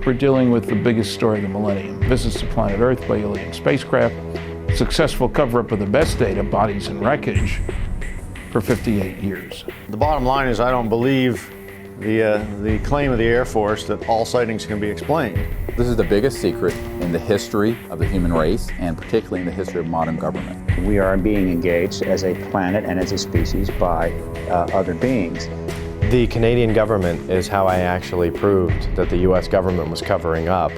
we're dealing with the biggest story of the millennium. Visits to planet Earth by alien spacecraft, successful cover-up of the best data, bodies and wreckage, for 58 years. The bottom line is I don't believe the claim of the Air Force that all sightings can be explained. This is the biggest secret in the history of the human race, and particularly in the history of modern government. We are being engaged as a planet and as a species by other beings. The Canadian government is how I actually proved that the U.S. government was covering up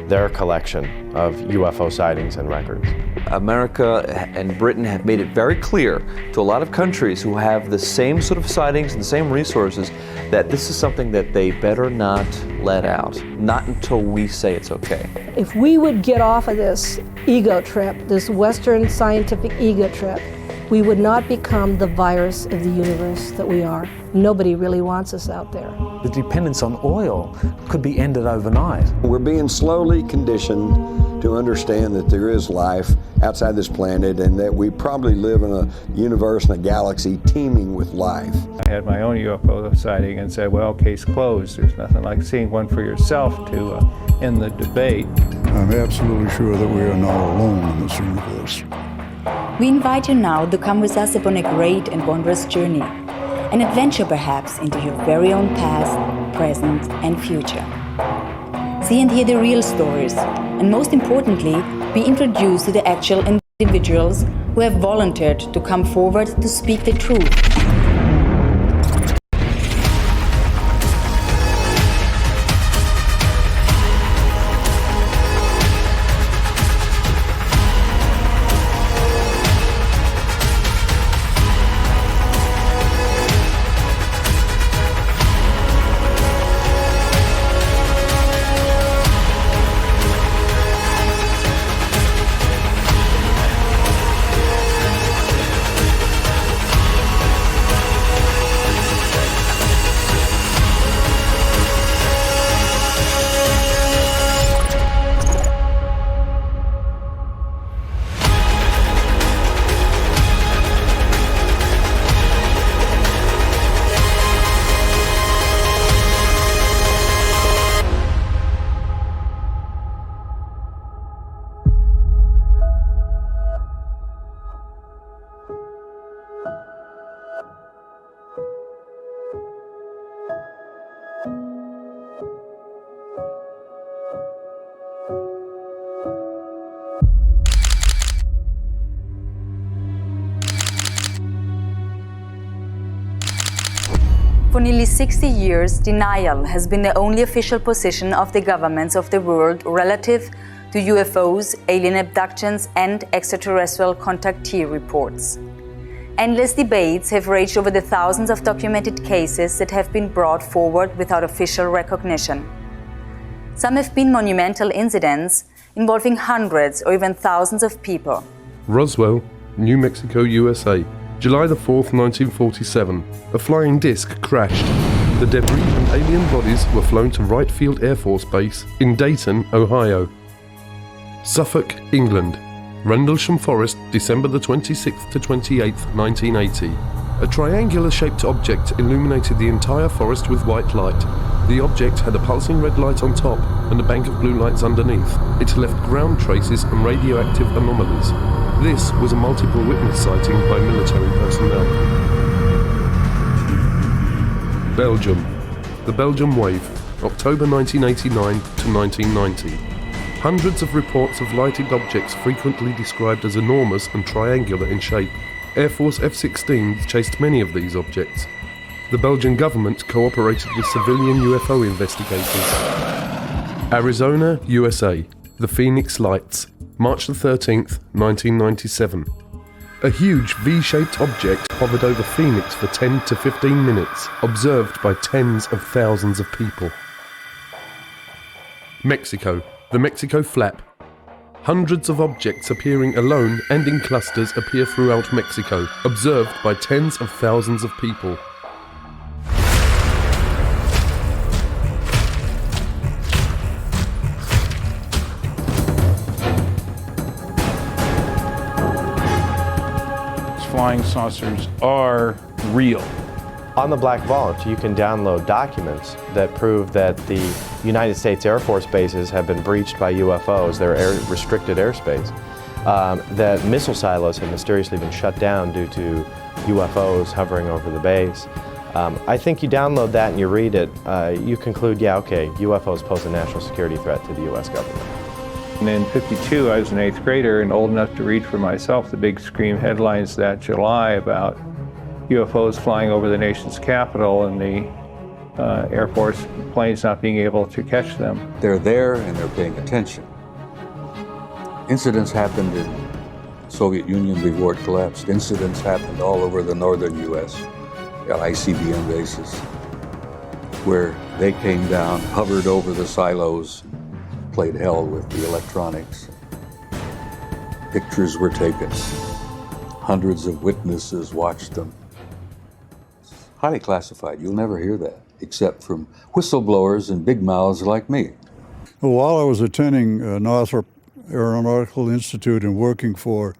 their collection of UFO sightings and records. America and Britain have made it very clear to a lot of countries who have the same sort of sightings and the same resources that this is something that they better not let out, not until we say it's okay. If we would get off of this ego trip, this Western scientific ego trip, we would not become the virus of the universe that we are. Nobody really wants us out there. The dependence on oil could be ended overnight. We're being slowly conditioned to understand that there is life outside this planet and that we probably live in a universe and a galaxy teeming with life. I had my own UFO sighting and said, well, case closed. There's nothing like seeing one for yourself to end the debate. I'm absolutely sure that we are not alone in this universe. We invite you now to come with us upon a great and wondrous journey, an adventure perhaps into your very own past, present and future. See and hear the real stories, and most importantly, be introduced to the actual individuals who have volunteered to come forward to speak the truth. For nearly 60 years, denial has been the only official position of the governments of the world relative to UFOs, alien abductions, and extraterrestrial contactee reports. Endless debates have raged over the thousands of documented cases that have been brought forward without official recognition. Some have been monumental incidents involving hundreds or even thousands of people. Roswell, New Mexico, USA. July the 4th, 1947, a flying disc crashed. The debris and alien bodies were flown to Wright Field Air Force Base in Dayton, Ohio. Suffolk, England. Rendlesham Forest, December the 26th to 28th, 1980. A triangular-shaped object illuminated the entire forest with white light. The object had a pulsing red light on top and a bank of blue lights underneath. It left ground traces and radioactive anomalies. This was a multiple witness sighting by military personnel. Belgium. The Belgium Wave, October 1989 to 1990. Hundreds of reports of lighted objects frequently described as enormous and triangular in shape. Air Force F-16s chased many of these objects. The Belgian government cooperated with civilian UFO investigators. Arizona, USA. The Phoenix Lights, March the 13th, 1997. A huge V-shaped object hovered over Phoenix for 10 to 15 minutes, observed by tens of thousands of people. Mexico, the Mexico Flap. Hundreds of objects appearing alone and in clusters appear throughout Mexico, observed by tens of thousands of people. Flying saucers are real. On the Black Vault, you can download documents that prove that the United States Air Force bases have been breached by UFOs, their restricted airspace, that missile silos have mysteriously been shut down due to UFOs hovering over the base. I think you download that and you read it, you conclude, yeah, okay, UFOs pose a national security threat to the U.S. government. And in '52, I was an 8th grader and old enough to read for myself the big scream headlines that July about UFOs flying over the nation's capital and the Air Force planes not being able to catch them. They're there and they're paying attention. Incidents happened in the Soviet Union before it collapsed. Incidents happened all over the northern U.S. at ICBM bases, where they came down, hovered over the silos, played hell with the electronics. Pictures were taken. Hundreds of witnesses watched them. It's highly classified. You'll never hear that, except from whistleblowers and big mouths like me. While I was attending Northrop Aeronautical Institute and working for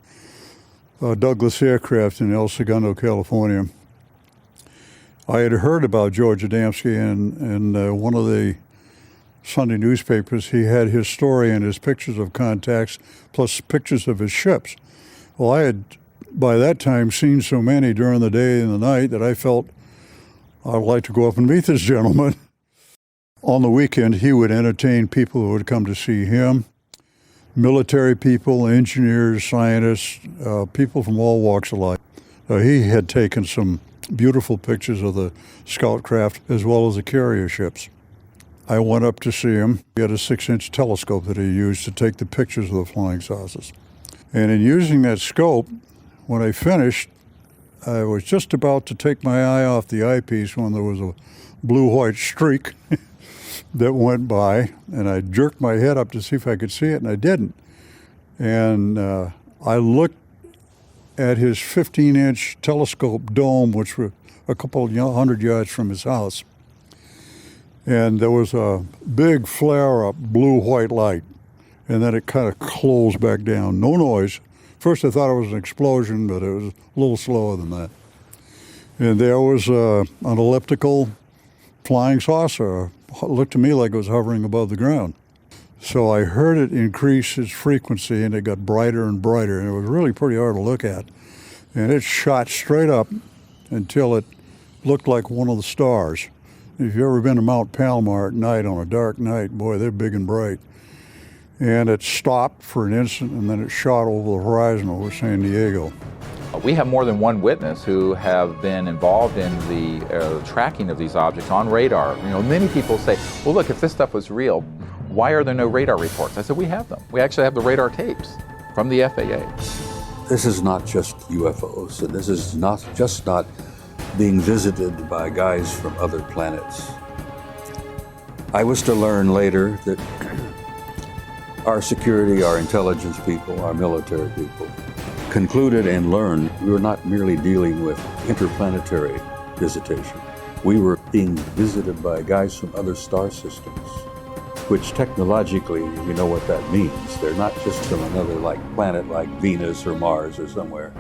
Douglas Aircraft in El Segundo, California, I had heard about George Adamski, and one of the Sunday newspapers, he had his story and his pictures of contacts, plus pictures of his ships. Well, I had, by that time, seen so many during the day and the night that I felt I'd like to go up and meet this gentleman. On the weekend, he would entertain people who would come to see him, military people, engineers, scientists, people from all walks of life. He had taken some beautiful pictures of the scout craft as well as the carrier ships. I went up to see him. He had a 6-inch telescope that he used to take the pictures of the flying saucers. And in using that scope, when I finished, I was just about to take my eye off the eyepiece when there was a blue-white streak that went by, and I jerked my head up to see if I could see it, and I didn't. And I looked at his 15-inch telescope dome, which was a couple of 100 yards from his house. And there was a big flare-up blue-white light, and then it kind of closed back down. No noise. First I thought it was an explosion, but it was a little slower than that. And there was an elliptical flying saucer. It looked to me like it was hovering above the ground. So I heard it increase its frequency, and it got brighter and brighter, and it was really pretty hard to look at. And it shot straight up until it looked like one of the stars. If you've ever been to Mount Palomar at night on a dark night, boy, they're big and bright. And it stopped for an instant, and then it shot over the horizon over San Diego. We have more than one witness who have been involved in the tracking of these objects on radar. You know, many people say, well, look, if this stuff was real, why are there no radar reports? I said, we have them. We actually have the radar tapes from the FAA. This is not just UFOs, and this is not being visited by guys from other planets. I was to learn later that our security, our intelligence people, our military people concluded and learned we were not merely dealing with interplanetary visitation. We were being visited by guys from other star systems, which technologically, we know what that means. They're not just from another planet like Venus or Mars or somewhere.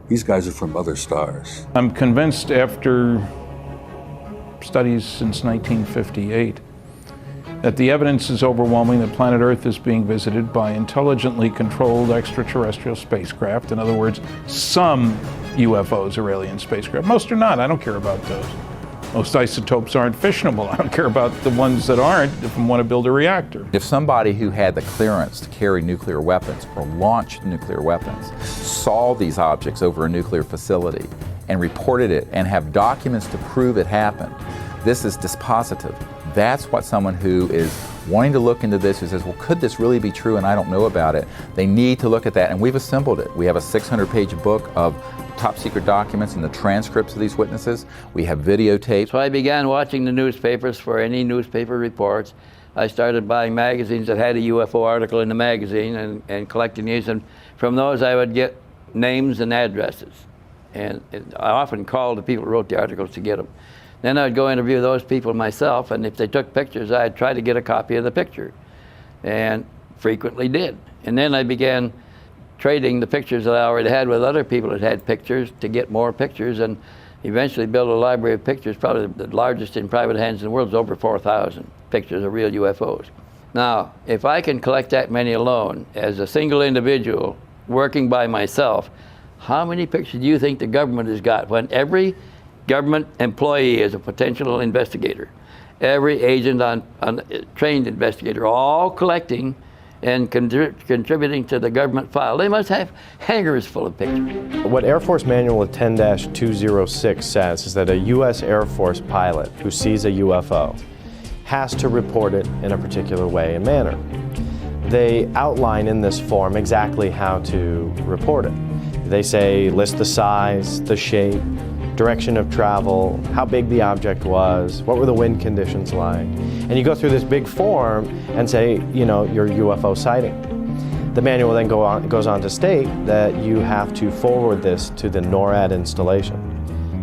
These guys are from other stars. I'm convinced after studies since 1958 that the evidence is overwhelming that planet Earth is being visited by intelligently controlled extraterrestrial spacecraft. In other words, some UFOs are alien spacecraft. Most are not. I don't care about those. Most isotopes aren't fissionable. I don't care about the ones that aren't if we want to build a reactor. If somebody who had the clearance to carry nuclear weapons or launch nuclear weapons saw these objects over a nuclear facility and reported it and have documents to prove it happened, this is dispositive. That's what someone who is wanting to look into this, who says, well, could this really be true and I don't know about it? They need to look at that, and we've assembled it. We have a 600-page book of top secret documents and the transcripts of these witnesses. We have videotapes. So I began watching the newspapers for any newspaper reports. I started buying magazines that had a UFO article in the magazine and collecting these, and from those I would get names and addresses. And I often called the people who wrote the articles to get them. Then I'd go interview those people myself, and if they took pictures, I'd try to get a copy of the picture, and frequently did. And then I began trading the pictures that I already had with other people that had pictures to get more pictures, and eventually built a library of pictures, probably the largest in private hands in the world. Is over 4,000 pictures of real UFOs. Now, if I can collect that many alone as a single individual working by myself, how many pictures do you think the government has got when every government employee is a potential investigator? Every agent on trained investigator, all collecting and contributing to the government file. They must have hangars full of pictures. What Air Force Manual 10-206 says is that a U.S. Air Force pilot who sees a UFO has to report it in a particular way and manner. They outline in this form exactly how to report it. They say list the size, the shape, direction of travel, how big the object was, what were the wind conditions like. And you go through this big form and say, you know, your UFO sighting. The manual then goes on to state that you have to forward this to the NORAD installation.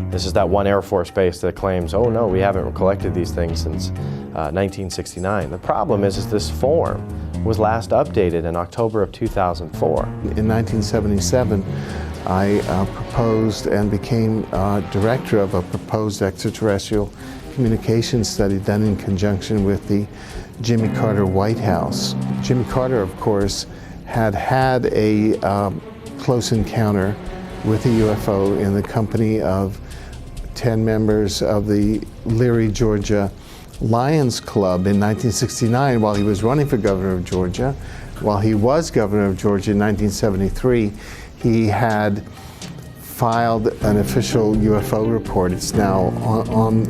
This is that one Air Force base that claims, oh no, we haven't collected these things since 1969. The problem is this form was last updated in October of 2004. In 1977, I proposed and became director of a proposed extraterrestrial communication study done in conjunction with the Jimmy Carter White House. Jimmy Carter, of course, had a close encounter with a UFO in the company of 10 members of the Leary, Georgia Lions Club in 1969 while he was running for governor of Georgia. While he was governor of Georgia in 1973, he had filed an official UFO report. It's now on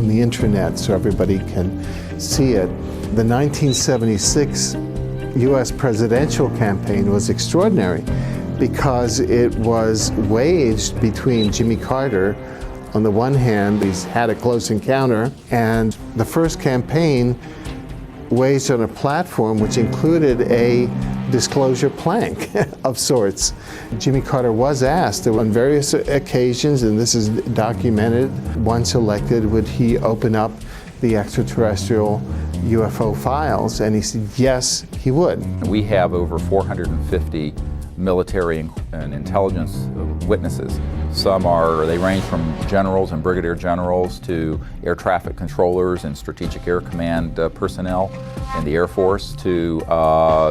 the intranet so everybody can see it. The 1976 US presidential campaign was extraordinary because it was waged between Jimmy Carter. On the one hand, he's had a close encounter, and the first campaign waged on a platform which included a disclosure plank of sorts. Jimmy Carter was asked on various occasions, and this is documented, once elected, would he open up the extraterrestrial UFO files? And he said yes, he would. We have over 450 military and intelligence witnesses. They range from generals and brigadier generals to air traffic controllers and strategic air command personnel in the Air Force to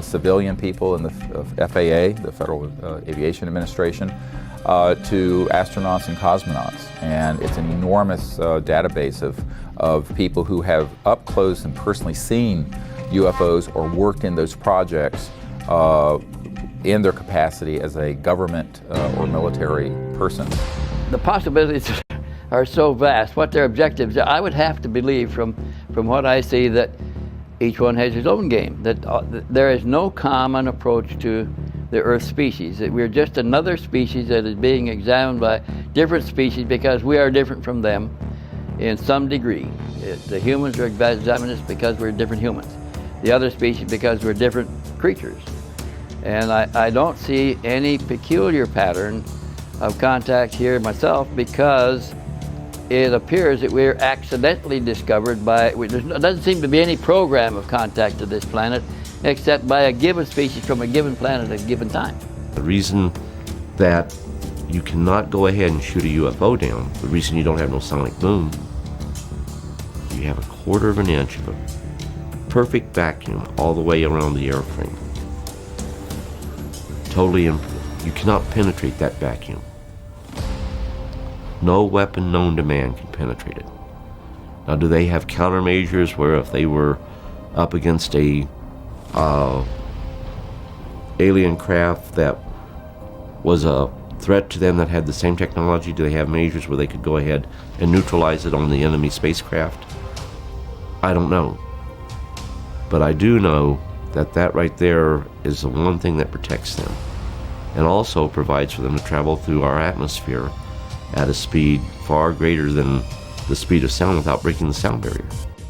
civilian people in the FAA, the Federal Aviation Administration, to astronauts and cosmonauts. And it's an enormous database of people who have up close and personally seen UFOs or worked in those projects in their capacity as a government or military person. The possibilities are so vast. What their objectives are, I would have to believe from what I see that each one has his own game, that there is no common approach to the Earth species, that we're just another species that is being examined by different species because we are different from them in some degree. The humans are examining us because we're different humans. The other species because we're different creatures. And I don't see any peculiar pattern of contact here myself because it appears that we're accidentally discovered by, there doesn't seem to be any program of contact to this planet except by a given species from a given planet at a given time. The reason that you cannot go ahead and shoot a UFO down, the reason you don't have no sonic boom, you have 1/4 of an inch of a perfect vacuum all the way around the airframe. Totally infinite. You cannot penetrate that vacuum. No weapon known to man can penetrate it. Now, do they have countermeasures where if they were up against a alien craft that was a threat to them that had the same technology, do they have measures where they could go ahead and neutralize it on the enemy spacecraft? I don't know. But I do know that right there is the one thing that protects them and also provides for them to travel through our atmosphere at a speed far greater than the speed of sound without breaking the sound barrier.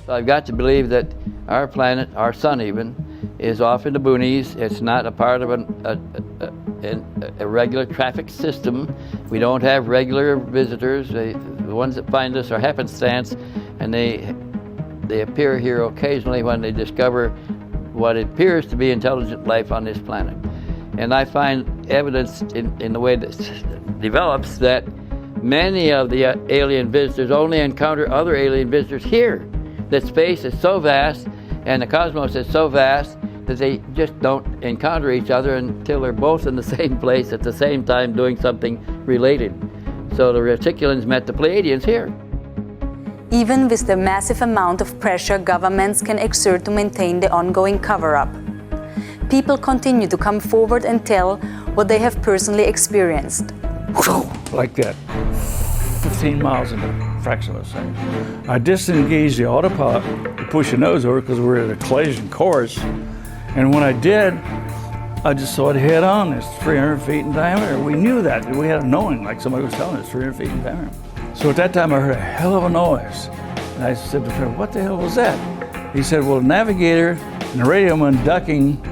So I've got to believe that our planet, our sun even, is off in the boonies. It's not a part of a regular traffic system. We don't have regular visitors. The ones that find us are happenstance, and they appear here occasionally when they discover what appears to be intelligent life on this planet. And I find evidence in the way that develops that Many of the alien visitors only encounter other alien visitors here. That space is so vast and the cosmos is so vast that they just don't encounter each other until they're both in the same place at the same time doing something related. So the Reticulans met the Pleiadians here. Even with the massive amount of pressure governments can exert to maintain the ongoing cover-up, people continue to come forward and tell what they have personally experienced. Like that, 15 miles in a fraction of a second. I disengaged the autopilot to push the nose over because we were at a collision course. And when I did, I just saw it head on. It's 300 feet in diameter. We knew that. We had a knowing, like somebody was telling us, 300 feet in diameter. So at that time, I heard a hell of a noise. And I said to the friend, what the hell was that? He said, well, the navigator and the radio man ducking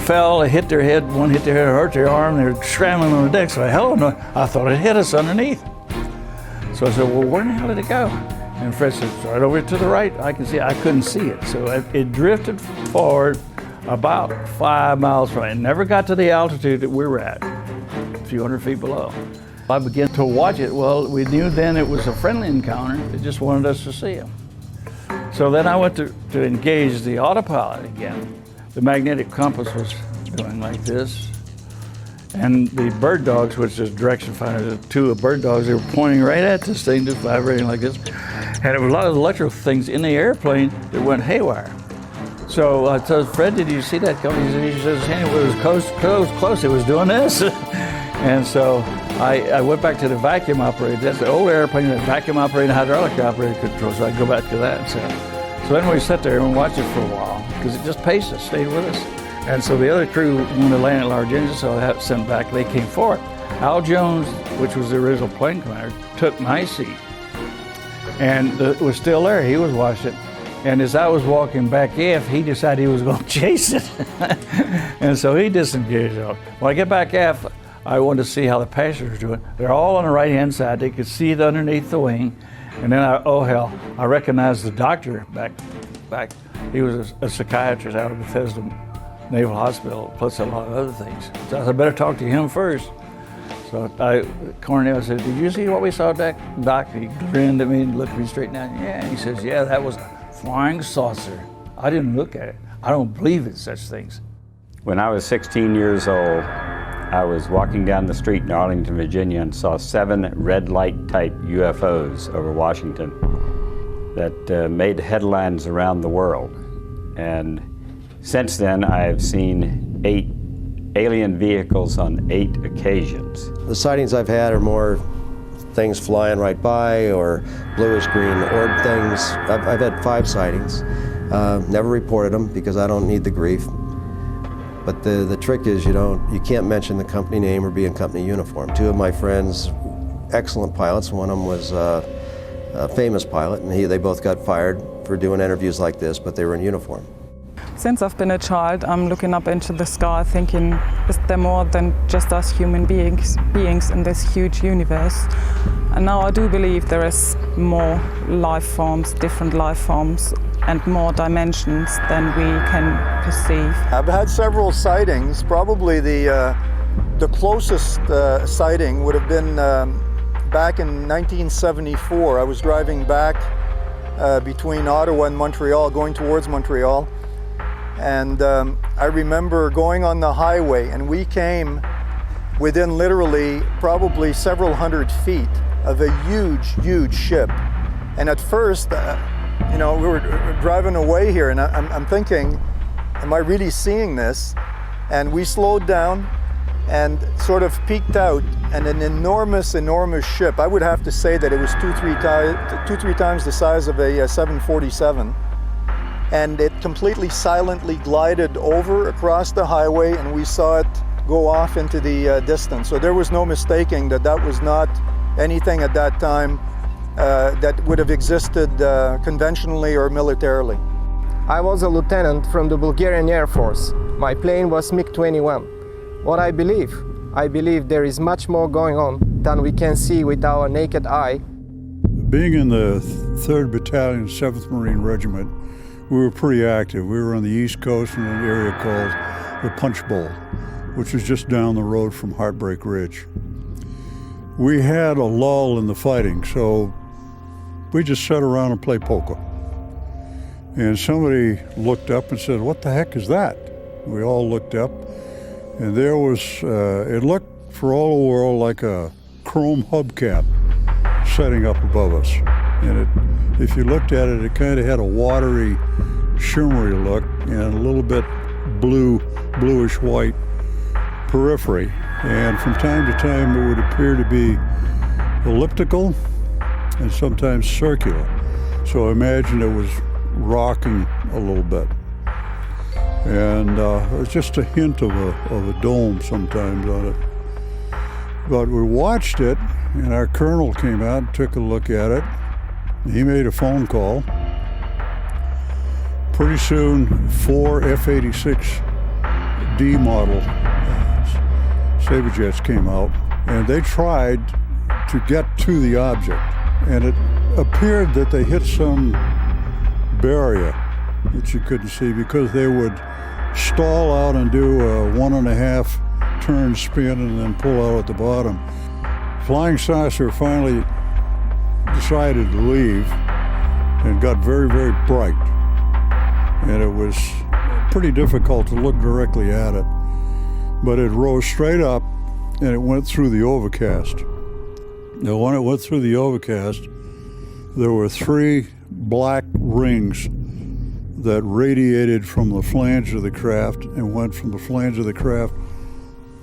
fell, hit their head, one hit their head, hurt their arm, they were scrambling on the deck. So I thought it hit us underneath. So I said, well, where in the hell did it go? And Fred said, it's right over to the right. I can see it. I couldn't see it. So it drifted forward about 5 miles from it. It never got to the altitude that we were at, a few hundred feet below. I began to watch it. Well, we knew then it was a friendly encounter. It just wanted us to see him. So then I went to engage the autopilot again. The magnetic compass was going like this. And the bird dogs, which is direction finders, the two bird dogs, they were pointing right at this thing, just vibrating like this. And there were a lot of electrical things in the airplane that went haywire. So I told Fred, did you see that coming? He says, it was close, it was doing this. And so I went back to the vacuum operated. That's the old airplane that vacuum operated, hydraulic operated control. So I go back to that. So then we sat there and watched it for a while because it just paced us, stayed with us. And so the other crew wanted to land at large engines, so I had to send back. They came forward. Al Jones, which was the original plane commander, took my seat. And it was still there. He was watching it. And as I was walking back aft, he decided he was going to chase it. And so he disengaged off. When I get back aft, I wanted to see how the passengers were doing. They're all on the right-hand side. They could see it underneath the wing. And then I recognized the doctor back. He was a psychiatrist out of Bethesda Naval Hospital, plus a lot of other things. So I said, I better talk to him first. So Cornell said, did you see what we saw, Doc? He grinned at me and looked me straight down. Yeah, and he says, yeah, that was a flying saucer. I didn't look at it. I don't believe in such things. When I was 16 years old, I was walking down the street in Arlington, Virginia, and saw 7 red light type UFOs over Washington that made headlines around the world. And since then, I've seen 8 alien vehicles on 8 occasions. The sightings I've had are more things flying right by or bluish-green orb things. I've had 5 sightings. Never reported them because I don't need the grief. But the trick is you can't mention the company name or be in company uniform. 2 of my friends, excellent pilots. One of them was a famous pilot, and they both got fired for doing interviews like this, but they were in uniform. Since I've been a child, I'm looking up into the sky thinking, is there more than just us human beings in this huge universe? And now I do believe there is more life forms, different life forms, and more dimensions than we can perceive. I've had several sightings. Probably the closest sighting would have been back in 1974. I was driving back between Ottawa and Montreal, going towards Montreal. And I remember going on the highway, and we came within literally probably several hundred feet of a huge, huge ship. And at first, we were driving away here, and I'm thinking, am I really seeing this? And we slowed down and sort of peeked out, and an enormous, enormous ship. I would have to say that it was two, three times the size of a 747. And it completely silently glided over across the highway, and we saw it go off into the distance. So there was no mistaking that was not anything at that time that would have existed conventionally or militarily. I was a lieutenant from the Bulgarian Air Force. My plane was MiG-21. What I believe there is much more going on than we can see with our naked eye. Being in the 3rd Battalion, 7th Marine Regiment, we were pretty active. We were on the East Coast in an area called the Punch Bowl, which was just down the road from Heartbreak Ridge. we had a lull in the fighting, so we just sat around and played poker. And somebody looked up and said, "What the heck is that?" We all looked up, and there was, it looked for all the world like a chrome hubcap setting up above us. And if you looked at it, it kind of had a watery, shimmery look and a little bit bluish white periphery. And from time to time, it would appear to be elliptical and sometimes circular. So I imagine it was rocking a little bit. And it was just a hint of a dome sometimes on it. But we watched it, and our colonel came out and took a look at it. He made a phone call. Pretty soon, 4 F-86D model Sabre jets came out, and they tried to get to the object. And it appeared that they hit some barrier that you couldn't see, because they would stall out and do a 1.5 turn spin and then pull out at the bottom. Flying saucer finally decided to leave and got very, very bright. And it was pretty difficult to look directly at it. But it rose straight up and it went through the overcast. Now, when it went through the overcast, there were 3 black rings that radiated from the flange of the craft and went from the flange of the craft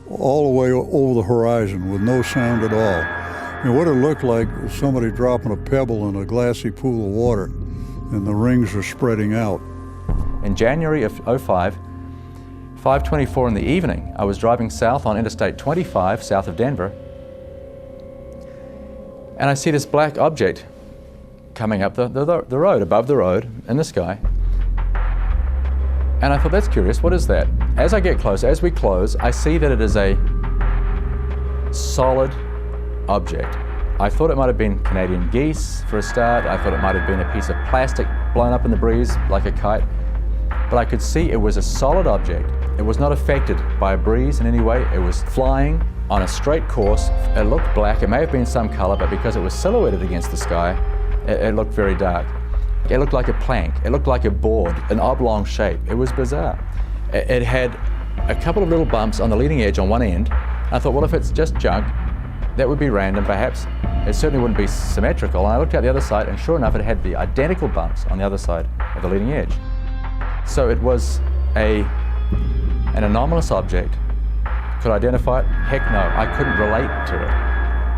all the way over the horizon with no sound at all. And what it looked like was somebody dropping a pebble in a glassy pool of water, and the rings were spreading out. In January of 05, 5:24 in the evening, I was driving south on Interstate 25, south of Denver, and I see this black object coming up the road, above the road, in the sky. And I thought, that's curious, what is that? As I get closer, as we close, I see that it is a solid object. I thought it might have been Canadian geese for a start. I thought it might have been a piece of plastic blown up in the breeze like a kite. But I could see it was a solid object. It was not affected by a breeze in any way. It was flying on a straight course. It looked black. It may have been some color, but because it was silhouetted against the sky, it looked very dark. It looked like a plank. It looked like a board, an oblong shape. It was bizarre. It had a couple of little bumps on the leading edge on one end. I thought, well, if it's just junk, that would be random, perhaps. It certainly wouldn't be symmetrical. And I looked out the other side, and sure enough, it had the identical bumps on the other side of the leading edge. So it was an anomalous object. Could I identify it? Heck no, I couldn't relate to it.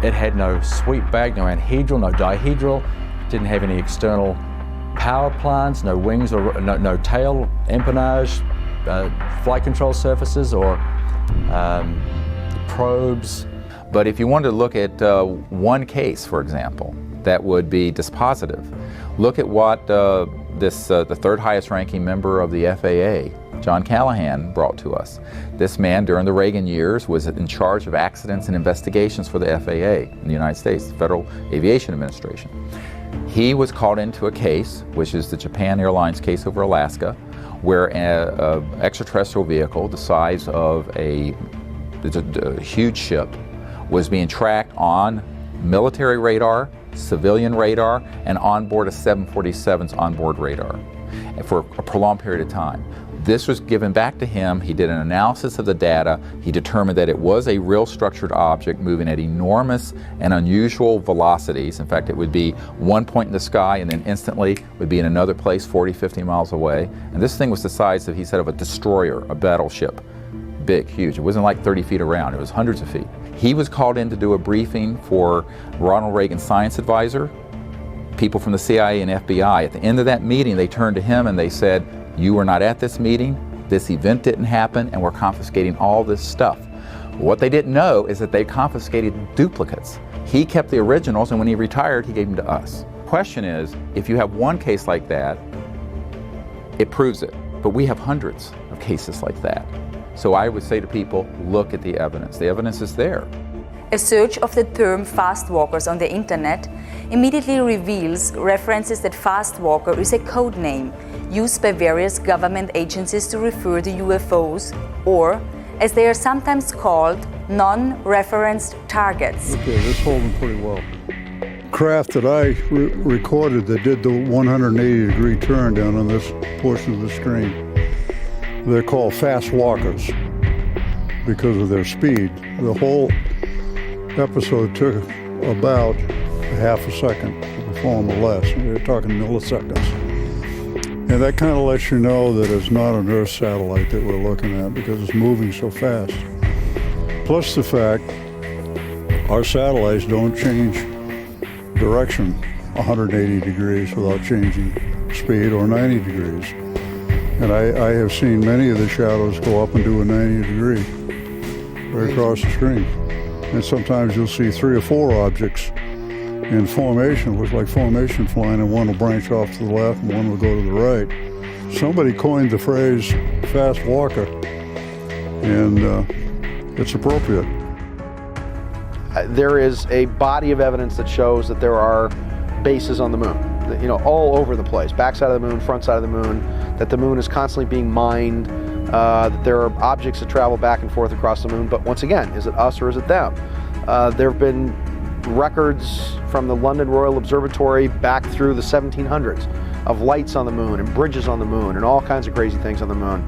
It had no sweep back, no anhedral, no dihedral, didn't have any external power plants, no wings or no tail, empennage, flight control surfaces or probes. But if you wanted to look at one case, for example, that would be dispositive, look at what the 3rd highest ranking member of the FAA, John Callahan, brought to us. This man, during the Reagan years, was in charge of accidents and investigations for the FAA in the United States, the Federal Aviation Administration. He was called into a case, which is the Japan Airlines case over Alaska, where an extraterrestrial vehicle the size of a huge ship was being tracked on military radar, civilian radar, and onboard a 747's onboard radar for a prolonged period of time. This was given back to him. He did an analysis of the data. He determined that it was a real structured object moving at enormous and unusual velocities. In fact, it would be one point in the sky and then instantly would be in another place 40, 50 miles away. And this thing was the size, he said, of a destroyer, a battleship. Big, huge. It wasn't like 30 feet around. It was hundreds of feet. He was called in to do a briefing for Ronald Reagan's science advisor, people from the CIA and FBI. At the end of that meeting, they turned to him and they said, "You were not at this meeting, this event didn't happen, and we're confiscating all this stuff." What they didn't know is that they confiscated duplicates. He kept the originals, and when he retired, he gave them to us. Question is, if you have one case like that, it proves it. But we have hundreds of cases like that. So I would say to people, look at the evidence. The evidence is there. A search of the term fast walkers on the internet immediately reveals references that fast walker is a code name used by various government agencies to refer to UFOs, or as they are sometimes called non-referenced targets. Okay, this holding pretty well. Craft that I recorded that did the 180-degree turn down on this portion of the screen, they're called fast walkers because of their speed. The whole episode took about half a second to perform or less. We're talking milliseconds. And that kind of lets you know that it's not an Earth satellite that we're looking at because it's moving so fast. Plus the fact our satellites don't change direction 180 degrees without changing speed or 90 degrees. And I have seen many of the shadows go up and do a 90 degree right across the screen. And sometimes you'll see 3 or 4 objects in formation. It looks like formation flying, and one will branch off to the left and one will go to the right. Somebody coined the phrase fast walker, and it's appropriate. There is a body of evidence that shows that there are bases on the moon, all over the place, backside of the moon, front side of the moon, that the moon is constantly being mined, that there are objects that travel back and forth across the moon. But once again, is it us or is it them? There have been records from the London Royal Observatory back through the 1700s of lights on the moon and bridges on the moon and all kinds of crazy things on the moon.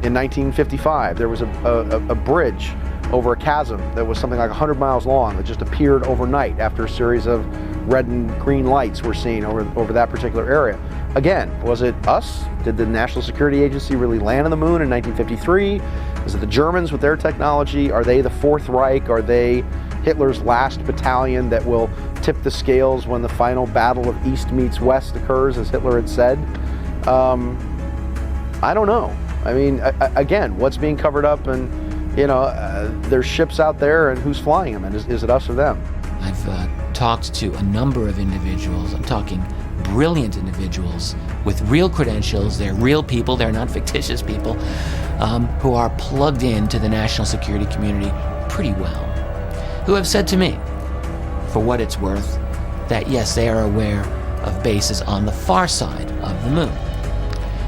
In 1955, there was a bridge over a chasm that was something like 100 miles long that just appeared overnight after a series of red and green lights were seen over that particular area. Again, was it us? Did the National Security Agency really land on the moon in 1953? Is it the Germans with their technology? Are they the Fourth Reich? Are they Hitler's last battalion that will tip the scales when the final battle of East meets West occurs, as Hitler had said? I don't know. I mean, again, what's being covered up, and there's ships out there, and who's flying them, and is it us or them? I've talked to a number of individuals. I'm talking brilliant individuals with real credentials. They're real people. They're not fictitious people who are plugged into the national security community pretty well, who have said to me, for what it's worth, that yes, they are aware of bases on the far side of the moon.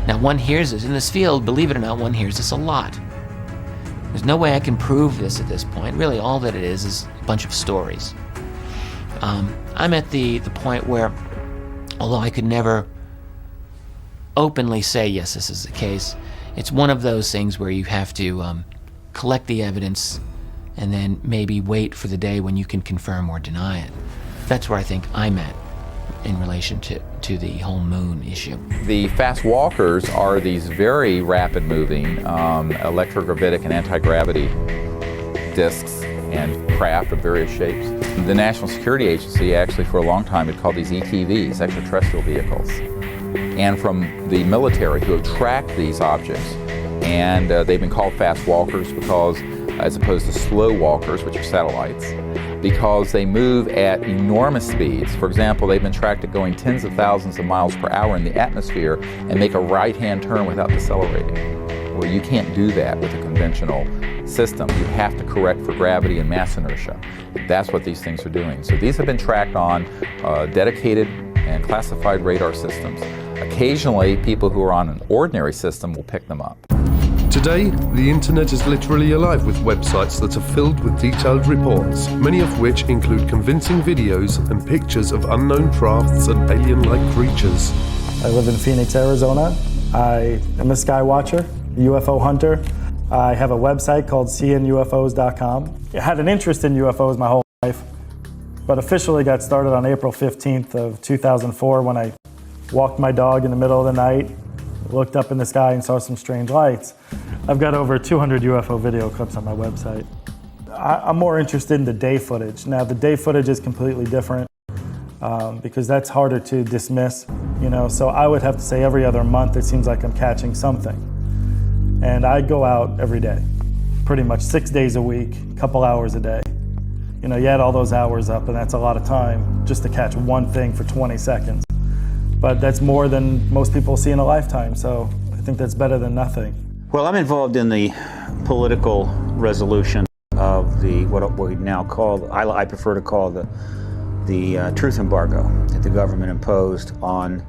Now, one hears this in this field, believe it or not, one hears this a lot. There's no way I can prove this at this point. Really, all that it is a bunch of stories. I'm at the point where, although I could never openly say, yes, this is the case, it's one of those things where you have to collect the evidence and then maybe wait for the day when you can confirm or deny it. That's where I think I'm at in relation to the whole moon issue. The fast walkers are these very rapid moving electrogravitic and anti-gravity disks and craft of various shapes. The National Security Agency actually for a long time had called these ETVs, extraterrestrial vehicles. And from the military who have tracked these objects, and they've been called fast walkers because, as opposed to slow walkers, which are satellites, because they move at enormous speeds. For example, they've been tracked at going tens of thousands of miles per hour in the atmosphere and make a right-hand turn without decelerating. Well, you can't do that with a conventional system. You have to correct for gravity and mass inertia. That's what these things are doing. So these have been tracked on dedicated and classified radar systems. Occasionally, people who are on an ordinary system will pick them up. Today, the internet is literally alive with websites that are filled with detailed reports, many of which include convincing videos and pictures of unknown crafts and alien-like creatures. I live in Phoenix, Arizona. I am a sky watcher, a UFO hunter. I have a website called seeingufos.com. I had an interest in UFOs my whole life, but officially got started on April 15th of 2004 when I walked my dog in the middle of the night, looked up in the sky and saw some strange lights. I've got over 200 UFO video clips on my website. I'm more interested in the day footage. Now, the day footage is completely different because that's harder to dismiss, so I would have to say every other month it seems like I'm catching something. And I go out every day, pretty much 6 days a week, a couple hours a day. You add all those hours up and that's a lot of time just to catch one thing for 20 seconds. But that's more than most people see in a lifetime, so I think that's better than nothing. Well, I'm involved in the political resolution of what we now call, I prefer to call the truth embargo that the government imposed on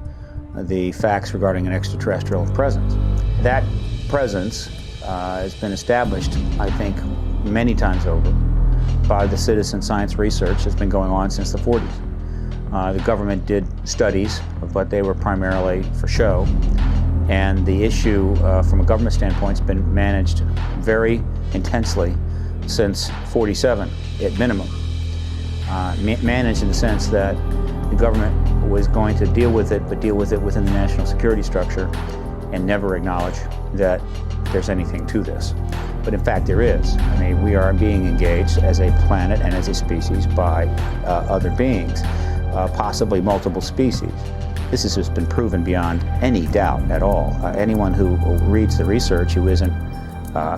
the facts regarding an extraterrestrial presence. That presence has been established, I think, many times over by the citizen science research that's been going on since the 40s. The government did studies, but they were primarily for show. And the issue from a government standpoint has been managed very intensely since 47 at minimum. Managed in the sense that the government was going to deal with it, but deal with it within the national security structure and never acknowledge that there's anything to this. But in fact there is. I mean, we are being engaged as a planet and as a species by other beings, possibly multiple species. This has just been proven beyond any doubt at all. Anyone who reads the research who isn't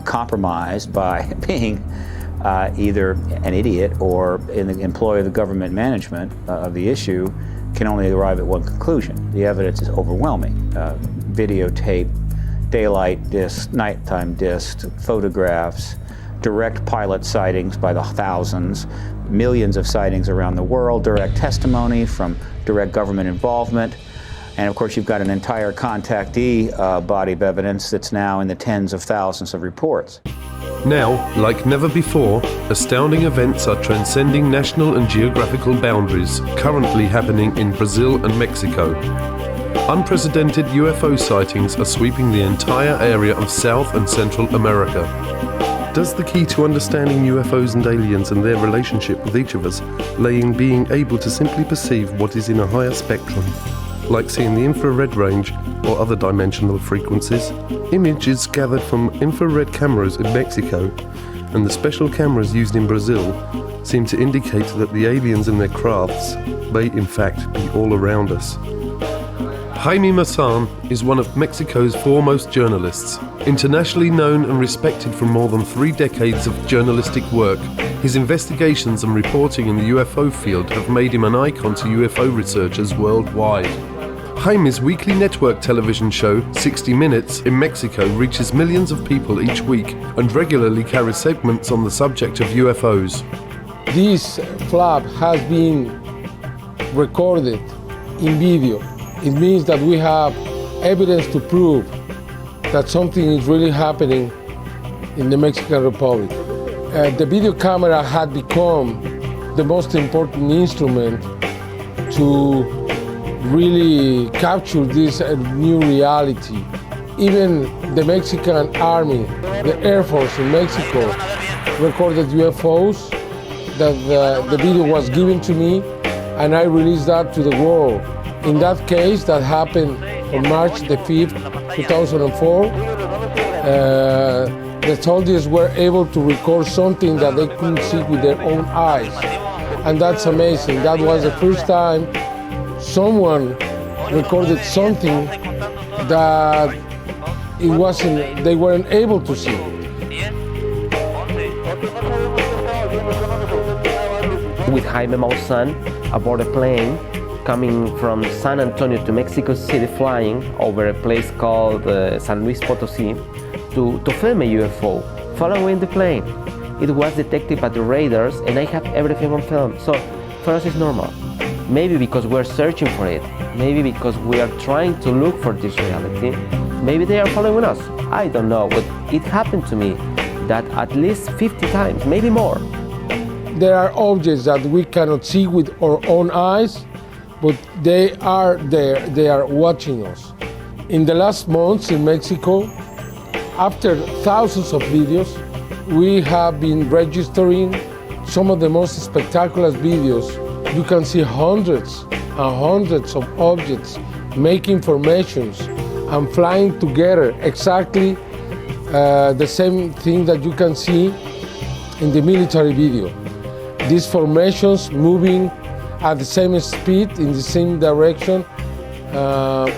compromised by being either an idiot or in the employ of the government management of the issue can only arrive at one conclusion. The evidence is overwhelming. Videotape, daylight discs, nighttime discs, photographs, direct pilot sightings by the thousands, millions of sightings around the world, direct testimony from direct government involvement. And of course, you've got an entire contactee body of evidence that's now in the tens of thousands of reports. Now, like never before, astounding events are transcending national and geographical boundaries, currently happening in Brazil and Mexico. Unprecedented UFO sightings are sweeping the entire area of South and Central America. Does the key to understanding UFOs and aliens and their relationship with each of us lay in being able to simply perceive what is in a higher spectrum, like seeing the infrared range or other dimensional frequencies? Images gathered from infrared cameras in Mexico and the special cameras used in Brazil seem to indicate that the aliens and their crafts may in fact be all around us. Jaime Maussan is one of Mexico's foremost journalists. Internationally known and respected for more than 3 decades of journalistic work, his investigations and reporting in the UFO field have made him an icon to UFO researchers worldwide. Jaime's weekly network television show, 60 Minutes, in Mexico reaches millions of people each week and regularly carries segments on the subject of UFOs. This flap has been recorded in video. It means that we have evidence to prove that something is really happening in the Mexican Republic. The video camera had become the most important instrument to really capture this new reality. Even the Mexican Army, the Air Force in Mexico, recorded UFOs. That the video was given to me, and I released that to the world. In that case, that happened on March the 5th, 2004, the soldiers were able to record something that they couldn't see with their own eyes. And that's amazing. That was the first time someone recorded something that they weren't able to see. With Jaime Maussan aboard a plane coming from San Antonio to Mexico City, flying over a place called San Luis Potosí to film a UFO following the plane. It was detected by the radars and I have everything on film. So for us it's normal. Maybe because we're searching for it. Maybe because we are trying to look for this reality. Maybe they are following us. I don't know, but it happened to me that at least 50 times, maybe more. There are objects that we cannot see with our own eyes, but they are there, they are watching us. In the last months in Mexico, after thousands of videos, we have been registering some of the most spectacular videos. You can see hundreds and hundreds of objects making formations and flying together, exactly the same thing that you can see in the military video. These formations moving at the same speed, in the same direction, at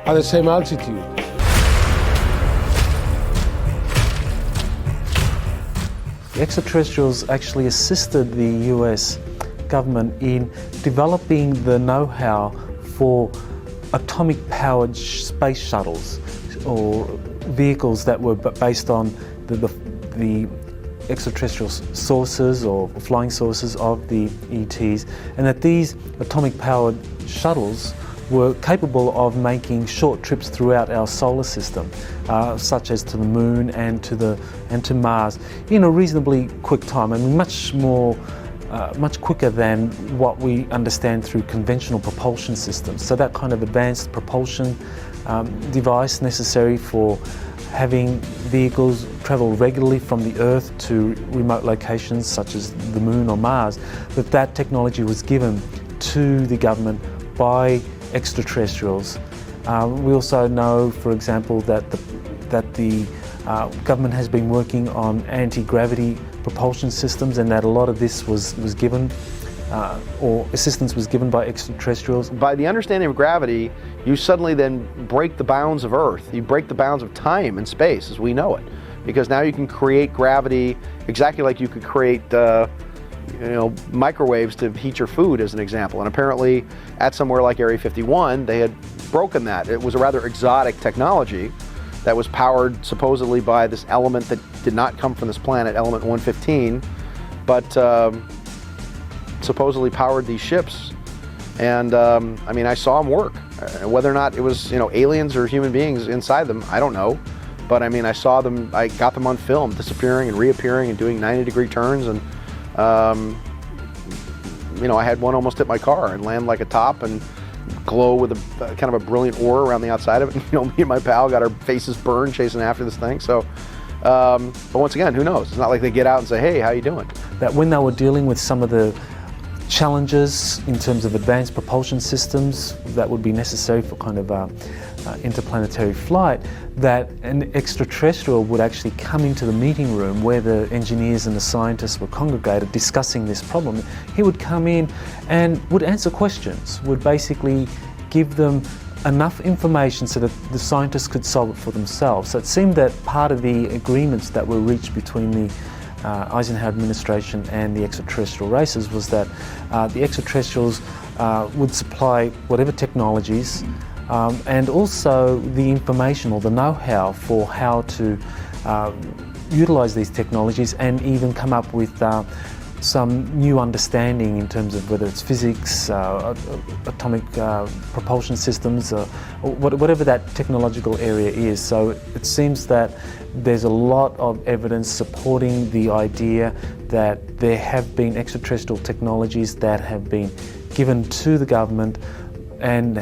the same altitude. The extraterrestrials actually assisted the US government in developing the know-how for atomic-powered space shuttles or vehicles that were based on the extraterrestrial sources or flying sources of the ETs, and that these atomic-powered shuttles were capable of making short trips throughout our solar system, such as to the Moon and to Mars, in a reasonably quick time. I mean, much quicker than what we understand through conventional propulsion systems. So that kind of advanced propulsion device necessary for having vehicles travel regularly from the Earth to remote locations such as the Moon or Mars, that technology was given to the government by extraterrestrials. We also know, for example, that the government has been working on anti-gravity propulsion systems, and that a lot of this was given, or assistance was given by extraterrestrials. By the understanding of gravity, you suddenly then break the bounds of Earth. You break the bounds of time and space as we know it, because now you can create gravity exactly like you could create microwaves to heat your food, as an example. And apparently at somewhere like Area 51, they had broken that. It was a rather exotic technology that was powered supposedly by this element that did not come from this planet, element 115, but supposedly powered these ships. And I mean, I saw them work. Whether or not it was aliens or human beings inside them, I don't know. But I mean, I saw them, I got them on film, disappearing and reappearing and doing 90-degree turns. And I had one almost hit my car and land like a top and glow with a kind of a brilliant aura around the outside of it. Me and my pal got our faces burned chasing after this thing. So, but once again, who knows? It's not like they get out and say, "Hey, how you doing?" That when they were dealing with some of the challenges in terms of advanced propulsion systems that would be necessary for kind of interplanetary flight, that an extraterrestrial would actually come into the meeting room where the engineers and the scientists were congregated discussing this problem. He would come in and would answer questions, would basically give them enough information so that the scientists could solve it for themselves. So it seemed that part of the agreements that were reached between the Eisenhower administration and the extraterrestrial races was that the extraterrestrials would supply whatever technologies and also the information or the know-how for how to utilize these technologies, and even come up with some new understanding in terms of whether it's physics, atomic propulsion systems, or whatever that technological area is. So it seems that there's a lot of evidence supporting the idea that there have been extraterrestrial technologies that have been given to the government, and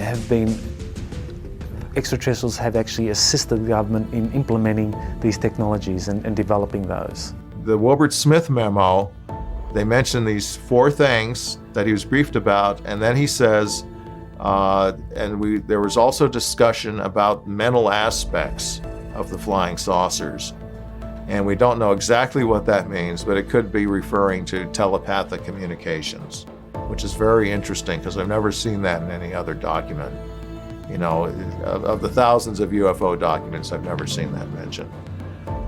extraterrestrials have actually assisted the government in implementing these technologies and developing those. The Wilbert Smith memo, they mention these 4 things that he was briefed about, and then he says, there was also discussion about mental aspects of the flying saucers. And we don't know exactly what that means, but it could be referring to telepathic communications, which is very interesting because I've never seen that in any other document. Of the thousands of UFO documents, I've never seen that mentioned.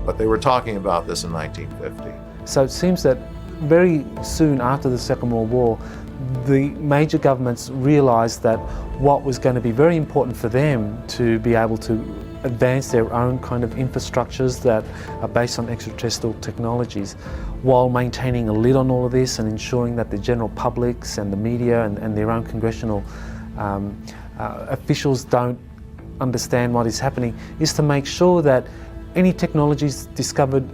But they were talking about this in 1950. So it seems that very soon after the Second World War, the major governments realized that what was going to be very important for them to be able to advance their own kind of infrastructures that are based on extraterrestrial technologies, while maintaining a lid on all of this and ensuring that the general publics and the media and their own congressional officials don't understand what is happening, is to make sure that any technologies discovered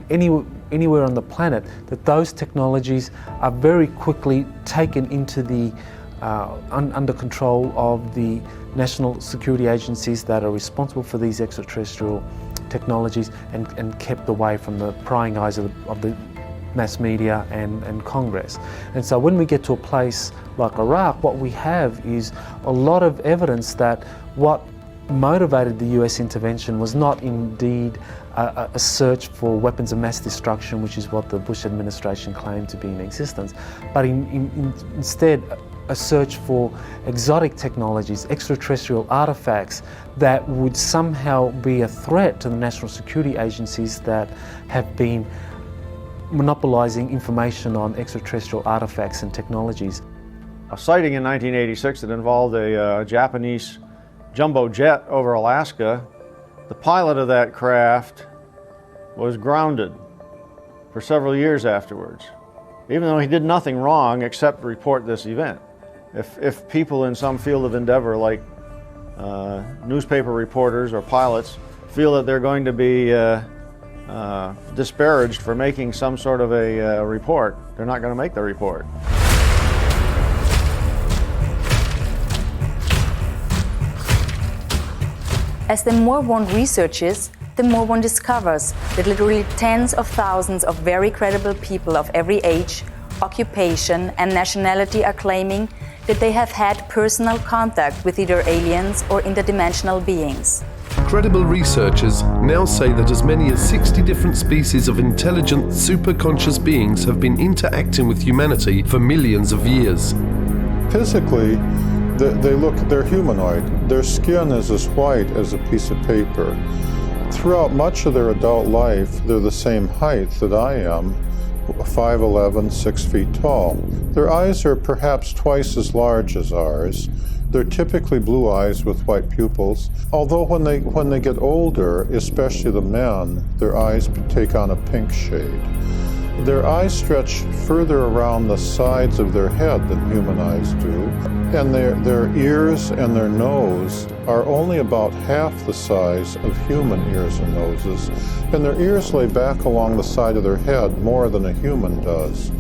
anywhere on the planet, that those technologies are very quickly taken into the under control of the national security agencies that are responsible for these extraterrestrial technologies, and kept away from the prying eyes of the mass media and Congress. And so when we get to a place like Iraq, what we have is a lot of evidence that what motivated the US intervention was not indeed a search for weapons of mass destruction, which is what the Bush administration claimed to be in existence, but instead a search for exotic technologies, extraterrestrial artifacts that would somehow be a threat to the national security agencies that have been monopolizing information on extraterrestrial artifacts and technologies. A sighting in 1986 that involved a Japanese jumbo jet over Alaska. The pilot of that craft was grounded for several years afterwards, even though he did nothing wrong except report this event. If people in some field of endeavor, like newspaper reporters or pilots, feel that they're going to be disparaged for making some sort of a report, they're not going to make the report. As the more one researches, the more one discovers that literally tens of thousands of very credible people of every age, occupation, and nationality are claiming that they have had personal contact with either aliens or interdimensional beings. Credible researchers now say that as many as 60 different species of intelligent, superconscious beings have been interacting with humanity for millions of years. Physically, they're humanoid. Their skin is as white as a piece of paper. Throughout much of their adult life, they're the same height that I am, 5'11", 6 feet tall. Their eyes are perhaps twice as large as ours. They're typically blue eyes with white pupils, although when they get older, especially the men, their eyes take on a pink shade. Their eyes stretch further around the sides of their head than human eyes do, and their ears and their nose are only about half the size of human ears and noses, and their ears lay back along the side of their head more than a human does.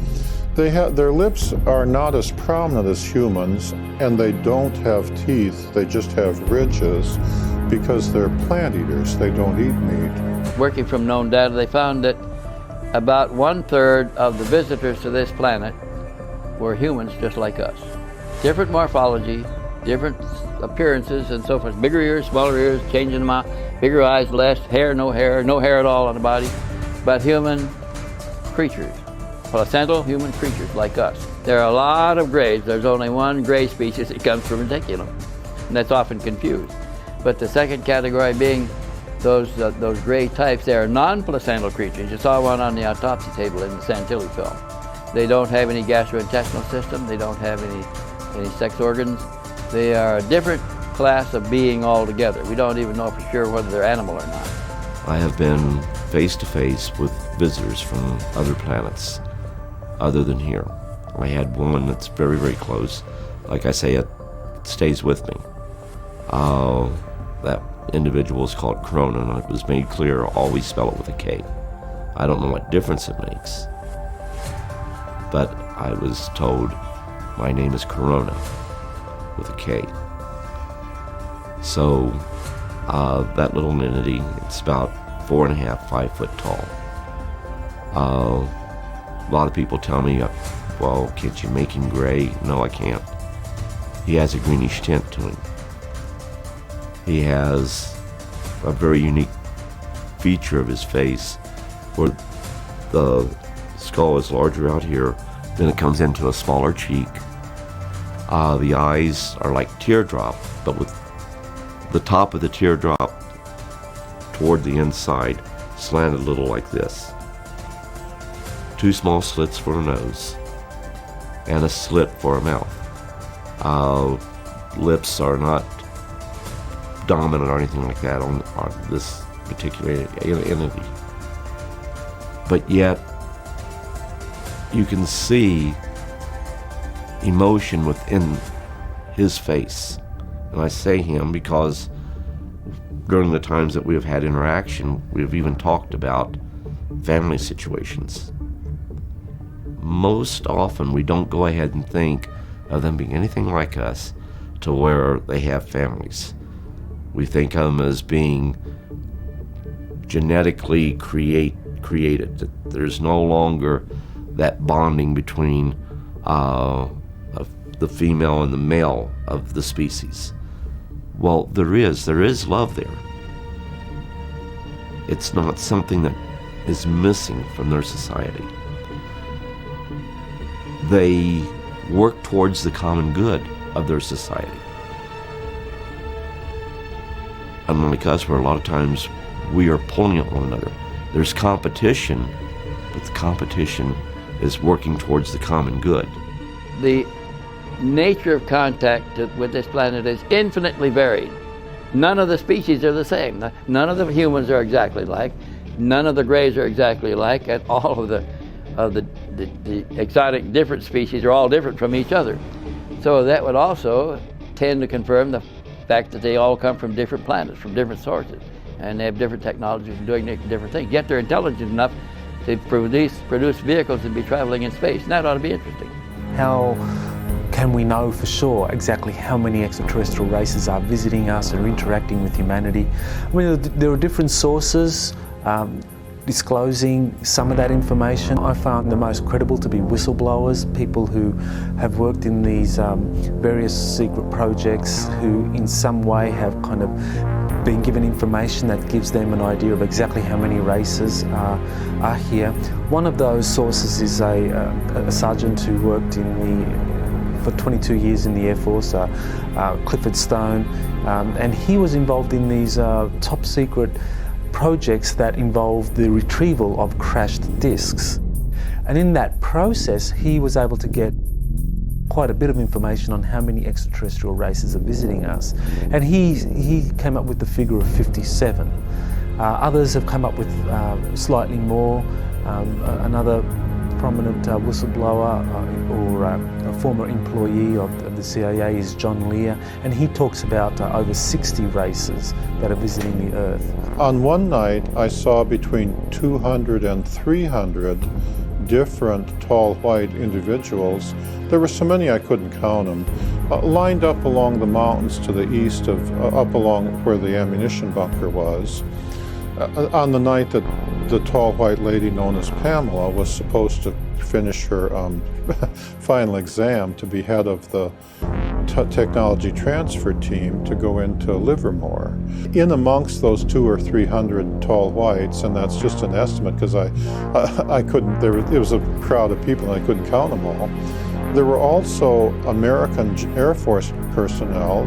Their lips are not as prominent as humans, and they don't have teeth, they just have ridges, because they're plant eaters, they don't eat meat. Working from known data, they found that about 1/3 of the visitors to this planet were humans just like us. Different morphology, different appearances and so forth. Bigger ears, smaller ears, changing them out. Bigger eyes, less hair, no hair at all on the body. But human creatures, placental human creatures like us. There are a lot of grays. There's only one gray species that comes from reticulum, and that's often confused. But the second category being those gray types, they are non-placental creatures. You saw one on the autopsy table in the Santilli film. They don't have any gastrointestinal system. They don't have any sex organs. They are a different class of being altogether. We don't even know for sure whether they're animal or not. I have been face to face with visitors from other planets other than here. I had one that's very, very close. Like I say, it stays with me. That individual is called Corona, and it was made clear, always spell it with a K. I don't know what difference it makes, but I was told my name is Corona with a K. So that little entity, it's about 4.5, 5 foot tall. A lot of people tell me, well, can't you make him gray? No, I can't. He has a greenish tint to him. He has a very unique feature of his face where the skull is larger out here, then it comes into a smaller cheek. The eyes are like teardrop, but with the top of the teardrop toward the inside, slanted a little like this. 2 small slits for a nose, and a slit for a mouth. Lips are not dominant or anything like that on this particular entity. But yet, you can see emotion within his face. And I say him because during the times that we have had interaction, we have even talked about family situations. Most often, we don't go ahead and think of them being anything like us to where they have families. We think of them as being genetically created. That there's no longer that bonding between the female and the male of the species. Well, there is love there. It's not something that is missing from their society. They work towards the common good of their society. Unlike us, where a lot of times we are pulling at one another. There's competition, but the competition is working towards the common good. The nature of contact with this planet is infinitely varied. None of the species are the same. None of the humans are exactly alike. None of the grays are exactly alike, and all of the exotic different species are all different from each other. So that would also tend to confirm the fact that they all come from different planets, from different sources, and they have different technologies and doing different things. Yet they're intelligent enough to produce vehicles and be traveling in space. And that ought to be interesting. How can we know for sure exactly how many extraterrestrial races are visiting us or interacting with humanity? I mean, there are different sources disclosing some of that information. I found the most credible to be whistleblowers, people who have worked in these various secret projects, who in some way have kind of been given information that gives them an idea of exactly how many races are here. One of those sources is a sergeant who worked for 22 years in the Air Force, Clifford Stone, and he was involved in these top secret projects that involved the retrieval of crashed discs. And in that process, he was able to get quite a bit of information on how many extraterrestrial races are visiting us. And he came up with the figure of 57. Others have come up with slightly more. Another prominent whistleblower or a former employee of the CIA is John Lear, and he talks about over 60 races that are visiting the Earth. On one night, I saw between 200 and 300 different tall white individuals. There were so many I couldn't count them, lined up along the mountains to the east up along where the ammunition bunker was. On the night that the tall white lady known as Pamela was supposed to finish her final exam to be head of the technology transfer team to go into Livermore. In amongst those 200 or 300 tall whites, and that's just an estimate because I couldn't, it was a crowd of people and I couldn't count them all. There were also American Air Force personnel,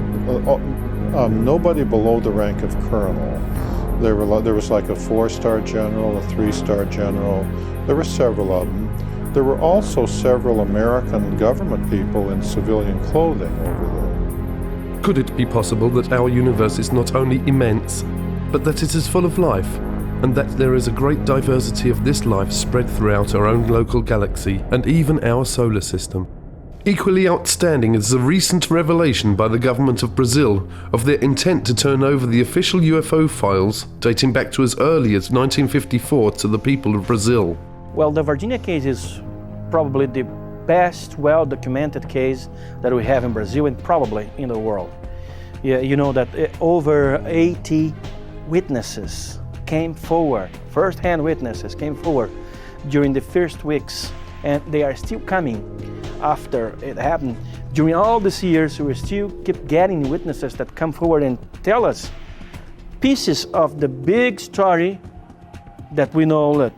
nobody below the rank of colonel. There was like a 4-star general, a 3-star general. There were several of them. There were also several American government people in civilian clothing over there. Could it be possible that our universe is not only immense, but that it is full of life, and that there is a great diversity of this life spread throughout our own local galaxy and even our solar system? Equally outstanding is the recent revelation by the government of Brazil of their intent to turn over the official UFO files dating back to as early as 1954 to the people of Brazil. Well, the Virginia case is probably the best well-documented case that we have in Brazil and probably in the world. Yeah, you know that over 80 witnesses came forward, first-hand witnesses came forward during the first weeks, and they are still coming after it happened. During all these years, we still keep getting witnesses that come forward and tell us pieces of the big story that we know that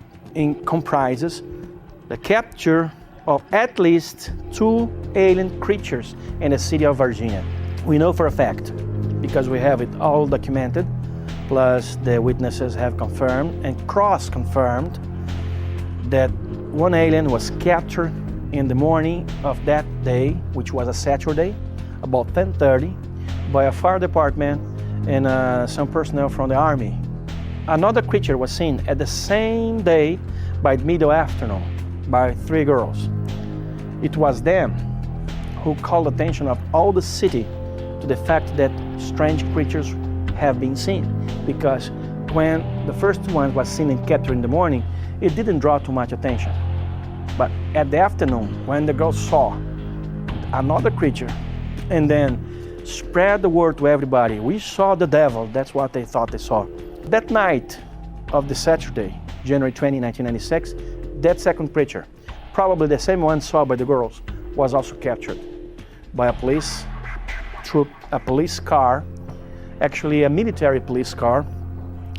comprises the capture of at least 2 alien creatures in the city of Virginia. We know for a fact, because we have it all documented, plus the witnesses have confirmed and cross-confirmed that one alien was captured in the morning of that day, which was a Saturday, about 10:30, by a fire department and some personnel from the Army. Another creature was seen at the same day by middle afternoon by 3 girls. It was them who called the attention of all the city to the fact that strange creatures have been seen, because when the first one was seen and captured in the morning, it didn't draw too much attention. But at the afternoon, when the girls saw another creature and then spread the word to everybody, we saw the devil, that's what they thought they saw. That night of the Saturday, January 20, 1996, that second creature, probably the same one saw by the girls, was also captured by a police troop, a police car, actually a military police car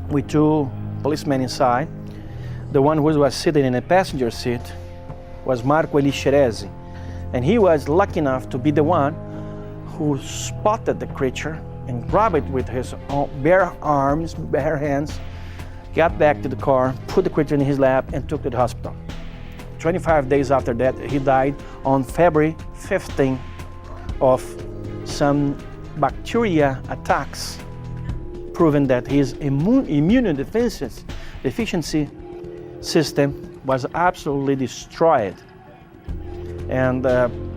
with 2 policemen inside. The one who was sitting in a passenger seat was Marco Elixerezi, and he was lucky enough to be the one who spotted the creature and grabbed it with his bare arms, bare hands, got back to the car, put the creature in his lap, and took to the hospital. 25 days after that, he died on February 15 of some bacteria attacks, proving that his immune deficiency system was absolutely destroyed. And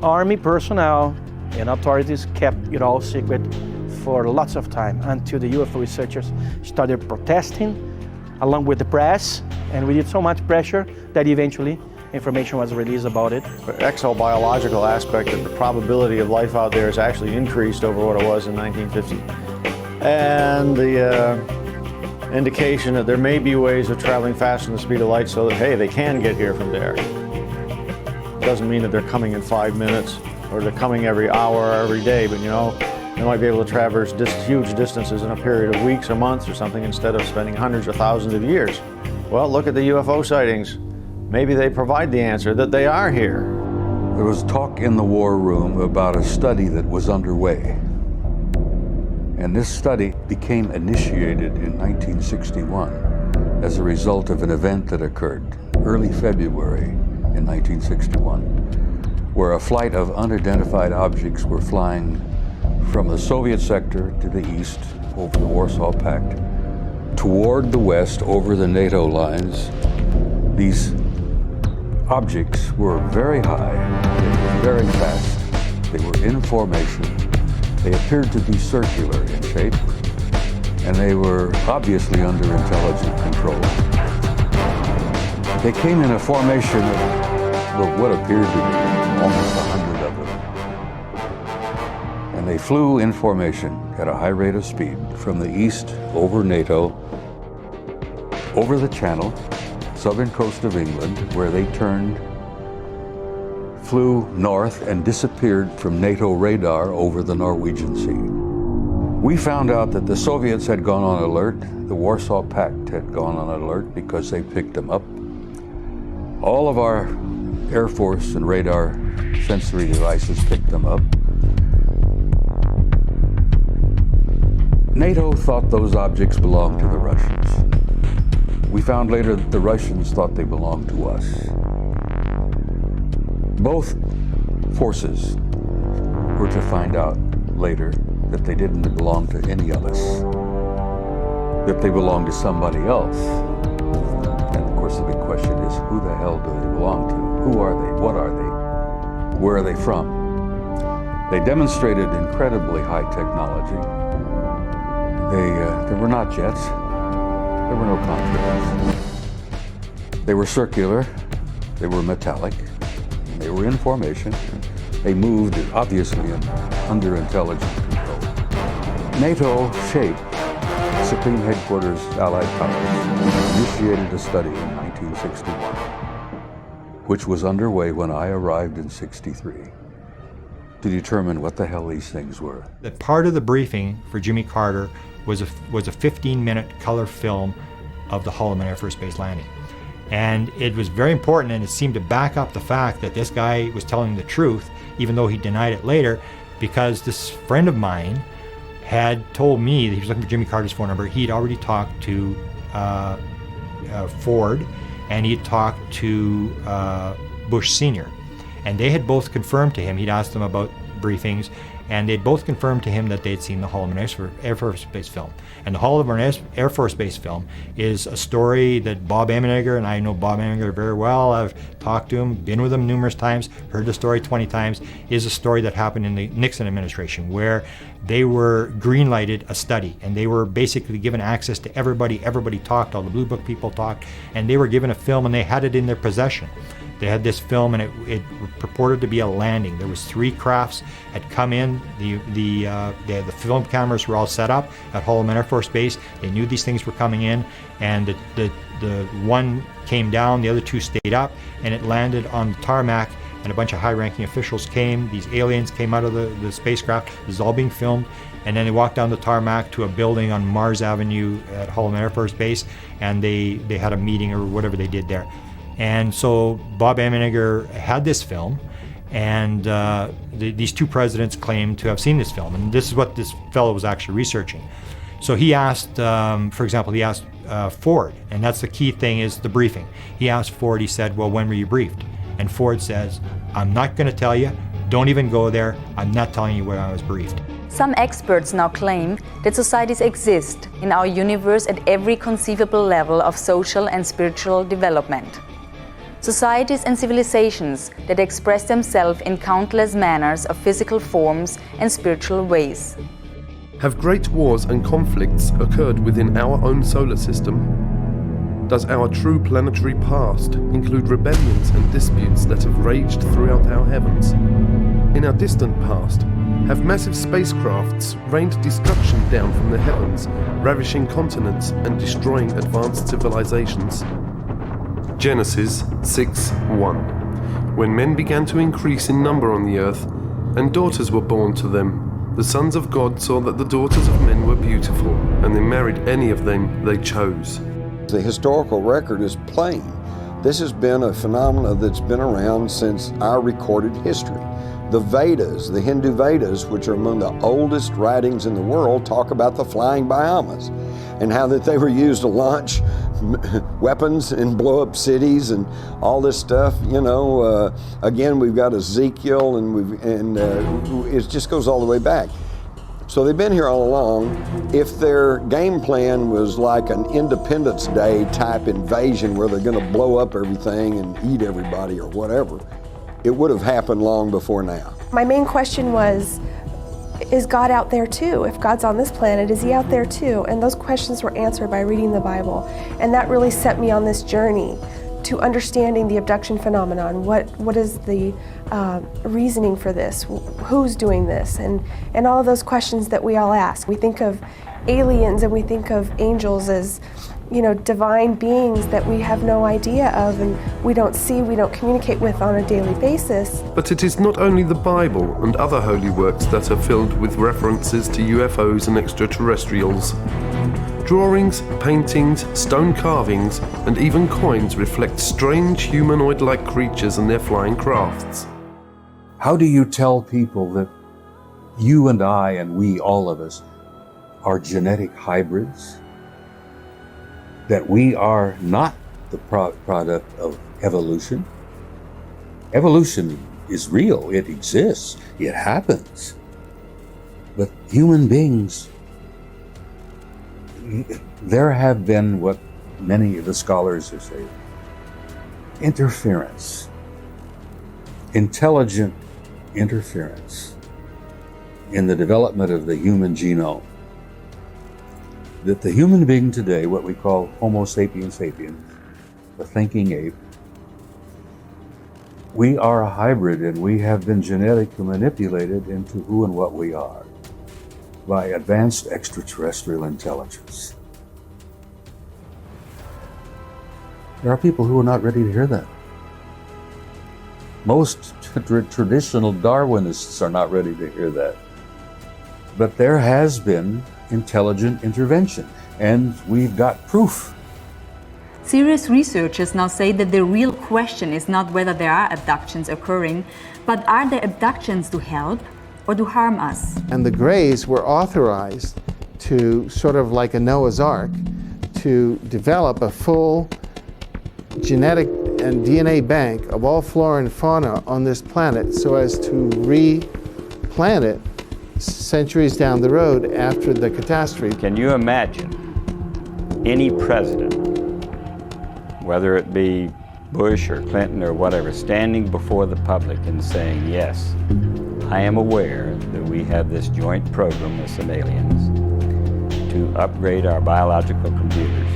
Army personnel and authorities kept it all secret for lots of time until the UFO researchers started protesting along with the press, and we did so much pressure that eventually information was released about it. The exobiological aspect of the probability of life out there has actually increased over what it was in 1950. And the indication that there may be ways of traveling faster than the speed of light so that, hey, they can get here from there. Doesn't mean that they're coming in 5 minutes or they're coming every hour or every day, but you know, they might be able to traverse huge distances in a period of weeks or months or something instead of spending hundreds or thousands of years. Well, look at the UFO sightings. Maybe they provide the answer that they are here. There was talk in the war room about a study that was underway. And this study became initiated in 1961 as a result of an event that occurred early February in 1961, where a flight of unidentified objects were flying from the Soviet sector to the east over the Warsaw Pact, toward the west over the NATO lines. These objects were very high, they were very fast, they were in formation, they appeared to be circular in shape, and they were obviously under intelligent control. They came in a formation of what appeared to be almost 100 of them. And they flew in formation at a high rate of speed from the east over NATO, over the Channel, southern coast of England, where they turned, flew north and disappeared from NATO radar over the Norwegian Sea. We found out that the Soviets had gone on alert, the Warsaw Pact had gone on alert because they picked them up. All of our Air Force and radar sensory devices picked them up. NATO thought those objects belonged to the Russians. We found later that the Russians thought they belonged to us. Both forces were to find out later that they didn't belong to any of us, that they belonged to somebody else. And of course the big question is, who the hell do they belong to? Who are they? What are they? Where are they from? They demonstrated incredibly high technology. They were not jets. There were no contrails. They were circular, they were metallic, they were in formation. They moved, obviously, under intelligent control. NATO shaped Supreme Headquarters Allied Powers initiated a study in 1961, which was underway when I arrived in '63, to determine what the hell these things were. That part of the briefing for Jimmy Carter was a 15-minute color film of the Holloman Air Force Base landing. And it was very important, and it seemed to back up the fact that this guy was telling the truth, even though he denied it later, because this friend of mine had told me that he was looking for Jimmy Carter's phone number. He'd already talked to Ford, and he'd talked to Bush Sr. And they had both confirmed to him, he'd asked them about briefings, and they'd both confirmed to him that they'd seen the Holloman Air Force Base film. And the Holloman Air Force Base film is a story that Bob Amenegger, and I know Bob Amenegger very well, I've talked to him, been with him numerous times, heard the story 20 times, is a story that happened in the Nixon administration where they were green-lighted a study, and they were basically given access to everybody. Everybody talked, all the Blue Book people talked, and they were given a film and they had it in their possession. They had this film, and it purported to be a landing. There was 3 crafts had come in. The film cameras were all set up at Holloman Air Force Base. They knew these things were coming in, and the one came down, the other 2 stayed up, and it landed on the tarmac, and a bunch of high-ranking officials came. These aliens came out of the spacecraft. This is all being filmed. And then they walked down the tarmac to a building on Mars Avenue at Holloman Air Force Base, and they had a meeting or whatever they did there. And so Bob Amenegger had this film, and these 2 presidents claimed to have seen this film, and this is what this fellow was actually researching. So he asked, for example, he asked Ford, and that's the key thing is the briefing. He asked Ford, he said, well, when were you briefed? And Ford says, I'm not going to tell you, don't even go there, I'm not telling you when I was briefed. Some experts now claim that societies exist in our universe at every conceivable level of social and spiritual development. societies and civilizations that express themselves in countless manners of physical forms and spiritual ways. Have great wars and conflicts occurred within our own solar system? Does our true planetary past include rebellions and disputes that have raged throughout our heavens? In our distant past, have massive spacecrafts rained destruction down from the heavens, ravishing continents and destroying advanced civilizations? Genesis 6:1. When men began to increase in number on the earth, and daughters were born to them, the sons of God saw that the daughters of men were beautiful, and they married any of them they chose. The historical record is plain. This has been a phenomenon that's been around since our recorded history. The Vedas, the Hindu Vedas, which are among the oldest writings in the world, talk about the flying Bahamas and how that they were used to launch weapons and blow up cities and all this stuff. You know, again, we've got Ezekiel, and it just goes all the way back. So they've been here all along. If their game plan was like an Independence Day type invasion where they're going to blow up everything and eat everybody or whatever, it would have happened long before now. My main question was, is God out there too? If God's on this planet, is he out there too? And those questions were answered by reading the Bible. And that really set me on this journey to understanding the abduction phenomenon. What is the reasoning for this? Who's doing this? And all of those questions that we all ask. We think of aliens and we think of angels as, you know, divine beings that we have no idea of and we don't see, we don't communicate with on a daily basis. But it is not only the Bible and other holy works that are filled with references to UFOs and extraterrestrials. Drawings, paintings, stone carvings, and even coins reflect strange humanoid-like creatures and their flying crafts. How do you tell people that you and I and we, all of us, are genetic hybrids? That we are not the product of evolution? Evolution is real, it exists, it happens. But human beings, there have been what many of the scholars have said, interference, intelligent interference in the development of the human genome. That the human being today, what we call Homo sapiens sapiens, the thinking ape, we are a hybrid and we have been genetically manipulated into who and what we are by advanced extraterrestrial intelligence. There are people who are not ready to hear that. Most traditional Darwinists are not ready to hear that. But there has been intelligent intervention, and we've got proof. Serious researchers now say that the real question is not whether there are abductions occurring, but are the abductions to help or to harm us? And the Greys were authorized to, sort of like a Noah's Ark, to develop a full genetic and DNA bank of all flora and fauna on this planet so as to replant it centuries down the road after the catastrophe. Can you imagine any president, whether it be Bush or Clinton or whatever, standing before the public and saying, yes, I am aware that we have this joint program with some aliens to upgrade our biological computers,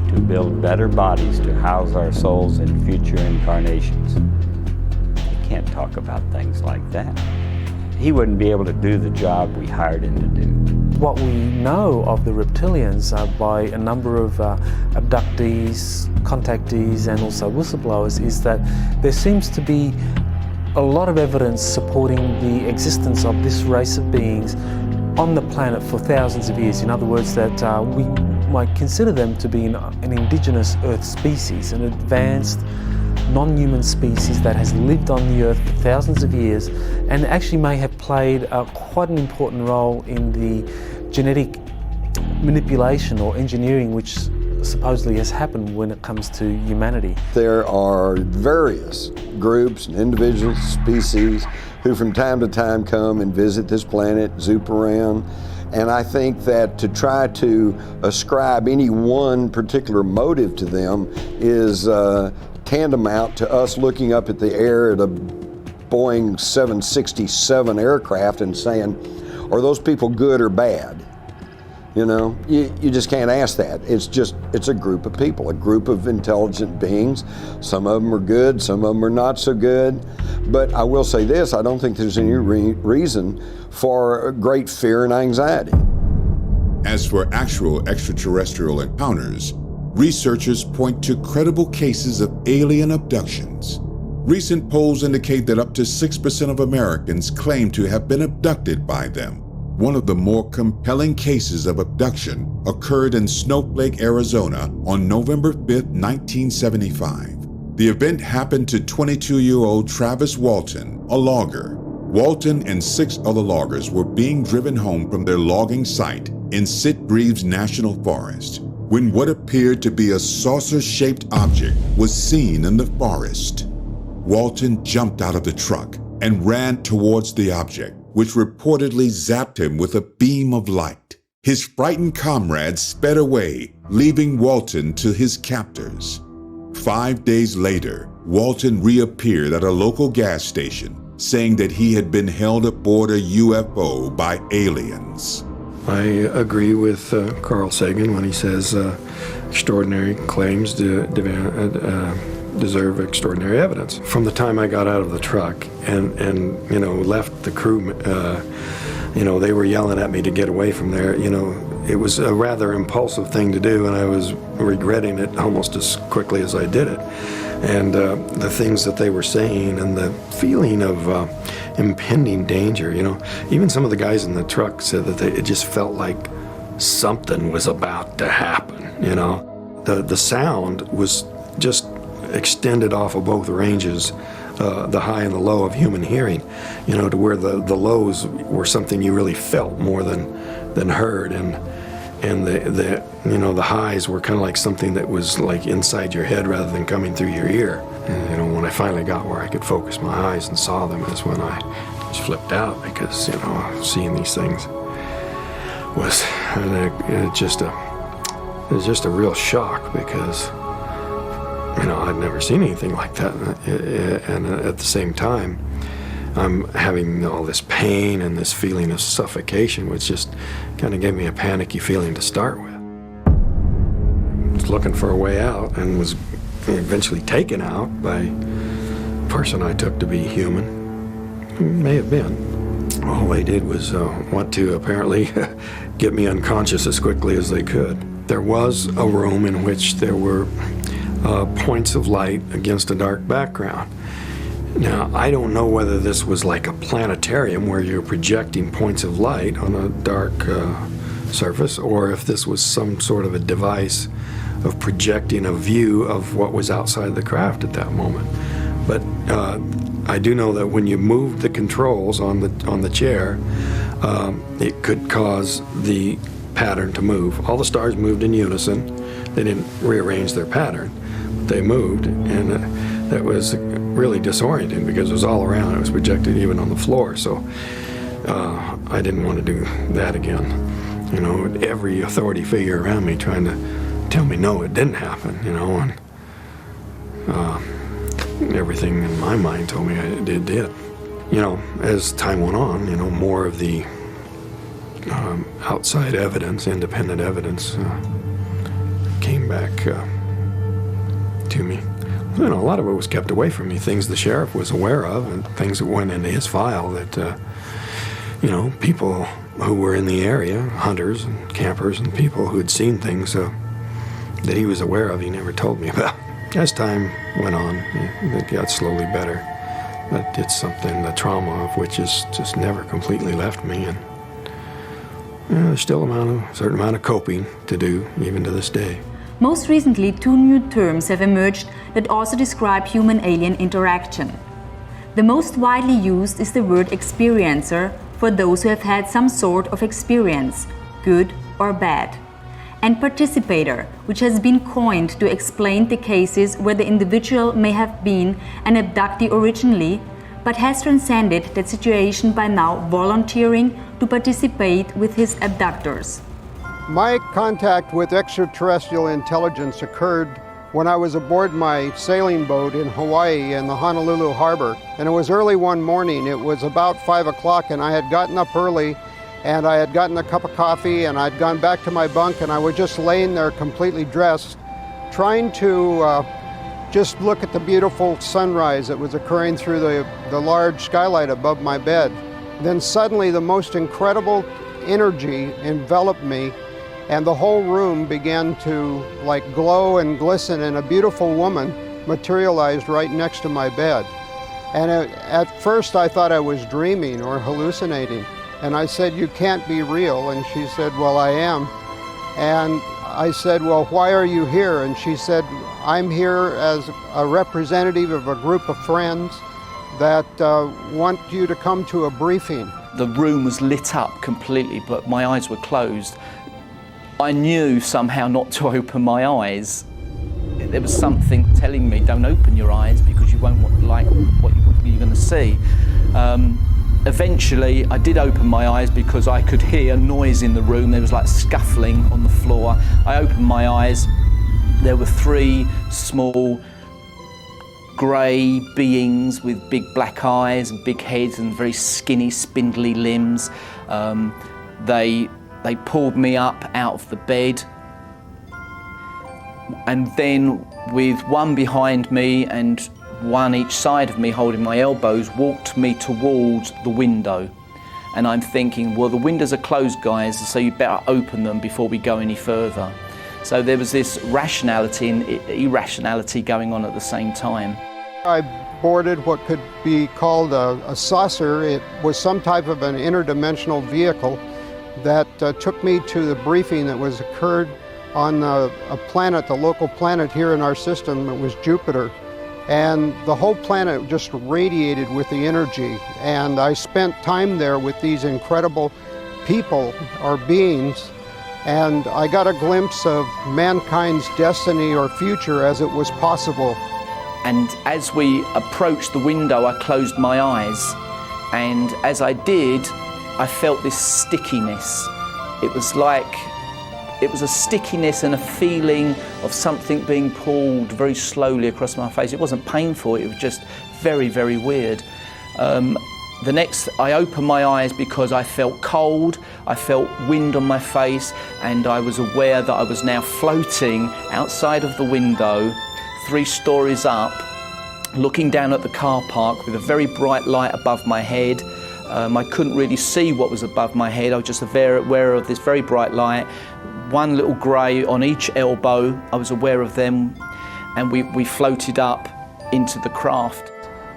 to build better bodies to house our souls in future incarnations? You can't talk about things like that. He wouldn't be able to do the job we hired him to do. What we know of the reptilians by a number of abductees, contactees, and also whistleblowers is that there seems to be a lot of evidence supporting the existence of this race of beings on the planet for thousands of years. In other words, that we might consider them to be an indigenous Earth species, an advanced non-human species that has lived on the Earth for thousands of years and actually may have played quite an important role in the genetic manipulation or engineering which supposedly has happened when it comes to humanity. There are various groups and individual species who from time to time come and visit this planet, zoop around, and I think that to try to ascribe any one particular motive to them is tantamount to us looking up at the air at a Boeing 767 aircraft and saying, are those people good or bad? You know, you just can't ask that. It's a group of people, a group of intelligent beings. Some of them are good, some of them are not so good. But I will say this, I don't think there's any reason for great fear and anxiety. As for actual extraterrestrial encounters, researchers point to credible cases of alien abductions. Recent polls indicate that up to 6% of Americans claim to have been abducted by them. One of the more compelling cases of abduction occurred in Snowflake, Arizona on November 5, 1975. The event happened to 22-year-old Travis Walton, a logger. Walton and 6 other loggers were being driven home from their logging site in Sitgreaves National Forest when what appeared to be a saucer-shaped object was seen in the forest. Walton jumped out of the truck and ran towards the object, which reportedly zapped him with a beam of light. His frightened comrades sped away, leaving Walton to his captors. 5 days later, Walton reappeared at a local gas station, saying that he had been held aboard a UFO by aliens. I agree with Carl Sagan when he says extraordinary claims deserve extraordinary evidence. From the time I got out of the truck and left the crew, they were yelling at me to get away from there. It was a rather impulsive thing to do, and I was regretting it almost as quickly as I did it. And the things that they were saying and the feeling of impending danger, even some of the guys in the truck said that it just felt like something was about to happen, The sound was just extended off of both ranges, the high and the low of human hearing, to where the lows were something you really felt more than heard, and the highs were kind of like something that was like inside your head rather than coming through your ear. And, when I finally got where I could focus my eyes and saw them, is when I just flipped out, because seeing these things was just a real shock, because I'd never seen anything like that, and at the same time, I'm having all this pain and this feeling of suffocation, which just kind of gave me a panicky feeling to start with. I was looking for a way out and was eventually taken out by a person I took to be human. May have been. All they did was want to apparently get me unconscious as quickly as they could. There was a room in which there were points of light against a dark background. Now, I don't know whether this was like a planetarium where you're projecting points of light on a dark surface, or if this was some sort of a device of projecting a view of what was outside the craft at that moment. But I do know that when you moved the controls on the chair, it could cause the pattern to move. All the stars moved in unison. They didn't rearrange their pattern. They moved, and that was really disorienting because it was all around. It was projected even on the floor, so I didn't want to do that again. Every authority figure around me trying to tell me no, it didn't happen, and everything in my mind told me it did. As time went on, more of the outside evidence, independent evidence, came back to me. A lot of it was kept away from me, things the sheriff was aware of and things that went into his file that, people who were in the area, hunters and campers and people who had seen things that he was aware of, he never told me about. As time went on, it got slowly better. But it's something, the trauma of which has just never completely left me. And there's still a certain amount of coping to do, even to this day. Most recently, 2 new terms have emerged that also describe human-alien interaction. The most widely used is the word experiencer for those who have had some sort of experience, good or bad, and participator, which has been coined to explain the cases where the individual may have been an abductee originally, but has transcended that situation by now volunteering to participate with his abductors. My contact with extraterrestrial intelligence occurred when I was aboard my sailing boat in Hawaii in the Honolulu harbor. And it was early one morning. It was about 5 o'clock, and I had gotten up early, and I had gotten a cup of coffee, and I'd gone back to my bunk, and I was just laying there completely dressed, trying to just look at the beautiful sunrise that was occurring through the large skylight above my bed. Then suddenly the most incredible energy enveloped me, and the whole room began to like glow and glisten, and a beautiful woman materialized right next to my bed. And at first I thought I was dreaming or hallucinating. And I said, "You can't be real." And she said, "Well, I am." And I said, "Well, why are you here?" And she said, "I'm here as a representative of a group of friends that want you to come to a briefing." The room was lit up completely, but my eyes were closed. I knew somehow not to open my eyes. There was something telling me, don't open your eyes because you won't like what you're going to see. Eventually, I did open my eyes because I could hear noise in the room. There was like scuffling on the floor. I opened my eyes. There were 3 small grey beings with big black eyes and big heads and very skinny, spindly limbs. They pulled me up out of the bed, and then with one behind me and one each side of me holding my elbows, walked me towards the window. And I'm thinking, well, the windows are closed, guys, so you better open them before we go any further. So there was this rationality and irrationality going on at the same time. I boarded what could be called a saucer. It was some type of an interdimensional vehicle that took me to the briefing that was occurred on a planet, the local planet here in our system. It was Jupiter. And the whole planet just radiated with the energy. And I spent time there with these incredible people or beings, and I got a glimpse of mankind's destiny or future as it was possible. And as we approached the window, I closed my eyes. And as I did, I felt this stickiness. It was a stickiness and a feeling of something being pulled very slowly across my face. It wasn't painful, it was just very, very weird. I opened my eyes because I felt cold, I felt wind on my face, and I was aware that I was now floating outside of the window, 3 stories up, looking down at the car park with a very bright light above my head. I couldn't really see what was above my head. I was just aware of this very bright light. 1 little grey on each elbow. I was aware of them, and we floated up into the craft.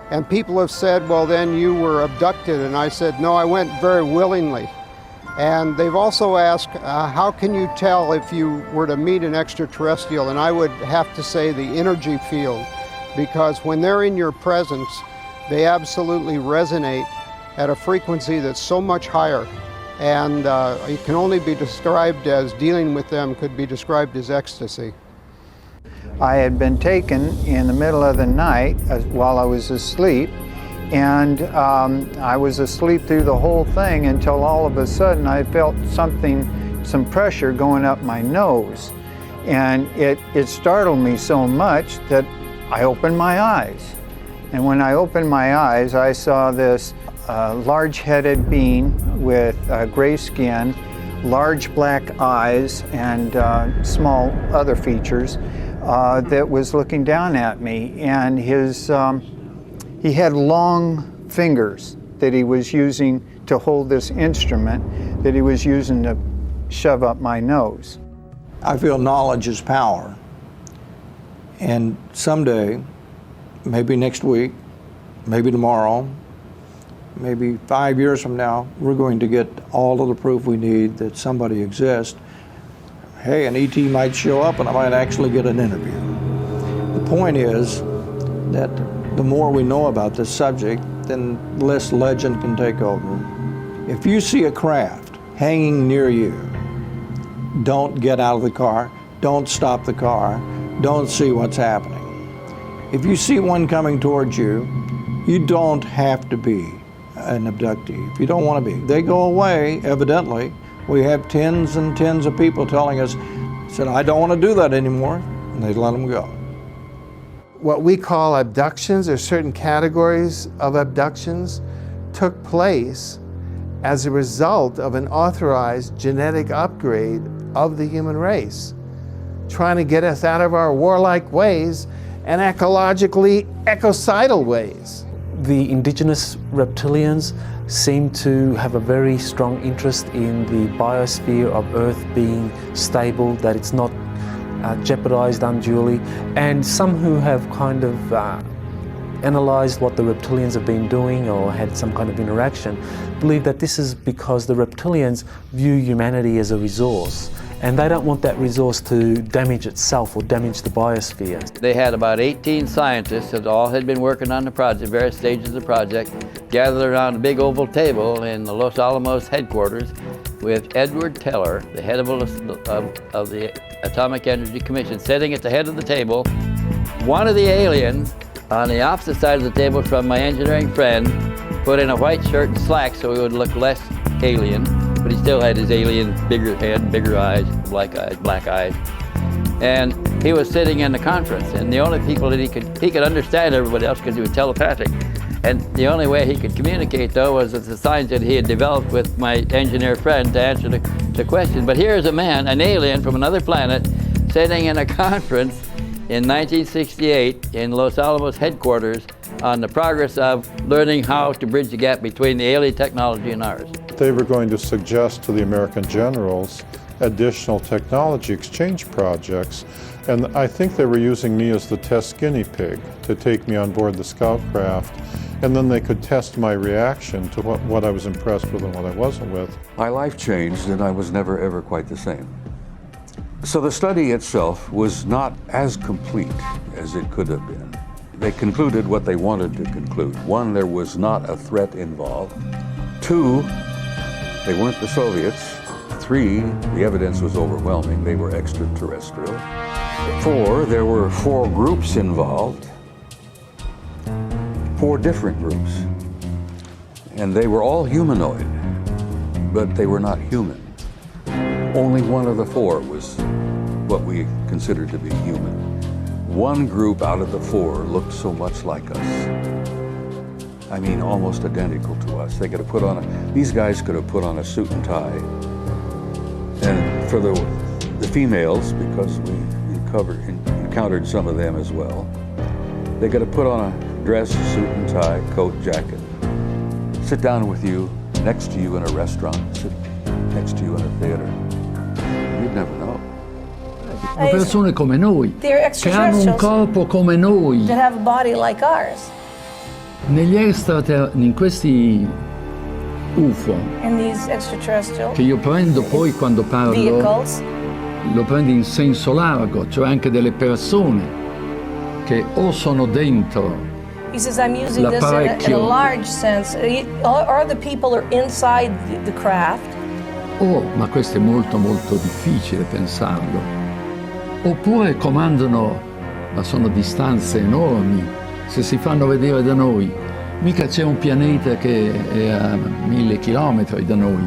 And people have said, "Well, then you were abducted." And I said, "No, I went very willingly." And they've also asked, how can you tell if you were to meet an extraterrestrial? And I would have to say the energy field, because when they're in your presence, they absolutely resonate at a frequency that's so much higher. And it can only be described as, dealing with them could be described as ecstasy. I had been taken in the middle of the night while I was asleep, and I was asleep through the whole thing until all of a sudden I felt some pressure going up my nose. And it startled me so much that I opened my eyes. And when I opened my eyes, I saw this large-headed being with gray skin, large black eyes, and small other features that was looking down at me. And he had long fingers that he was using to hold this instrument that he was using to shove up my nose. I feel knowledge is power. And someday, maybe next week, maybe tomorrow, maybe 5 years from now, we're going to get all of the proof we need that somebody exists. Hey, an ET might show up and I might actually get an interview. The point is that the more we know about this subject, then less legend can take over. If you see a craft hanging near you, don't get out of the car, don't stop the car, don't see what's happening. If you see one coming towards you, you don't have to be an abductee if you don't want to be. They go away, evidently. We have tens and tens of people telling us, said, I don't want to do that anymore, and they let them go. what we call abductions, or certain categories of abductions, took place as a result of an authorized genetic upgrade of the human race, trying to get us out of our warlike ways and ecologically ecocidal ways. The indigenous reptilians seem to have a very strong interest in the biosphere of Earth being stable, that it's not jeopardized unduly, and some who have kind of analyzed what the reptilians have been doing or had some kind of interaction believe that this is because the reptilians view humanity as a resource, and they don't want that resource to damage itself or damage the biosphere. They had about 18 scientists that all had been working on the project, various stages of the project, gathered around a big oval table in the Los Alamos headquarters with Edward Teller, the head of the Atomic Energy Commission, sitting at the head of the table. One of the aliens on the opposite side of the table from my engineering friend put in a white shirt and slacks so he would look less alien, but he still had his alien bigger head, bigger eyes, black eyes. And he was sitting in the conference, and the only people that he could understand everybody else because he was telepathic. And the only way he could communicate, though, was with the signs that he had developed with my engineer friend to answer the question. But here's a man, an alien from another planet, sitting in a conference in 1968 in Los Alamos headquarters on the progress of learning how to bridge the gap between the alien technology and ours. They were going to suggest to the American generals additional technology exchange projects, and I think they were using me as the test guinea pig to take me on board the scout craft, and then they could test my reaction to what I was impressed with and what I wasn't with. My life changed, and I was never ever quite the same. So the study itself was not as complete as it could have been. They concluded what they wanted to conclude. One, there was not a threat involved. Two, they weren't the Soviets. Three, the evidence was overwhelming. They were extraterrestrial. Four, there were 4 groups involved. 4 different groups. And they were all humanoid, but they were not human. Only one of the 4 was what we considered to be human. One group out of the 4 looked so much like us. I mean, almost identical to us. They could have put on these guys could have put on a suit and tie. And for the females, because we encountered some of them as well, they could have put on a dress, suit and tie, coat, jacket, sit down with you, next to you in a restaurant, sit next to you in a theater. You'd never know. Sono persone come noi, che hanno un corpo come noi. That have a body like ours. In questi UFO, And these extraterrestrial che io prendo poi quando parlo, vehicles, lo prendo in senso largo, cioè anche delle persone che o sono dentro he says, I'm using this in a large sense. Or the people are inside the craft. ma questo è molto molto difficile pensarlo, oppure comandano, ma sono distanze enormi. Se si fanno vedere da noi, mica c'è un pianeta che è a 1000 chilometri da noi,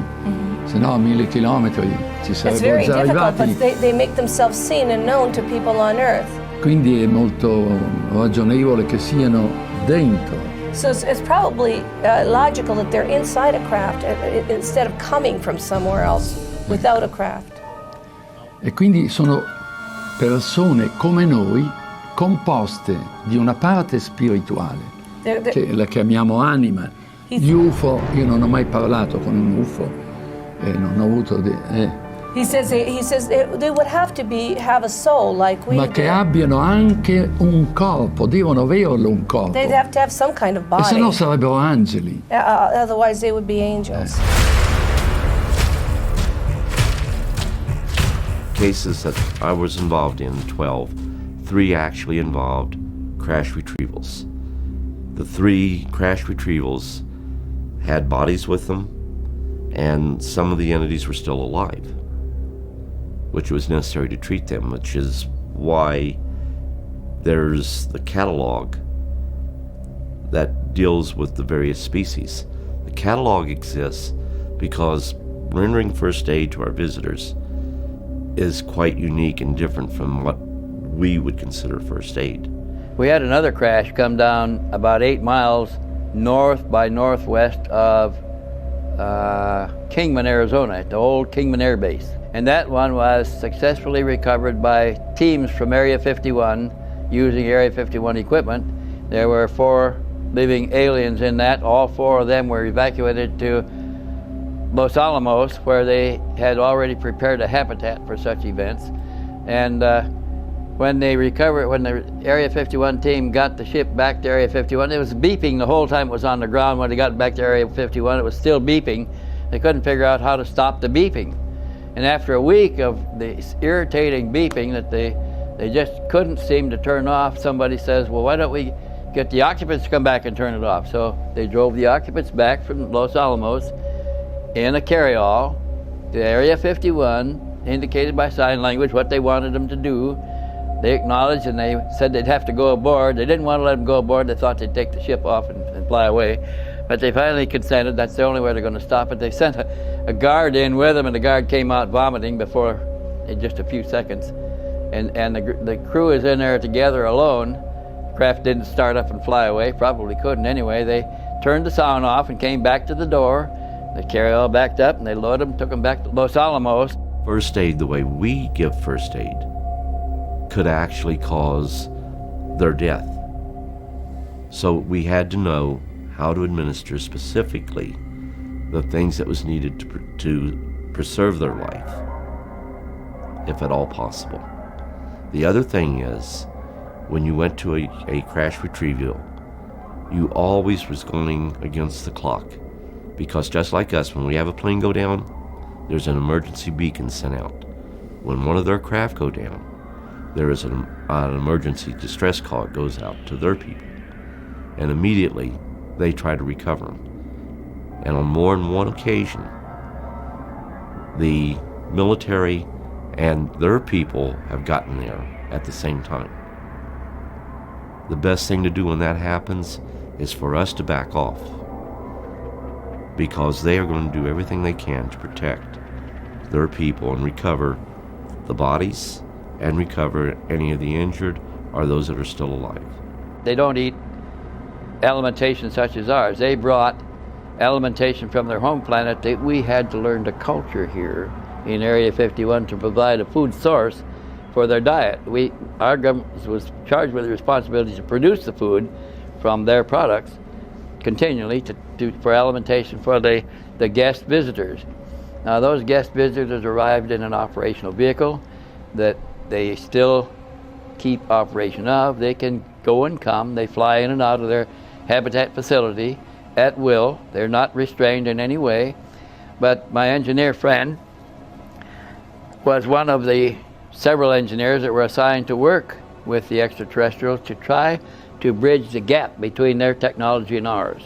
se no a 1000 chilometri ci sarebbero già arrivati. But they make themselves seen and known to people on Earth. Quindi è molto ragionevole che siano dentro. So it's probably logical that they're inside a craft instead of coming from somewhere else without a craft. E quindi sono persone come noi, composte di una parte spirituale, che la chiamiamo anima. Gli UFO, io non ho mai parlato con un UFO, non ho avuto... He says they would have to have a soul like we ma che abbiano anche un corpo, devono averlo un corpo. They'd have to have some kind of body. E se no sarebbero angeli. Otherwise they would be angels. Cases that I was involved in, 12, 3 actually involved crash retrievals. The 3 crash retrievals had bodies with them, and some of the entities were still alive, which was necessary to treat them, which is why there's the catalog that deals with the various species. The catalog exists because rendering first aid to our visitors is quite unique and different from what we would consider first aid. We had another crash come down about 8 miles north by northwest of Kingman, Arizona, the old Kingman Air Base. And that one was successfully recovered by teams from Area 51 using Area 51 equipment. There were 4 living aliens in that. All 4 of them were evacuated to Los Alamos, where they had already prepared a habitat for such events. And when the Area 51 team got the ship back to Area 51, it was beeping the whole time it was on the ground. When they got back to Area 51, it was still beeping. They couldn't figure out how to stop the beeping. And after a week of this irritating beeping that they just couldn't seem to turn off, somebody says, well, why don't we get the occupants to come back and turn it off? So they drove the occupants back from Los Alamos in a carryall to Area 51, indicated by sign language what they wanted them to do. They acknowledged and they said they'd have to go aboard. They didn't want to let them go aboard. They thought they'd take the ship off and fly away. But they finally consented. That's the only way they're going to stop it. They sent a guard in with them, and the guard came out vomiting in just a few seconds. And the crew is in there together alone. The craft didn't start up and fly away, probably couldn't anyway. They turned the sound off and came back to the door. The carryall backed up and they loaded them, took them back to Los Alamos. First aid, the way we give first aid, could actually cause their death. So we had to know how to administer specifically the things that was needed to preserve their life, if at all possible. The other thing is, when you went to a crash retrieval, you always was going against the clock, because just like us, when we have a plane go down, there's an emergency beacon sent out. When one of their craft go down, there is an emergency distress call that goes out to their people, and immediately they try to recover them. And on more than one occasion, the military and their people have gotten there at the same time. The best thing to do when that happens is for us to back off, because they are going to do everything they can to protect their people and recover the bodies and recover any of the injured or those that are still alive. They don't eat alimentation such as ours. They brought alimentation from their home planet that we had to learn to culture here in Area 51 to provide a food source for their diet. Our government was charged with the responsibility to produce the food from their products continually for alimentation for the guest visitors. Now those guest visitors arrived in an operational vehicle that they still keep operation of. They can go and come. They fly in and out of their habitat facility at will. They're not restrained in any way. But my engineer friend was one of the several engineers that were assigned to work with the extraterrestrials to try to bridge the gap between their technology and ours.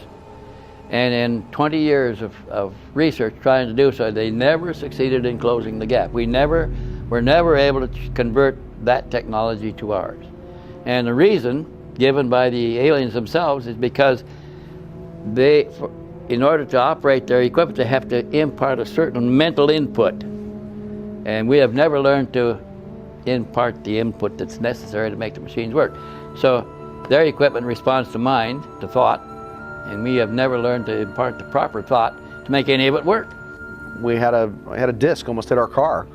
And in 20 years of research trying to do so, they never succeeded in closing the gap. Were never able to convert that technology to ours. And the reason given by the aliens themselves is because in order to operate their equipment, they have to impart a certain mental input. And we have never learned to impart the input that's necessary to make the machines work. So their equipment responds to mind, to thought, and we have never learned to impart the proper thought to make any of it work. We had a disc almost hit our car,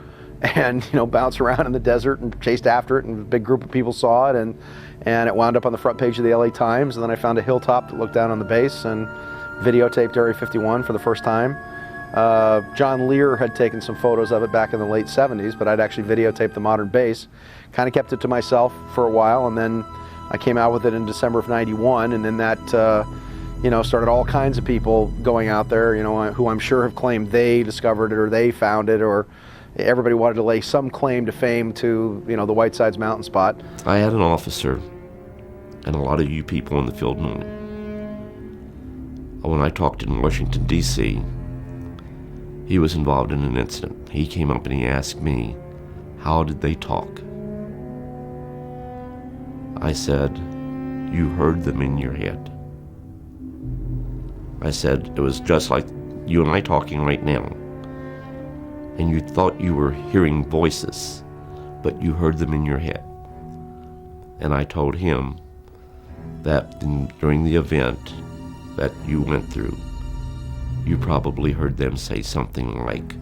and bounced around in the desert and chased after it, and a big group of people saw it, and it wound up on the front page of the LA Times. And then I found a hilltop that looked down on the base and videotaped Area 51 for the first time. John Lear had taken some photos of it back in the late 70s, but I'd actually videotaped the modern base. Kind of kept it to myself for a while, and then I came out with it in December of '91, and then that started all kinds of people going out there, who I'm sure have claimed they discovered it or they found it, or everybody wanted to lay some claim to fame to, the Whitesides mountain spot. I had an officer, and a lot of you people in the field know him. When I talked in Washington, D.C., he was involved in an incident. He came up and he asked me, how did they talk? I said, you heard them in your head. I said, it was just like you and I talking right now. And you thought you were hearing voices, but you heard them in your head. And I told him, that during the event that you went through, you probably heard them say something like,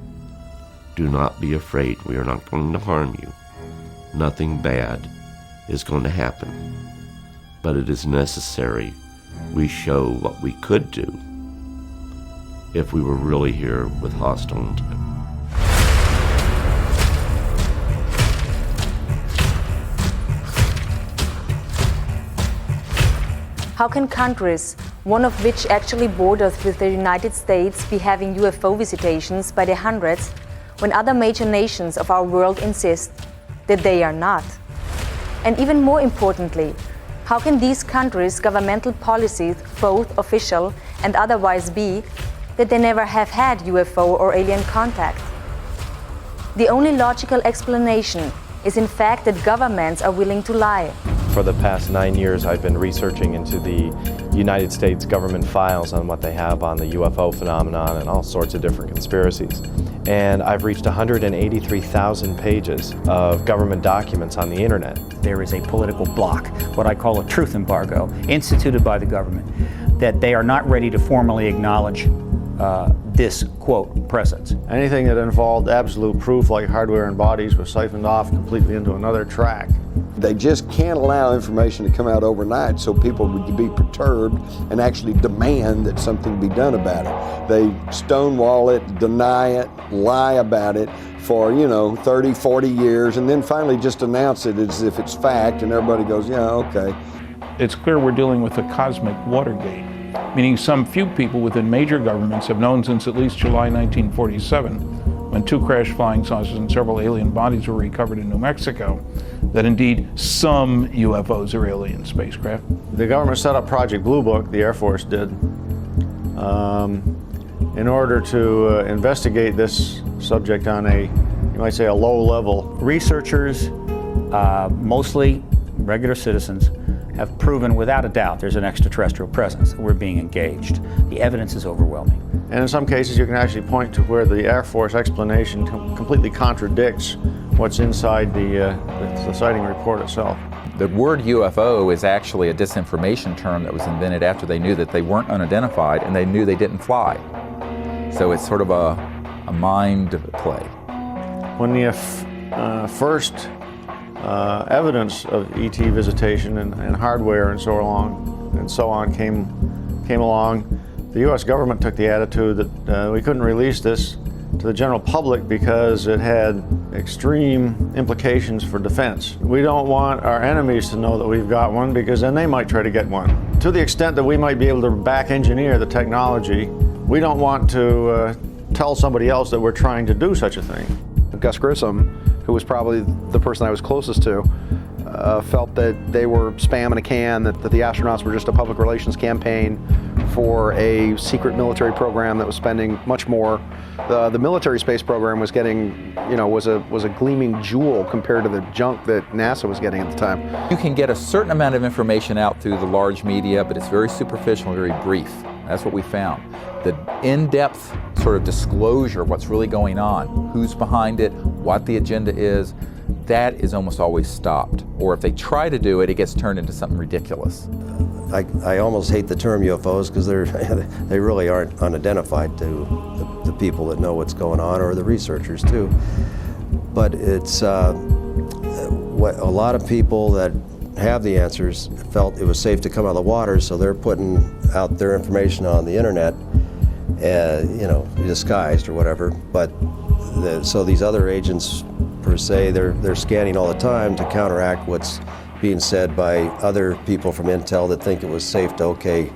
"Do not be afraid, we are not going to harm you. Nothing bad is going to happen. But it is necessary we show what we could do if we were really here with hostile intent." How can countries, one of which actually borders with the United States, be having UFO visitations by the hundreds when other major nations of our world insist that they are not? And even more importantly, how can these countries' governmental policies, both official and otherwise, be that they never have had UFO or alien contact? The only logical explanation is in fact that governments are willing to lie. For the past 9 years, I've been researching into the United States government files on what they have on the UFO phenomenon and all sorts of different conspiracies. And I've reached 183,000 pages of government documents on the internet. There is a political block, what I call a truth embargo, instituted by the government, that they are not ready to formally acknowledge this, quote, presence. Anything that involved absolute proof, like hardware and bodies, was siphoned off completely into another track. They just can't allow information to come out overnight so people would be perturbed and actually demand that something be done about it. They stonewall it, deny it, lie about it for, 30, 40 years, and then finally just announce it as if it's fact, and everybody goes, yeah, okay. It's clear we're dealing with a cosmic Watergate, meaning some few people within major governments have known since at least July 1947, when 2 crashed flying saucers and several alien bodies were recovered in New Mexico, that indeed some UFOs are alien spacecraft. The government set up Project Blue Book, the Air Force did, in order to investigate this subject on you might say, a low level. Researchers, mostly regular citizens, have proven without a doubt there's an extraterrestrial presence. We're being engaged. The evidence is overwhelming. And in some cases you can actually point to where the Air Force explanation completely contradicts what's inside the sighting report itself. The word UFO is actually a disinformation term that was invented after they knew that they weren't unidentified and they knew they didn't fly. So it's sort of a mind play. When the first evidence of ET visitation and hardware and so on came along, the U.S. government took the attitude that we couldn't release this to the general public because it had extreme implications for defense. We don't want our enemies to know that we've got one because then they might try to get one. To the extent that we might be able to back engineer the technology, we don't want to tell somebody else that we're trying to do such a thing. Gus Grissom, who was probably the person I was closest to, felt that they were spam in a can, that the astronauts were just a public relations campaign for a secret military program that was spending much more. The military space program was getting, was a gleaming jewel compared to the junk that NASA was getting at the time. You can get a certain amount of information out through the large media, but it's very superficial and very brief. That's what we found. The in-depth sort of disclosure of what's really going on, who's behind it, what the agenda is, that is almost always stopped. Or if they try to do it, it gets turned into something ridiculous. I almost hate the term UFOs because they really aren't unidentified to the people that know what's going on, or the researchers too. But it's what a lot of people that have the answers felt it was safe to come out of the water, so they're putting out their information on the internet, disguised or whatever. But so these other agents, per se, they're scanning all the time to counteract what's being said by other people from Intel that think it was safe to, okay,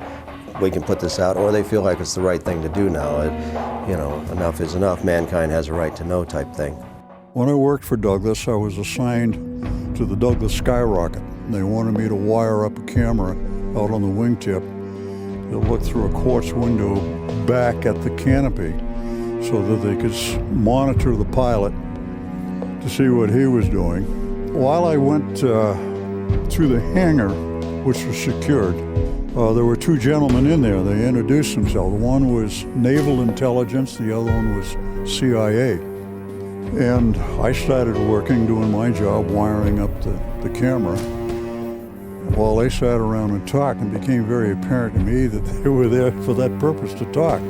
we can put this out, or they feel like it's the right thing to do now. Enough is enough, mankind has a right to know type thing. When I worked for Douglas, I was assigned to the Douglas Skyrocket. They wanted me to wire up a camera out on the wingtip that looked through a quartz window back at the canopy so that they could monitor the pilot to see what he was doing. While I went through the hangar, which was secured, there were 2 gentlemen in there. They introduced themselves. One was Naval Intelligence, the other one was CIA. And I started working, doing my job, wiring up the camera. while they sat around and talked, and became very apparent to me that they were there for that purpose, to talk.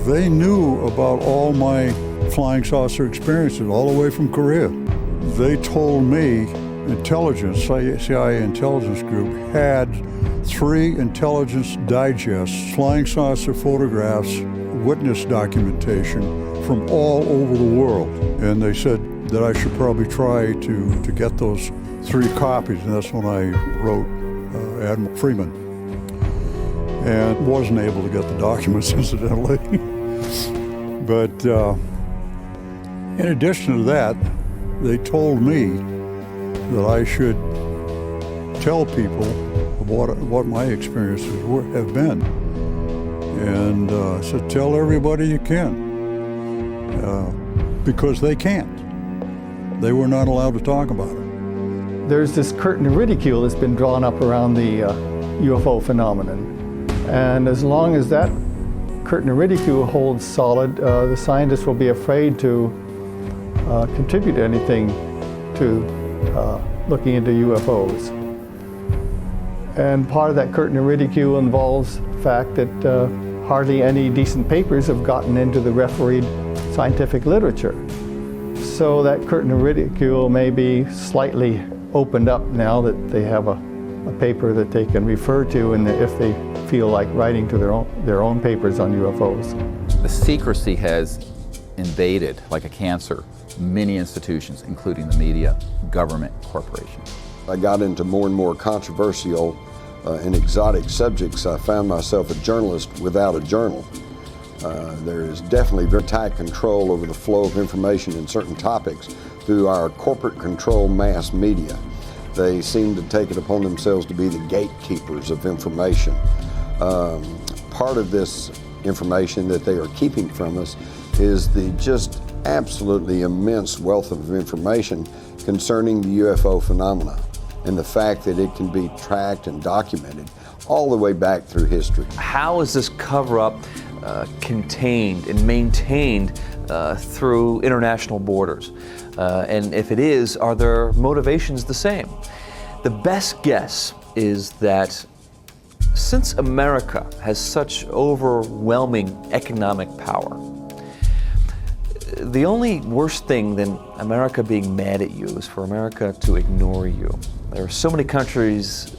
They knew about all my flying saucer experiences, all the way from Korea. They told me intelligence, CIA intelligence group, had 3 intelligence digests, flying saucer photographs, witness documentation from all over the world. And they said that I should probably try to get those 3 copies, and that's when I wrote Admiral Freeman. And wasn't able to get the documents, incidentally. But in addition to that, they told me that I should tell people what my experiences have been. And I said, tell everybody you can, because they can't. They were not allowed to talk about it. There's this curtain of ridicule that's been drawn up around the UFO phenomenon. And as long as that curtain of ridicule holds solid, the scientists will be afraid to contribute anything to looking into UFOs. And part of that curtain of ridicule involves the fact that hardly any decent papers have gotten into the refereed scientific literature. So that curtain of ridicule may be slightly opened up now that they have a paper that they can refer to, and if they feel like writing to their own papers on UFOs. The secrecy has invaded, like a cancer, many institutions, including the media, government, corporations. I got into more and more controversial and exotic subjects. I found myself a journalist without a journal. There is definitely very tight control over the flow of information in certain topics through our corporate control mass media. They seem to take it upon themselves to be the gatekeepers of information. Part of this information that they are keeping from us is the just absolutely immense wealth of information concerning the UFO phenomena and the fact that it can be tracked and documented all the way back through history. How is this cover-up contained and maintained through international borders? And if it is, are their motivations the same? The best guess is that since America has such overwhelming economic power, the only worse thing than America being mad at you is for America to ignore you. There are so many countries,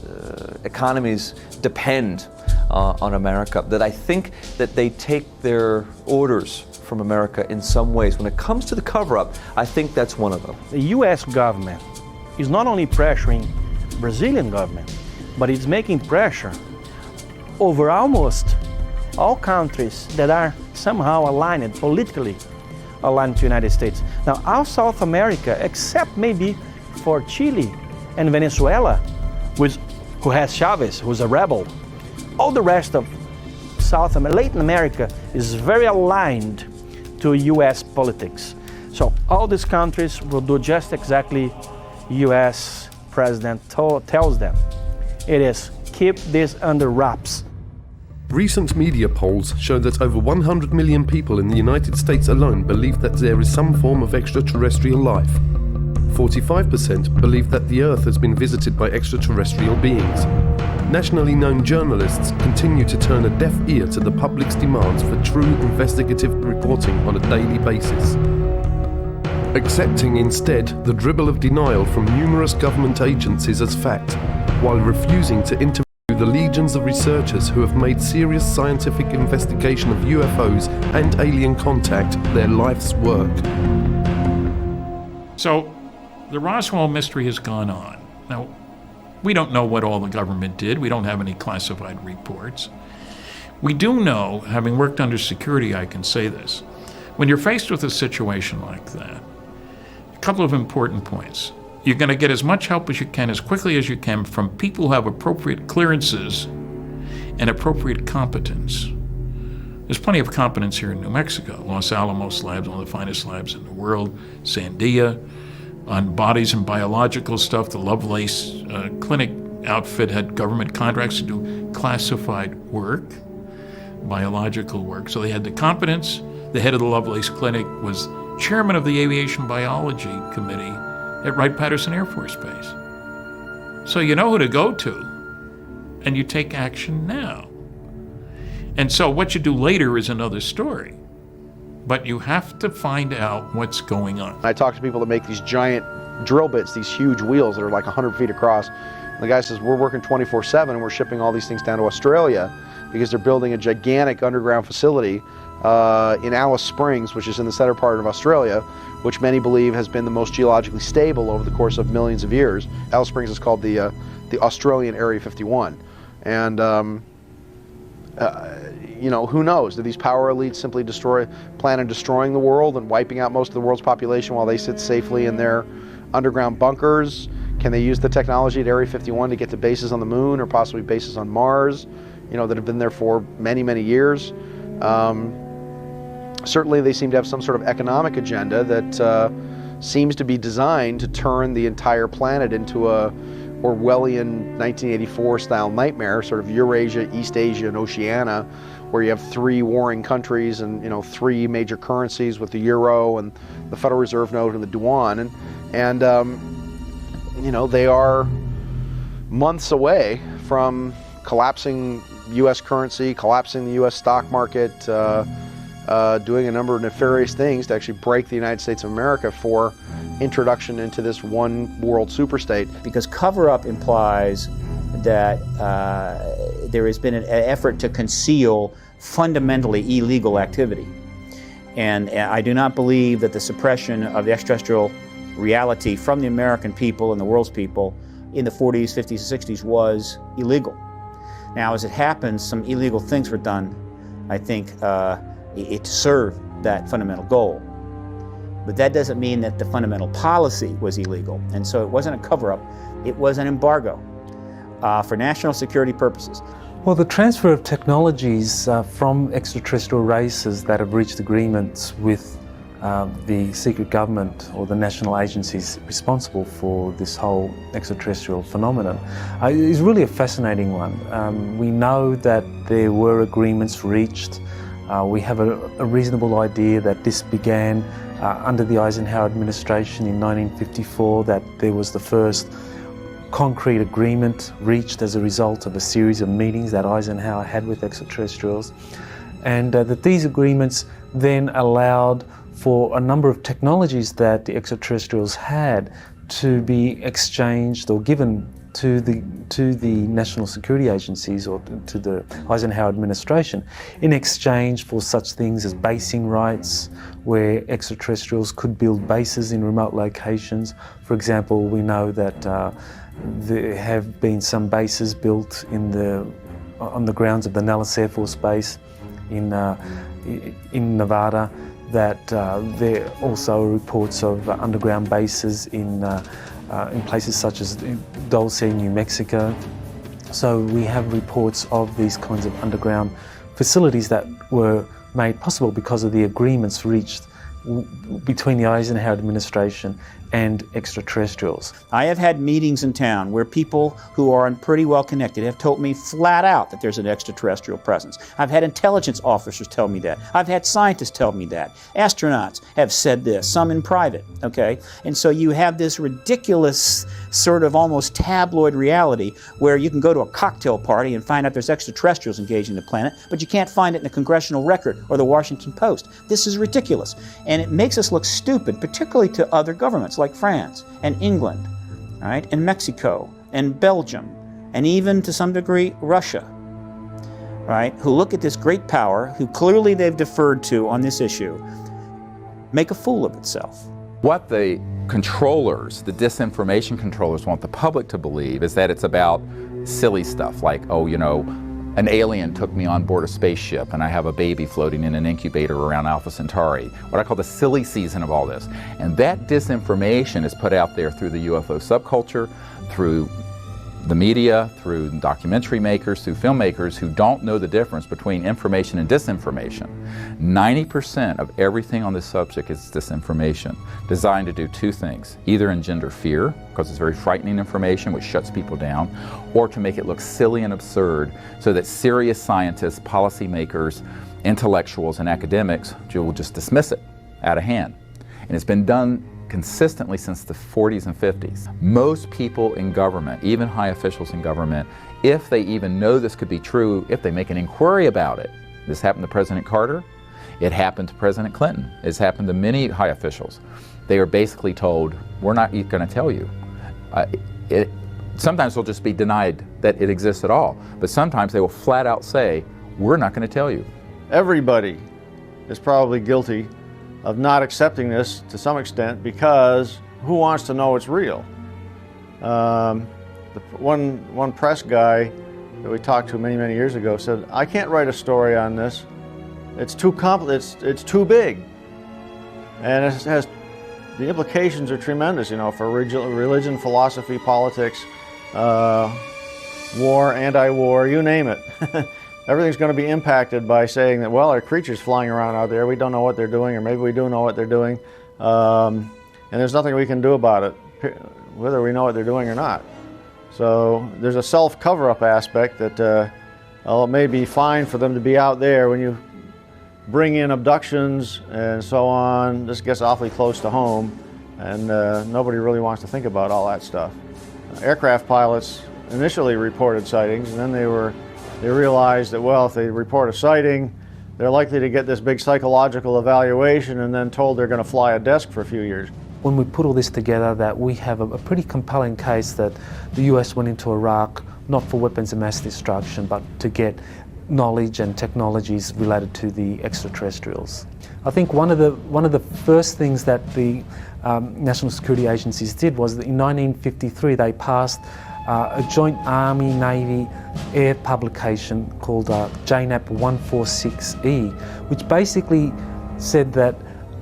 economies depend on America that I think that they take their orders from America in some ways. When it comes to the cover-up, I think that's one of them. The U.S. government is not only pressuring Brazilian government, but it's making pressure over almost all countries that are somehow aligned, politically aligned to the United States. Now, all South America, except maybe for Chile and Venezuela, who has Chavez, who's a rebel, all the rest of Latin America is very aligned to U.S. politics. So all these countries will do just exactly U.S. president tells them. It is keep this under wraps. Recent media polls show that over 100 million people in the United States alone believe that there is some form of extraterrestrial life. 45% believe that the Earth has been visited by extraterrestrial beings. Nationally known journalists continue to turn a deaf ear to the public's demands for true investigative reporting on a daily basis, accepting instead the dribble of denial from numerous government agencies as fact, while refusing to interview the legions of researchers who have made serious scientific investigation of UFOs and alien contact their life's work. So, the Roswell mystery has gone on. Now, we don't know what all the government did. We don't have any classified reports. We do know, having worked under security, I can say this. When you're faced with a situation like that, a couple of important points. You're going to get as much help as you can, as quickly as you can, from people who have appropriate clearances and appropriate competence. There's plenty of competence here in New Mexico. Los Alamos labs, one of the finest labs in the world. Sandia, on bodies and biological stuff. The Lovelace clinic outfit had government contracts to do classified work, biological work. So they had the competence. The head of the Lovelace clinic was chairman of the Aviation Biology Committee at Wright-Patterson Air Force Base. So you know who to go to, and you take action now. And so what you do later is another story. But you have to find out what's going on. I talk to people that make these giant drill bits, these huge wheels that are like 100 feet across. And the guy says, we're working 24/7 and we're shipping all these things down to Australia because they're building a gigantic underground facility in Alice Springs, which is in the center part of Australia, which many believe has been the most geologically stable over the course of millions of years. Alice Springs is called the Australian Area 51. And you know, who knows? Do these power elites simply plan on destroying the world and wiping out most of the world's population while they sit safely in their underground bunkers? Can they use the technology at Area 51 to get to bases on the moon or possibly bases on Mars, you know, that have been there for many, many years? Certainly they seem to have some sort of economic agenda that seems to be designed to turn the entire planet into a Orwellian 1984 style nightmare, sort of Eurasia, East Asia, and Oceania, where you have 3 warring countries and, you know, 3 major currencies with the euro and the Federal Reserve note and the yuan, and you know, they are months away from collapsing U.S. currency, collapsing the U.S. stock market, doing a number of nefarious things to actually break the United States of America for introduction into this one world superstate. Because cover-up implies that there has been an effort to conceal fundamentally illegal activity. And I do not believe that the suppression of the extraterrestrial reality from the American people and the world's people in the 40s, 50s, and 60s was illegal. Now, as it happens, some illegal things were done, I think, it served that fundamental goal. But that doesn't mean that the fundamental policy was illegal. And so it wasn't a cover-up, it was an embargo for national security purposes. Well, the transfer of technologies from extraterrestrial races that have reached agreements with the secret government or the national agencies responsible for this whole extraterrestrial phenomenon is really a fascinating one. We know that there were agreements reached. We have a reasonable idea that this began under the Eisenhower administration in 1954, that there was the first concrete agreement reached as a result of a series of meetings that Eisenhower had with extraterrestrials, and that these agreements then allowed for a number of technologies that the extraterrestrials had to be exchanged or given to the national security agencies or to the Eisenhower administration in exchange for such things as basing rights, where extraterrestrials could build bases in remote locations. For example, we know that there have been some bases built on the grounds of the Nellis Air Force Base in Nevada, that there are also reports of underground bases in places such as Dulce, New Mexico. So we have reports of these kinds of underground facilities that were made possible because of the agreements reached between the Eisenhower administration and extraterrestrials. I have had meetings in town where people who are pretty well connected have told me flat out that there's an extraterrestrial presence. I've had intelligence officers tell me that. I've had scientists tell me that. Astronauts have said this, some in private, okay? And so you have this ridiculous sort of almost tabloid reality where you can go to a cocktail party and find out there's extraterrestrials engaging the planet, but you can't find it in the Congressional Record or the Washington Post. This is ridiculous. And it makes us look stupid, particularly to other governments like France and England, right, and Mexico and Belgium, and even to some degree Russia, right, who look at this great power, who clearly they've deferred to on this issue, make a fool of itself. What the controllers, the disinformation controllers, want the public to believe is that it's about silly stuff like, oh, you know, an alien took me on board a spaceship and I have a baby floating in an incubator around Alpha Centauri. What I call the silly season of all this. And that disinformation is put out there through the UFO subculture, through the media, through documentary makers, through filmmakers who don't know the difference between information and disinformation. 90% of everything on this subject is disinformation, designed to do two things: either engender fear, because it's very frightening information which shuts people down, or to make it look silly and absurd so that serious scientists, policymakers, intellectuals, and academics will just dismiss it out of hand. And it's been done consistently since the 40s and 50s. Most people in government, even high officials in government, if they even know this could be true, if they make an inquiry about it, this happened to President Carter, it happened to President Clinton, it's happened to many high officials. They are basically told, we're not going to tell you. Sometimes they'll just be denied that it exists at all, but sometimes they will flat out say, we're not going to tell you. Everybody is probably guilty of not accepting this to some extent because who wants to know it's real? One press guy that we talked to many years ago said, I can't write a story on this. It's too it's too big. And it has, the implications are tremendous, you know, for religion, philosophy, politics, war, anti-war, you name it. Everything's going to be impacted by saying that, well, there are creatures flying around out there, we don't know what they're doing, or maybe we do know what they're doing, and there's nothing we can do about it, whether we know what they're doing or not. So there's a self-cover-up aspect that it may be fine for them to be out there. When you bring in abductions and so on, this gets awfully close to home, and nobody really wants to think about all that stuff. Aircraft pilots initially reported sightings, and then they realized that, well, if they report a sighting, they're likely to get this big psychological evaluation and then told they're going to fly a desk for a few years. When we put all this together, that we have a pretty compelling case that the US went into Iraq not for weapons of mass destruction, but to get knowledge and technologies related to the extraterrestrials. I think one of the first things that the national security agencies did was that in 1953 they passed a joint Army-Navy air publication called JNAP 146E, which basically said that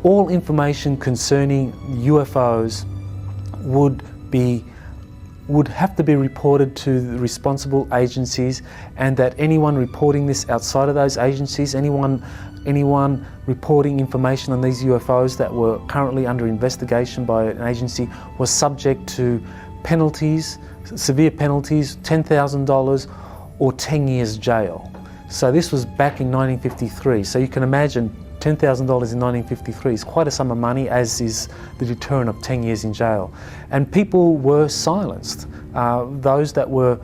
all information concerning UFOs would have to be reported to the responsible agencies, and that anyone reporting this outside of those agencies, anyone reporting information on these UFOs that were currently under investigation by an agency was subject to penalties, severe penalties, $10,000 or 10 years jail. So this was back in 1953. So you can imagine $10,000 in 1953 is quite a sum of money, as is the deterrent of 10 years in jail. And people were silenced. Those that were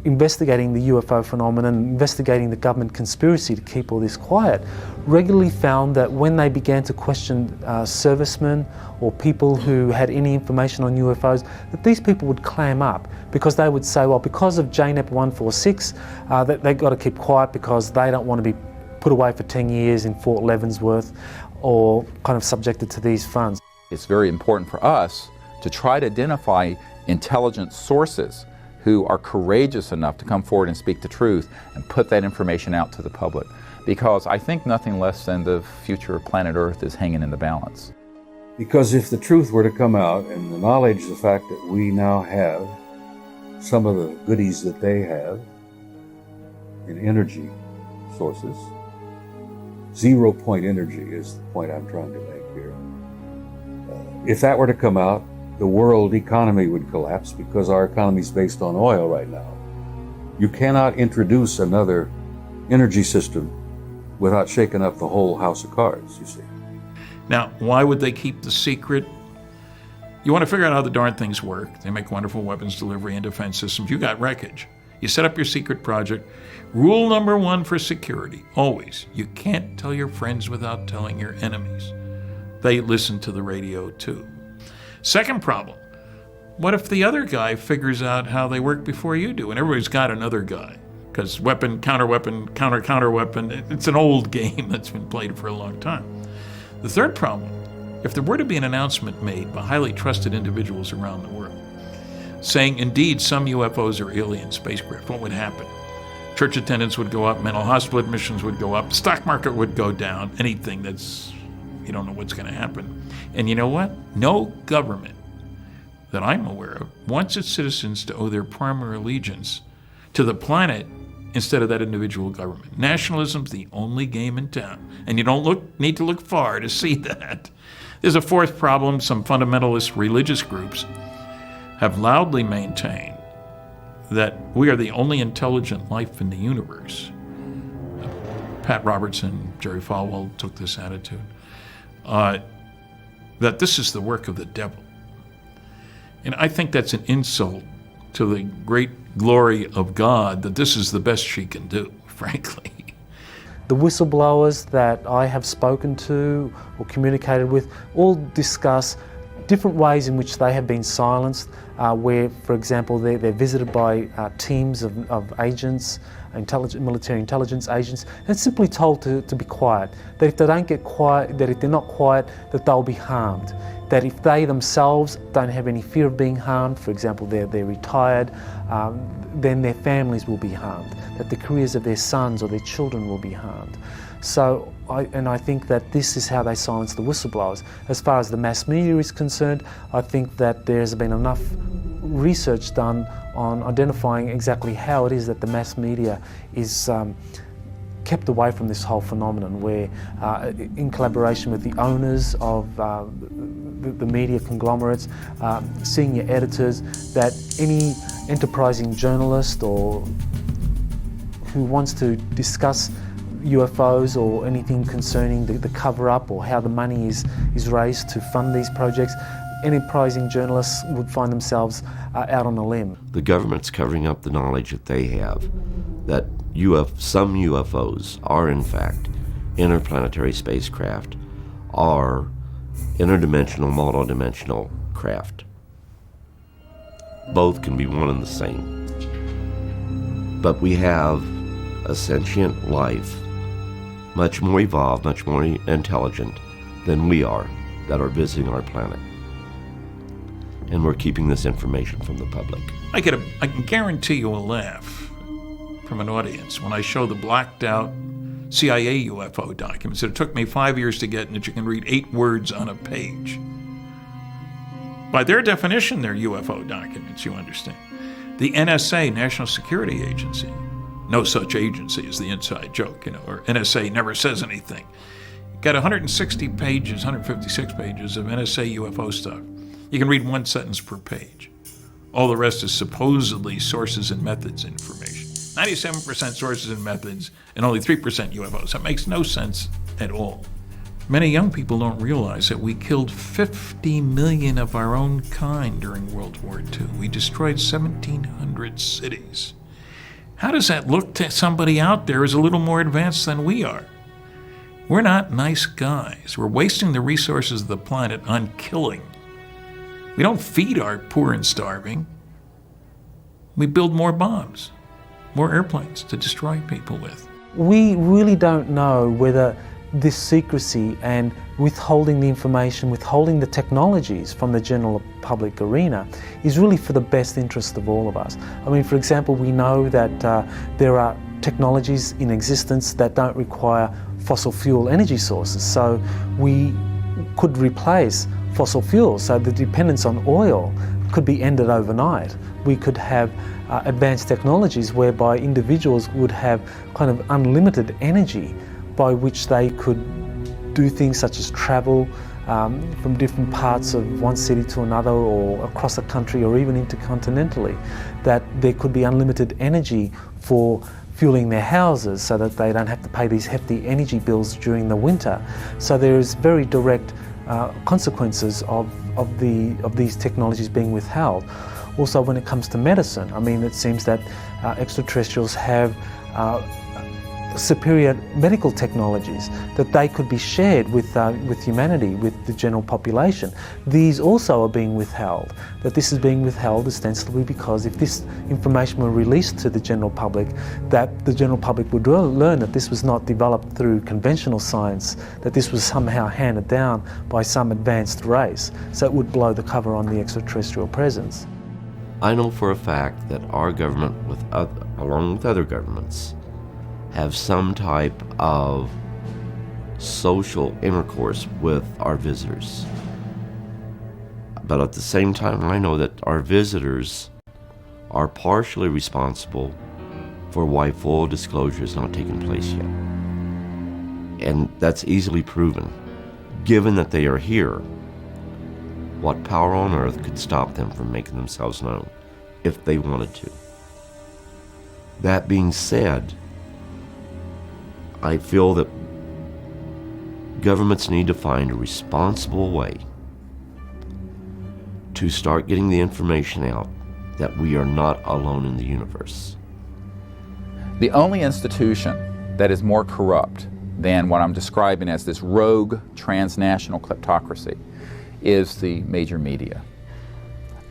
investigating the UFO phenomenon, investigating the government conspiracy to keep all this quiet, regularly found that when they began to question servicemen or people who had any information on UFOs, that these people would clam up, because they would say, well, because of JNAP 146, that they've got to keep quiet because they don't want to be put away for 10 years in Fort Leavenworth or kind of subjected to these funds. It's very important for us to try to identify intelligence sources who are courageous enough to come forward and speak the truth and put that information out to the public, because I think nothing less than the future of planet Earth is hanging in the balance. Because if the truth were to come out, and the knowledge, the fact that we now have some of the goodies that they have in energy sources, 0-point energy is the point I'm trying to make here. If that were to come out, the world economy would collapse, because our economy is based on oil right now. You cannot introduce another energy system without shaking up the whole house of cards, you see. Now, why would they keep the secret? You want to figure out how the darn things work. They make wonderful weapons delivery and defense systems. You got wreckage. You set up your secret project. Rule number 1 for security, always, you can't tell your friends without telling your enemies. They listen to the radio too. Second problem, what if the other guy figures out how they work before you do? And everybody's got another guy, because weapon, counter-weapon, counter-weapon, it's an old game that's been played for a long time. The third problem, if there were to be an announcement made by highly trusted individuals around the world, saying indeed some UFOs are alien spacecraft, what would happen? Church attendance would go up, mental hospital admissions would go up, stock market would go down, anything that's, you don't know what's going to happen. And you know what? No government that I'm aware of wants its citizens to owe their primary allegiance to the planet instead of that individual government. Nationalism's the only game in town, and you don't need to look far to see that. There's a fourth problem. Some fundamentalist religious groups have loudly maintained that we are the only intelligent life in the universe. Pat Robertson, Jerry Falwell took this attitude. that this is the work of the devil. And I think that's an insult to the great glory of God, that this is the best she can do, frankly. The whistleblowers that I have spoken to or communicated with all discuss different ways in which they have been silenced, where, for example, they're visited by teams of agents, military intelligence agents, and simply told to be quiet. That if they don't get quiet, that if they're not quiet, that they'll be harmed. That if they themselves don't have any fear of being harmed, for example, they're retired, then their families will be harmed. That the careers of their sons or their children will be harmed. So, I think that this is how they silence the whistleblowers. As far as the mass media is concerned, I think that there's been enough research done on identifying exactly how it is that the mass media is kept away from this whole phenomenon, where in collaboration with the owners of the media conglomerates, senior editors, that any enterprising journalist or who wants to discuss UFOs or anything concerning the cover-up or how the money is raised to fund these projects, enterprising journalists would find themselves out on a limb. The government's covering up the knowledge that they have, that some UFOs are in fact interplanetary spacecraft, are interdimensional, multidimensional craft. Both can be one and the same. But we have a sentient life, much more evolved, much more intelligent than we are, that are visiting our planet. And we're keeping this information from the public. I can guarantee you a laugh from an audience when I show the blacked out CIA UFO documents that it took me 5 years to get, and that you can read 8 words on a page. By their definition, they're UFO documents, you understand. The NSA, National Security Agency, no such agency is the inside joke, or NSA never says anything. Got 160 pages, 156 pages of NSA UFO stuff. You can read 1 sentence per page. All the rest is supposedly sources and methods information. 97% sources and methods, and only 3% UFOs. That makes no sense at all. Many young people don't realize that we killed 50 million of our own kind during World War II. We destroyed 1,700 cities. How does that look to somebody out there who's a little more advanced than we are? We're not nice guys. We're wasting the resources of the planet on killing. We don't feed our poor and starving. We build more bombs, more airplanes to destroy people with. We really don't know whether this secrecy and withholding the information, withholding the technologies from the general public arena is really for the best interest of all of us. I mean, for example, we know that there are technologies in existence that don't require fossil fuel energy sources, so we could replace fossil fuels, so the dependence on oil could be ended overnight. We could have advanced technologies whereby individuals would have kind of unlimited energy by which they could do things such as travel from different parts of one city to another, or across a country, or even intercontinentally. That there could be unlimited energy for fueling their houses so that they don't have to pay these hefty energy bills during the winter. So there is very direct consequences of these technologies being withheld. Also, when it comes to medicine, I mean, it seems that extraterrestrials have superior medical technologies that they could be shared with humanity, with the general population. These also are being withheld. That this is being withheld ostensibly because if this information were released to the general public, that the general public would learn that this was not developed through conventional science, that this was somehow handed down by some advanced race, so it would blow the cover on the extraterrestrial presence. I know for a fact that our government, along with other governments, have some type of social intercourse with our visitors. But at the same time, I know that our visitors are partially responsible for why full disclosure is not taking place yet. And that's easily proven. Given that they are here, what power on earth could stop them from making themselves known if they wanted to? That being said, I feel that governments need to find a responsible way to start getting the information out that we are not alone in the universe. The only institution that is more corrupt than what I'm describing as this rogue transnational kleptocracy is the major media.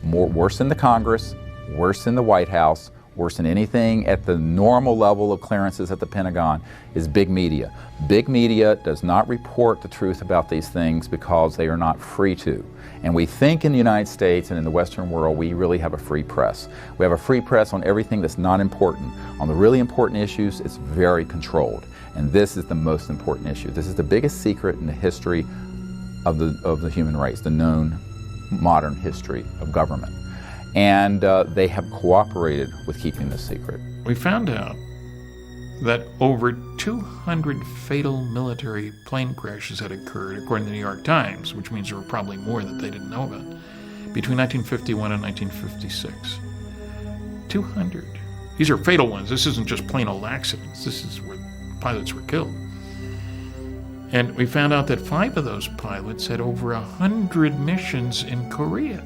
Worse than the Congress, worse than the White House, worse than anything at the normal level of clearances at the Pentagon is big media. Big media does not report the truth about these things because they are not free to. And we think in the United States and in the Western world we really have a free press. We have a free press on everything that's not important. On the really important issues, it's very controlled. And this is the most important issue. This is the biggest secret in the history of the human race, the known modern history of government. And they have cooperated with keeping this secret. We found out that over 200 fatal military plane crashes had occurred, according to the New York Times, which means there were probably more that they didn't know about, between 1951 and 1956. 200. These are fatal ones. This isn't just plain old accidents. This is where pilots were killed. And we found out that 5 of those pilots had over 100 missions in Korea.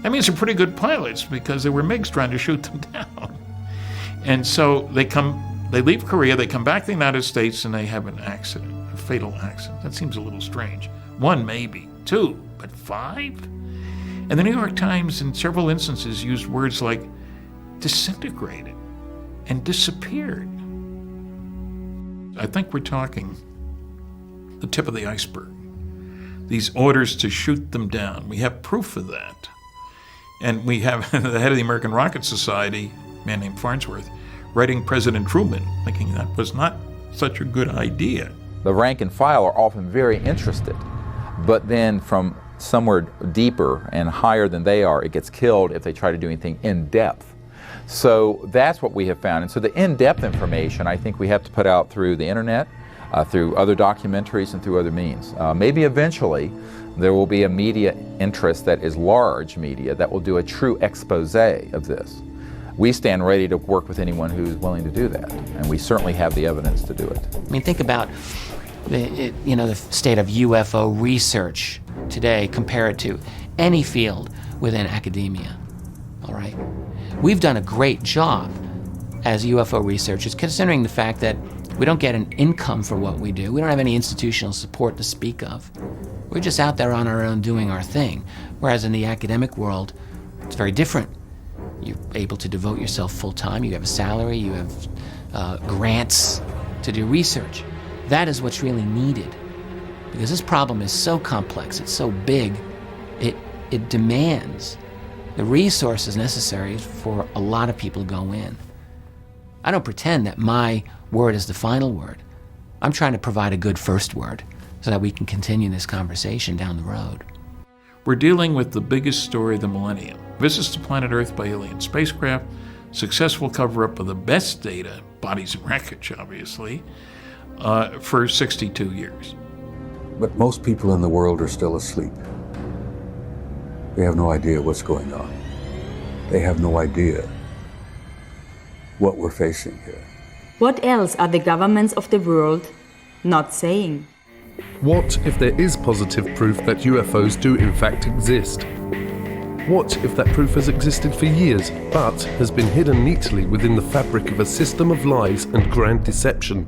That means they're pretty good pilots because there were MiGs trying to shoot them down. And so they leave Korea, they come back to the United States, and they have an accident, a fatal accident. That seems a little strange. 1 maybe, 2, but 5? And the New York Times in several instances used words like disintegrated and disappeared. I think we're talking the tip of the iceberg. These orders to shoot them down. We have proof of that. And we have the head of the American Rocket Society, a man named Farnsworth, writing President Truman, thinking that was not such a good idea. The rank and file are often very interested, but then from somewhere deeper and higher than they are, it gets killed if they try to do anything in depth. So that's what we have found. And so the in-depth information, I think we have to put out through the internet, through other documentaries and through other means. Maybe eventually there will be a media interest that is large media that will do a true expose of this. We stand ready to work with anyone who's willing to do that, and we certainly have the evidence to do it. I mean, think about the state of UFO research today, compare it to any field within academia, all right? We've done a great job as UFO researchers, considering the fact that we don't get an income for what we do. We don't have any institutional support to speak of. We're just out there on our own doing our thing. Whereas in the academic world, it's very different. You're able to devote yourself full time, you have a salary, you have grants to do research. That is what's really needed. Because this problem is so complex, it's so big, it demands the resources necessary for a lot of people to go in. I don't pretend that my word is the final word. I'm trying to provide a good first word so that we can continue this conversation down the road. We're dealing with the biggest story of the millennium. Visits to planet Earth by alien spacecraft, successful cover-up of the best data, bodies and wreckage, obviously, for 62 years. But most people in the world are still asleep. They have no idea what's going on. They have no idea what we're facing here. What else are the governments of the world not saying? What if there is positive proof that UFOs do in fact exist? What if that proof has existed for years, but has been hidden neatly within the fabric of a system of lies and grand deception?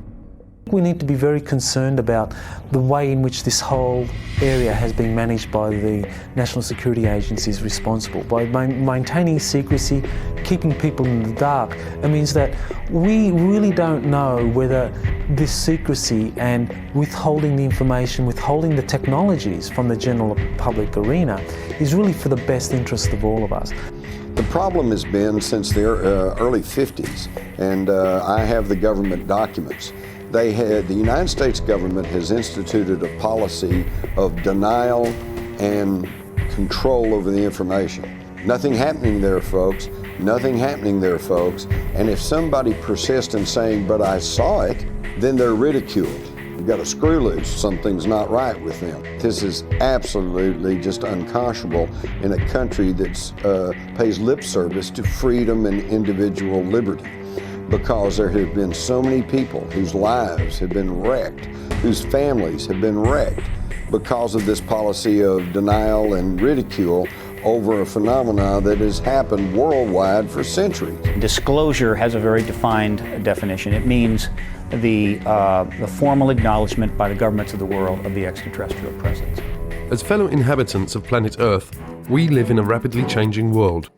We need to be very concerned about the way in which this whole area has been managed by the national security agencies responsible. By maintaining secrecy, keeping people in the dark, it means that we really don't know whether this secrecy and withholding the information, withholding the technologies from the general public arena is really for the best interest of all of us. The problem has been since the early 50s, and I have the government documents. The United States government has instituted a policy of denial and control over the information. Nothing happening there, folks. Nothing happening there, folks. And if somebody persists in saying, but I saw it, then they're ridiculed. You've got a screw loose. Something's not right with them. This is absolutely just unconscionable in a country that pays lip service to freedom and individual liberty. Because there have been so many people whose lives have been wrecked, whose families have been wrecked because of this policy of denial and ridicule over a phenomena that has happened worldwide for centuries. Disclosure has a very defined definition. It means the formal acknowledgement by the governments of the world of the extraterrestrial presence. As fellow inhabitants of planet Earth, we live in a rapidly changing world.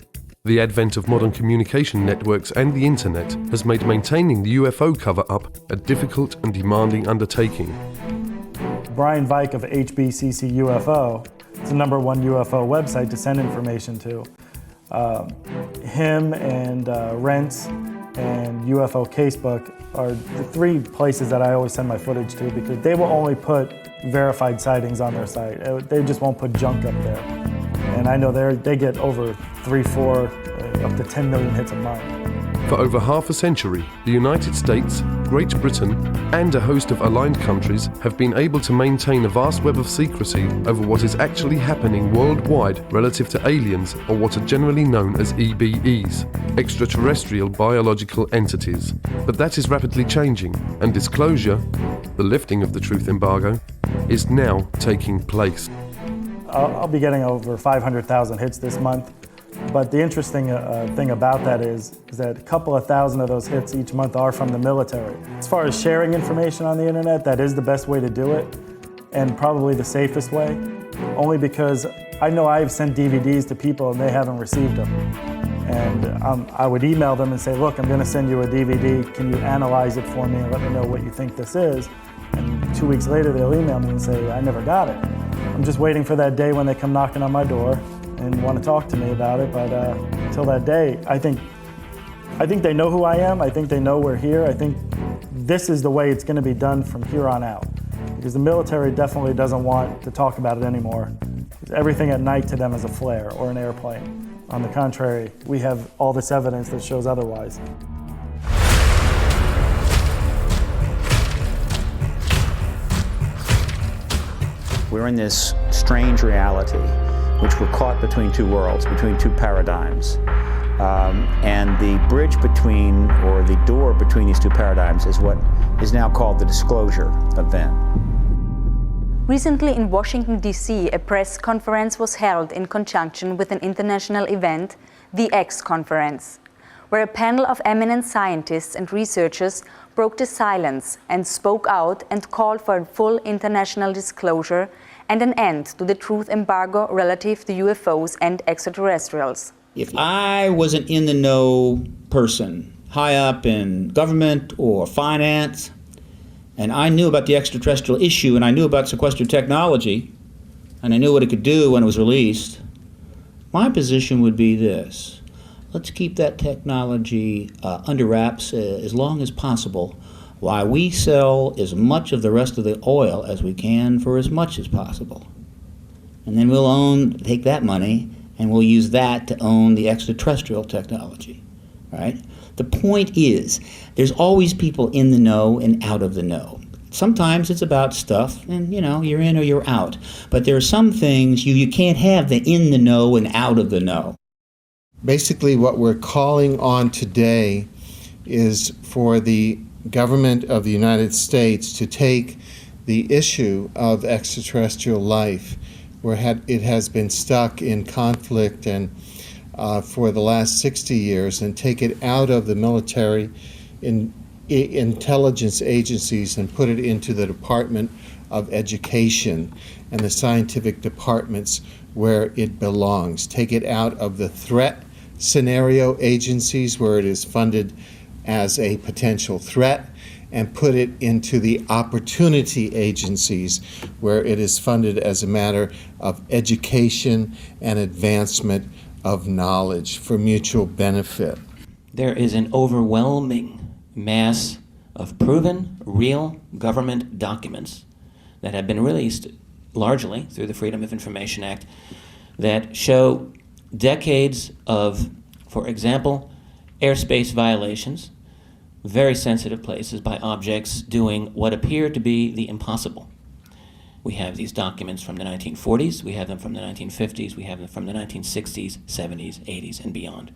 The advent of modern communication networks and the internet has made maintaining the UFO cover-up a difficult and demanding undertaking. Brian Vike of HBCC UFO, it's the #1 UFO website to send information to. Him and Rents and UFO Casebook are the 3 places that I always send my footage to, because they will only put verified sightings on their site. They just won't put junk up there. And I know they get over 3, 4, up to 10 million hits a month. For over half a century, the United States, Great Britain, and a host of aligned countries have been able to maintain a vast web of secrecy over what is actually happening worldwide relative to aliens, or what are generally known as EBEs, extraterrestrial biological entities. But that is rapidly changing, and disclosure, the lifting of the truth embargo, is now taking place. I'll be getting over 500,000 hits this month. But the interesting thing about that is that a couple of thousand of those hits each month are from the military. As far as sharing information on the internet, that is the best way to do it, and probably the safest way, only because I know I've sent DVDs to people and they haven't received them. And I would email them and say, look, I'm going to send you a DVD. Can you analyze it for me and let me know what you think this is? And 2 weeks later, they'll email me and say, I never got it. I'm just waiting for that day when they come knocking on my door and want to talk to me about it, but until that day, I think they know who I am. I think they know we're here. I think this is the way it's going to be done from here on out, because the military definitely doesn't want to talk about it anymore. Everything at night to them is a flare or an airplane. On the contrary, we have all this evidence that shows otherwise. We're in this strange reality, which we're caught between 2 worlds, between 2 paradigms. And the bridge between, or the door between these 2 paradigms is what is now called the disclosure event. Recently in Washington, D.C., a press conference was held in conjunction with an international event, the X Conference, where a panel of eminent scientists and researchers broke the silence and spoke out and called for a full international disclosure and an end to the truth embargo relative to UFOs and extraterrestrials. If I was an in-the-know person, high up in government or finance, and I knew about the extraterrestrial issue, and I knew about sequestered technology, and I knew what it could do when it was released, my position would be this. Let's keep that technology under wraps as long as possible, while we sell as much of the rest of the oil as we can for as much as possible. And then we'll take that money and we'll use that to own the extraterrestrial technology, right? The point is, there's always people in the know and out of the know. Sometimes it's about stuff and, you're in or you're out. But there are some things you can't have the in the know and out of the know. Basically, what we're calling on today is for the government of the United States to take the issue of extraterrestrial life, where it has been stuck in conflict and for the last 60 years, and take it out of the military intelligence agencies and put it into the Department of Education and the scientific departments where it belongs. Take it out of the threat scenario agencies where it is funded as a potential threat, and put it into the opportunity agencies where it is funded as a matter of education and advancement of knowledge for mutual benefit. There is an overwhelming mass of proven, real government documents that have been released largely through the Freedom of Information Act that show decades of, for example, airspace violations, very sensitive places by objects doing what appear to be the impossible. We have these documents from the 1940s, we have them from the 1950s, we have them from the 1960s, 70s, 80s, and beyond.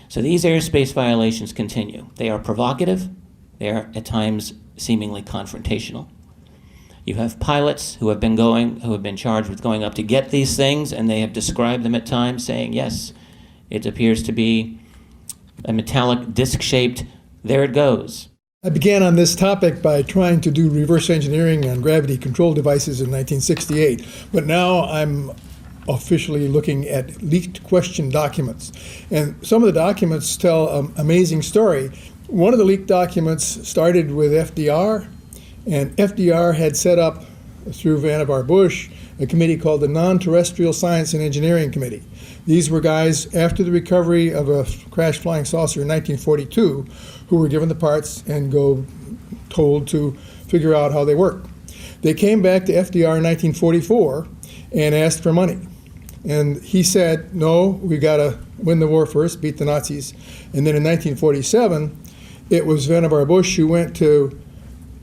So these airspace violations continue. They are provocative, they are at times seemingly confrontational. You have pilots who have been charged with going up to get these things, and they have described them at times, saying, yes, it appears to be a metallic disc-shaped, there it goes. I began on this topic by trying to do reverse engineering on gravity control devices in 1968, but now I'm officially looking at leaked question documents. And some of the documents tell an amazing story. One of the leaked documents started with FDR, and FDR had set up, through Vannevar Bush, a committee called the Non-Terrestrial Science and Engineering Committee. These were guys, after the recovery of a crashed flying saucer in 1942, who were given the parts and told to figure out how they work. They came back to FDR in 1944 and asked for money. And he said, no, we got to win the war first, beat the Nazis. And then in 1947, it was Vannevar Bush who went to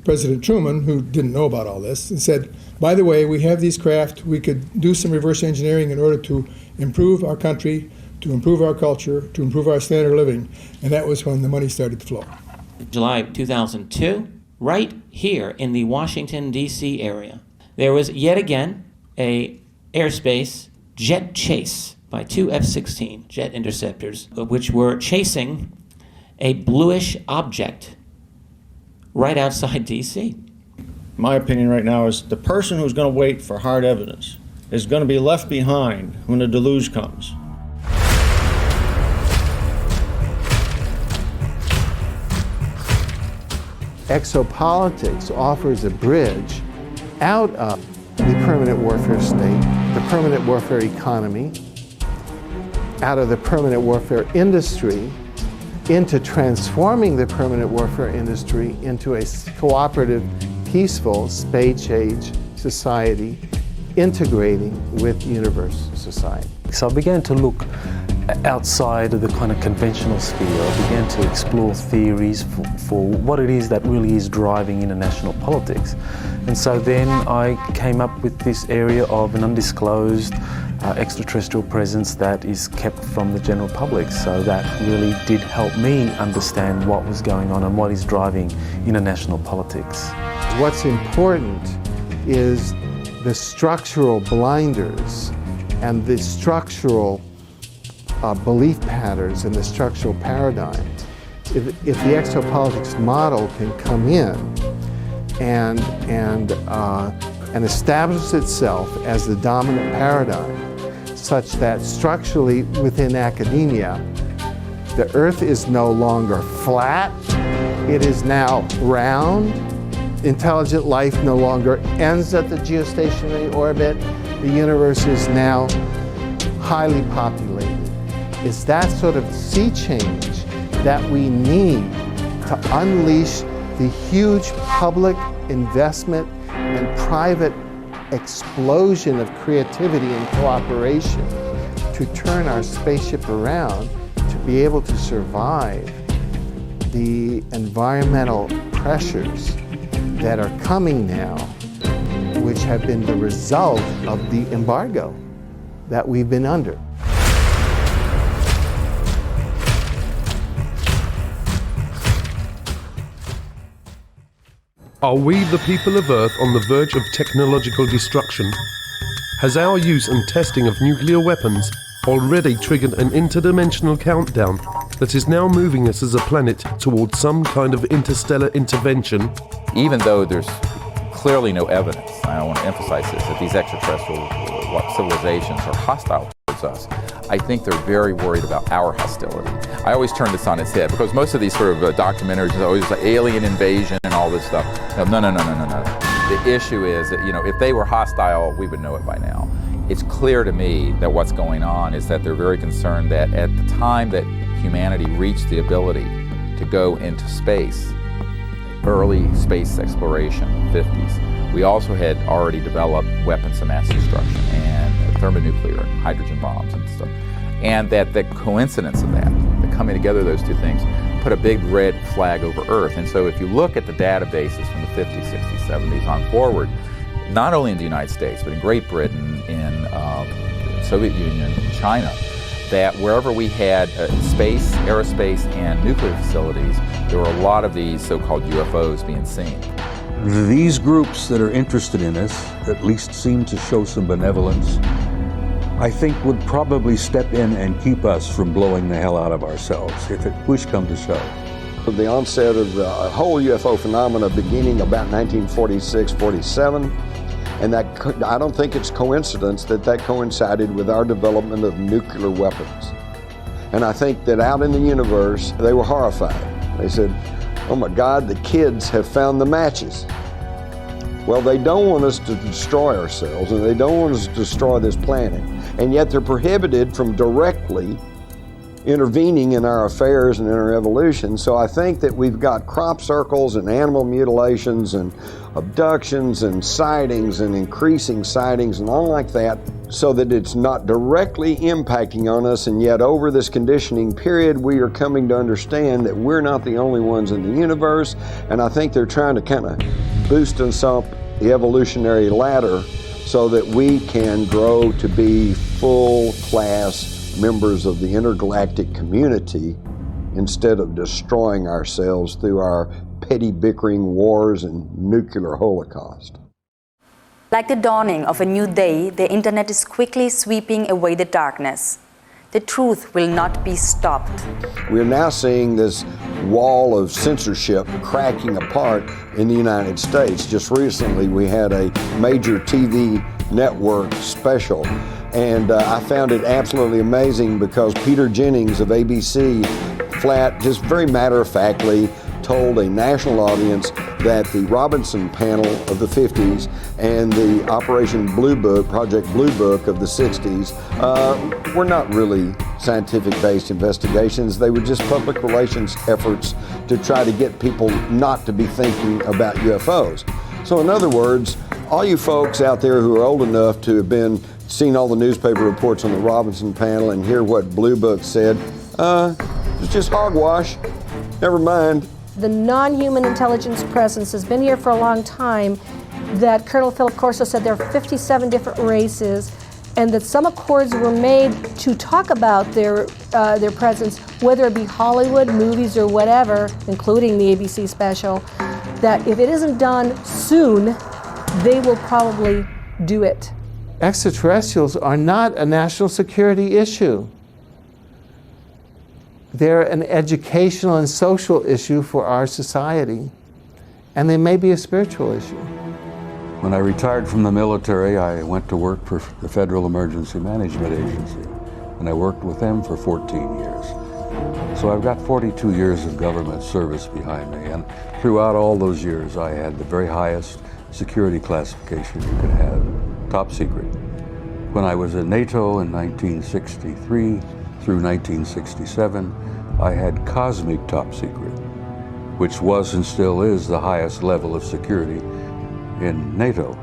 President Truman, who didn't know about all this, and said, by the way, we have these craft, we could do some reverse engineering in order to improve our country, to improve our culture, to improve our standard of living. And that was when the money started to flow. July 2002, right here in the Washington, D.C. area, there was yet again a airspace jet chase by two F-16 jet interceptors, which were chasing a bluish object right outside D.C. My opinion right now is the person who's going to wait for hard evidence is going to be left behind when the deluge comes. Exopolitics offers a bridge out of the permanent warfare state, the permanent warfare economy, out of the permanent warfare industry, into transforming the permanent warfare industry into a cooperative, peaceful, space-age society, integrating with universal society. So I began to look outside of the kind of conventional sphere. I began to explore theories for what it is that really is driving international politics. And so then I came up with this area of an undisclosed extraterrestrial presence that is kept from the general public. So that really did help me understand what was going on and what is driving international politics. What's important is the structural blinders and the structural belief patterns and the structural paradigm. If the exopolitics model can come in and establish itself as the dominant paradigm, such that structurally within academia, the Earth is no longer flat, it is now round. Intelligent life no longer ends at the geostationary orbit. The universe is now highly populated. It's that sort of sea change that we need to unleash the huge public investment and private explosion of creativity and cooperation to turn our spaceship around to be able to survive the environmental pressures that are coming now, which have been the result of the embargo that we've been under. Are we, the people of Earth, on the verge of technological destruction? Has our use and testing of nuclear weapons already triggered an interdimensional countdown that is now moving us as a planet towards some kind of interstellar intervention? Even though there's clearly no evidence, I want to emphasize this, that these extraterrestrial civilizations are hostile towards us, I think they're very worried about our hostility. I always turn this on its head because most of these sort of documentaries are always like alien invasion and all this stuff. No. The issue is that, if they were hostile, we would know it by now. It's clear to me that what's going on is that they're very concerned that at the time that humanity reached the ability to go into space, early space exploration, 50s, we also had already developed weapons of mass destruction and thermonuclear and hydrogen bombs and stuff. And that the coincidence of that, the coming together of those two things, put a big red flag over Earth. And so if you look at the databases from the 50s, 60s, 70s on forward, not only in the United States, but in Great Britain, in the Soviet Union, China, that wherever we had space, aerospace, and nuclear facilities, there were a lot of these so-called UFOs being seen. these groups that are interested in us, at least seem to show some benevolence, I think would probably step in and keep us from blowing the hell out of ourselves if push come to shove. The onset of the whole UFO phenomena beginning about 1946-47, and that I don't think it's coincidence that coincided with our development of nuclear weapons. And I think that out in the universe, they were horrified. They said, oh my God, the kids have found the matches. Well, they don't want us to destroy ourselves, and they don't want us to destroy this planet, and yet they're prohibited from directly intervening in our affairs and in our evolution. So I think that we've got crop circles and animal mutilations and abductions and sightings and increasing sightings and all like that, so that it's not directly impacting on us, and yet over this conditioning period we are coming to understand that we're not the only ones in the universe. And I think they're trying to kind of boost us up the evolutionary ladder so that we can grow to be full-class members of the intergalactic community instead of destroying ourselves through our petty bickering wars and nuclear holocaust. Like the dawning of a new day, the internet is quickly sweeping away the darkness. The truth will not be stopped. We're now seeing this wall of censorship cracking apart in the United States. Just recently we had a major TV network special, and I found it absolutely amazing because Peter Jennings of ABC just very matter-of-factly told a national audience that the Robinson panel of the 50s and the Operation Blue Book, Project Blue Book of the 60s were not really scientific-based investigations. They were just public relations efforts to try to get people not to be thinking about UFOs. So in other words, all you folks out there who are old enough to have seen all the newspaper reports on the Robinson panel and hear what Blue Book said, it's just hogwash. Never mind. The non-human intelligence presence has been here for a long time. That Colonel Philip Corso said there are 57 different races, and that some accords were made to talk about their presence, whether it be Hollywood, movies, or whatever, including the ABC special, that if it isn't done soon, they will probably do it. Extraterrestrials are not a national security issue. They're an educational and social issue for our society, and they may be a spiritual issue. When I retired from the military, I went to work for the Federal Emergency Management Agency, and I worked with them for 14 years. So I've got 42 years of government service behind me, and throughout all those years I had the very highest security classification you could have, top secret. When I was in NATO in 1963 through 1967, I had cosmic top secret, which was and still is the highest level of security in NATO.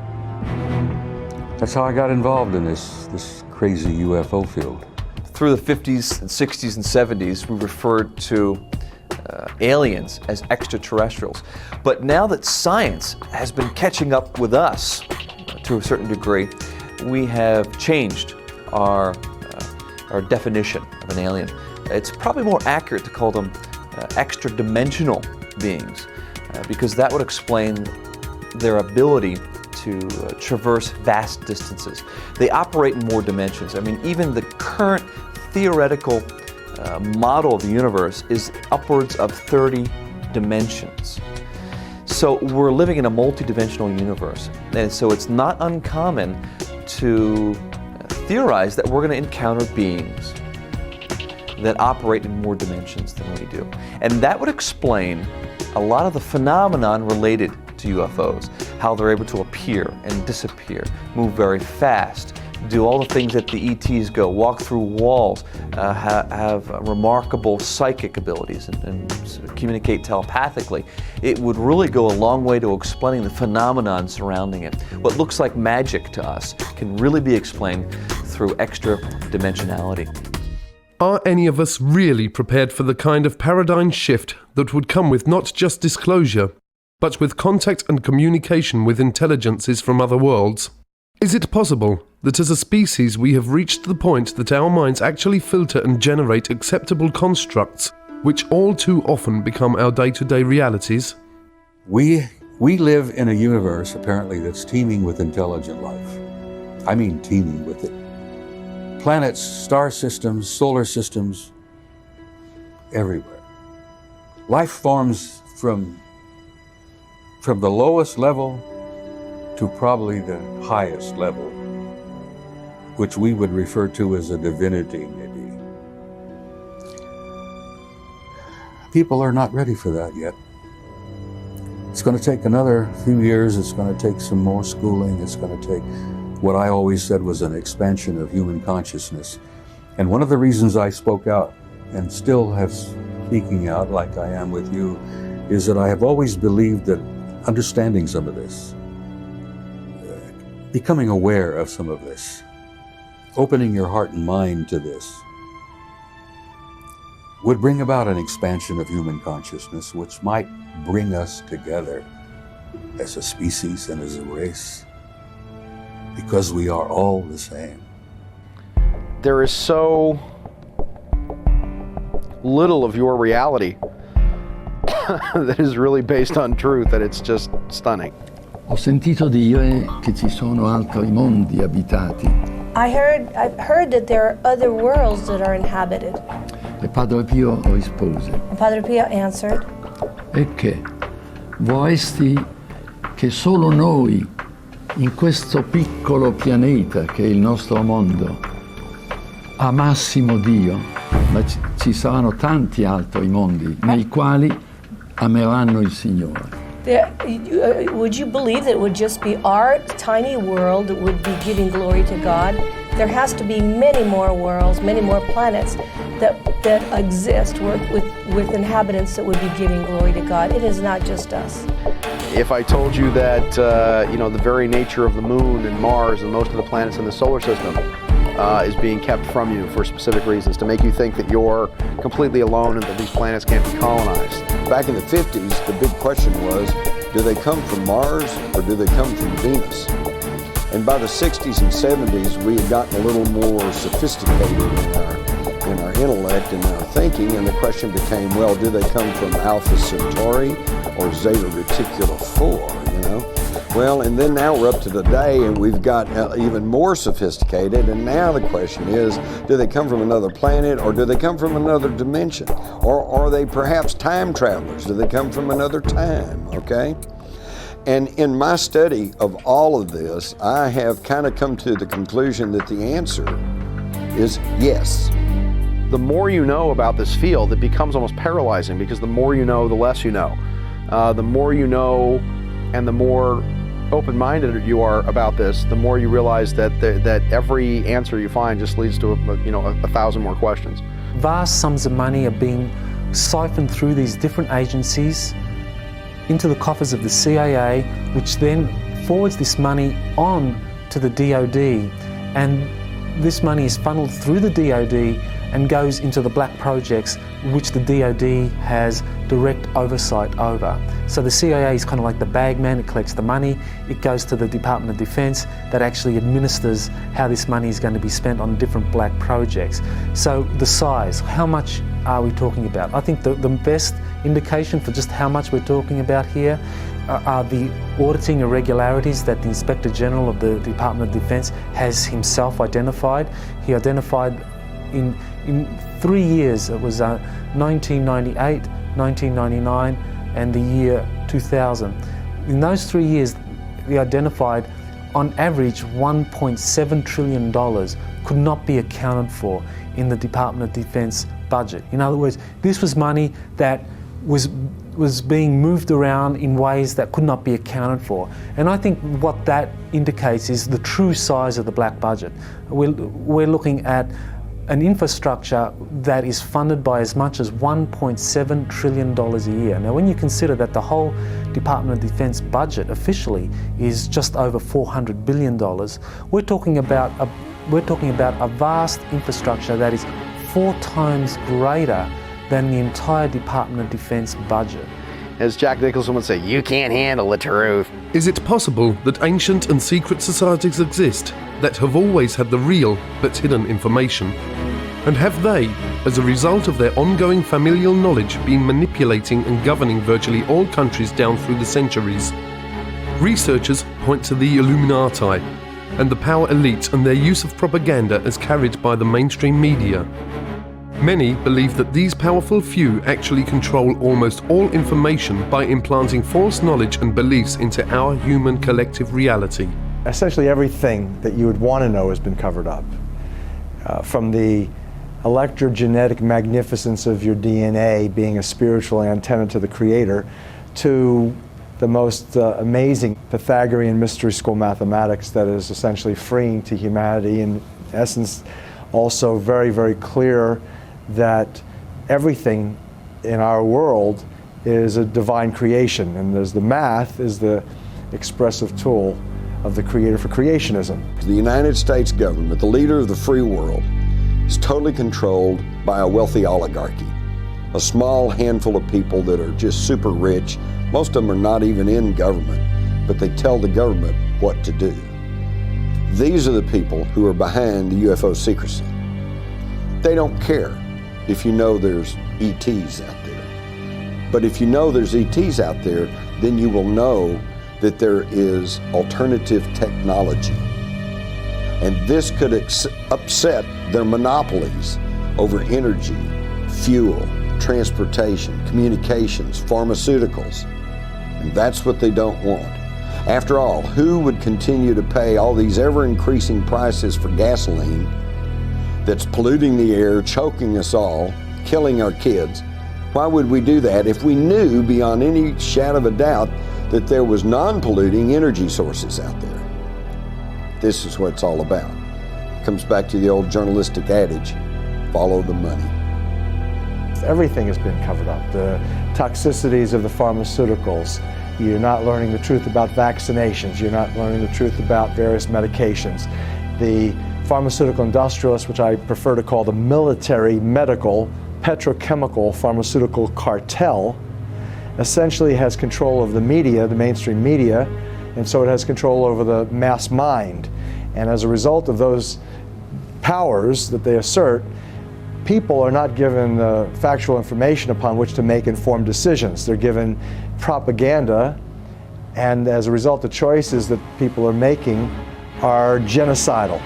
That's how I got involved in this crazy UFO field. Through the 50s and 60s and 70s, we referred to aliens as extraterrestrials. But now that science has been catching up with us to a certain degree, we have changed our definition of an alien. It's probably more accurate to call them extra-dimensional beings, because that would explain their ability to traverse vast distances. They operate in more dimensions. I mean, even the current theoretical model of the universe is upwards of 30 dimensions. So we're living in a multi-dimensional universe, and so it's not uncommon to theorize that we're going to encounter beings that operate in more dimensions than we do. And that would explain a lot of the phenomenon related to UFOs, how they're able to appear and disappear, move very fast, do all the things that the ETs go, walk through walls, have remarkable psychic abilities and communicate telepathically. It would really go a long way to explaining the phenomenon surrounding it. What looks like magic to us can really be explained through extra dimensionality. Are any of us really prepared for the kind of paradigm shift that would come with not just disclosure, but with contact and communication with intelligences from other worlds? Is it possible that as a species we have reached the point that our minds actually filter and generate acceptable constructs which all too often become our day-to-day realities? We We live in a universe, apparently, that's teeming with intelligent life. I mean teeming with it. Planets, star systems, solar systems, everywhere. Life forms from the lowest level to probably the highest level, which we would refer to as a divinity, maybe. People are not ready for that yet. It's going to take another few years. It's going to take some more schooling. It's going to take what I always said was an expansion of human consciousness. And one of the reasons I spoke out and still have speaking out like I am with you is that I have always believed that understanding some of this, becoming aware of some of this, opening your heart and mind to this, would bring about an expansion of human consciousness, which might bring us together as a species and as a race, because we are all the same. There is so little of your reality that is really based on truth that it's just stunning. Ho sentito dire che ci sono altri mondi abitati. I've heard that there are other worlds that are inhabited. E Padre Pio rispose: Padre Pio answered, e che vorresti che solo noi, in questo piccolo pianeta che è il nostro mondo, amassimo Dio, ma ci saranno tanti altri mondi nei quali ameranno il Signore. Would you believe that it would just be our tiny world that would be giving glory to God? There has to be many more worlds, many more planets that exist with inhabitants that would be giving glory to God. It is not just us. If I told you that, the very nature of the moon and Mars and most of the planets in the solar system is being kept from you for specific reasons, to make you think that you're completely alone and that these planets can't be colonized. Back in the 50s, the big question was, do they come from Mars or do they come from Venus? And by the 60s and 70s, we had gotten a little more sophisticated in our intellect and our thinking, and the question became, well, do they come from Alpha Centauri or Zeta Reticuli 4, you know? Well, and then now we're up to today, and we've got even more sophisticated, and now the question is, do they come from another planet, or do they come from another dimension? Or are they perhaps time travelers? Do they come from another time, okay? And in my study of all of this, I have kind of come to the conclusion that the answer is yes. The more you know about this field, it becomes almost paralyzing, because the more you know, the less you know. The more you know and the more open-minded you are about this, the more you realize that every answer you find just leads to a thousand more questions. Vast sums of money are being siphoned through these different agencies into the coffers of the CIA, which then forwards this money on to the DoD, and this money is funneled through the DoD and goes into the black projects which the DoD has direct oversight over. So the CIA is kind of like the bag man. It collects the money, it goes to the Department of Defense that actually administers how this money is going to be spent on different black projects. So the size, how much are we talking about? I think the best indication for just how much we're talking about here are the auditing irregularities that the Inspector General of the Department of Defense has himself identified. He identified in 3 years, it was 1998, 1999 and the year 2000. In those 3 years, they identified on average $1.7 trillion could not be accounted for in the Department of Defense budget. In other words, this was money that was being moved around in ways that could not be accounted for. And I think what that indicates is the true size of the black budget. We're looking at an infrastructure that is funded by as much as $1.7 trillion a year. Now, when you consider that the whole Department of Defense budget officially is just over $400 billion, we're talking about a vast infrastructure that is 4 times greater than the entire Department of Defense budget. As Jack Nicholson would say, you can't handle the truth. Is it possible that ancient and secret societies exist that have always had the real but hidden information? And have they, as a result of their ongoing familial knowledge being manipulating and governing virtually all countries down through the centuries. Researchers point to the Illuminati and the power elite and their use of propaganda as carried by the mainstream media. Many believe that these powerful few actually control almost all information by implanting false knowledge and beliefs into our human collective reality. Essentially everything that you would want to know has been covered up. From the electrogenetic magnificence of your DNA being a spiritual antenna to the Creator, to the most amazing Pythagorean mystery school mathematics that is essentially freeing to humanity, in essence also very, very clear that everything in our world is a divine creation, and as the math is the expressive tool of the Creator for creationism. The United States government, the leader of the free world, is totally controlled by a wealthy oligarchy. A small handful of people that are just super rich. Most of them are not even in government, but they tell the government what to do. These are the people who are behind the UFO secrecy. They don't care if you know there's ETs out there. But if you know there's ETs out there, then you will know that there is alternative technology. And this could upset their monopolies over energy, fuel, transportation, communications, pharmaceuticals. And that's what they don't want. After all, who would continue to pay all these ever-increasing prices for gasoline that's polluting the air, choking us all, killing our kids? Why would we do that if we knew beyond any shadow of a doubt that there was non-polluting energy sources out there? This is what it's all about. It comes back to the old journalistic adage, follow the money. Everything has been covered up. The toxicities of the pharmaceuticals. You're not learning the truth about vaccinations. You're not learning the truth about various medications. The pharmaceutical industrialists, which I prefer to call the military, medical, petrochemical pharmaceutical cartel, essentially has control of the media, the mainstream media, and so it has control over the mass mind. And as a result of those powers that they assert, people are not given the factual information upon which to make informed decisions. They're given propaganda, and as a result, the choices that people are making are genocidal.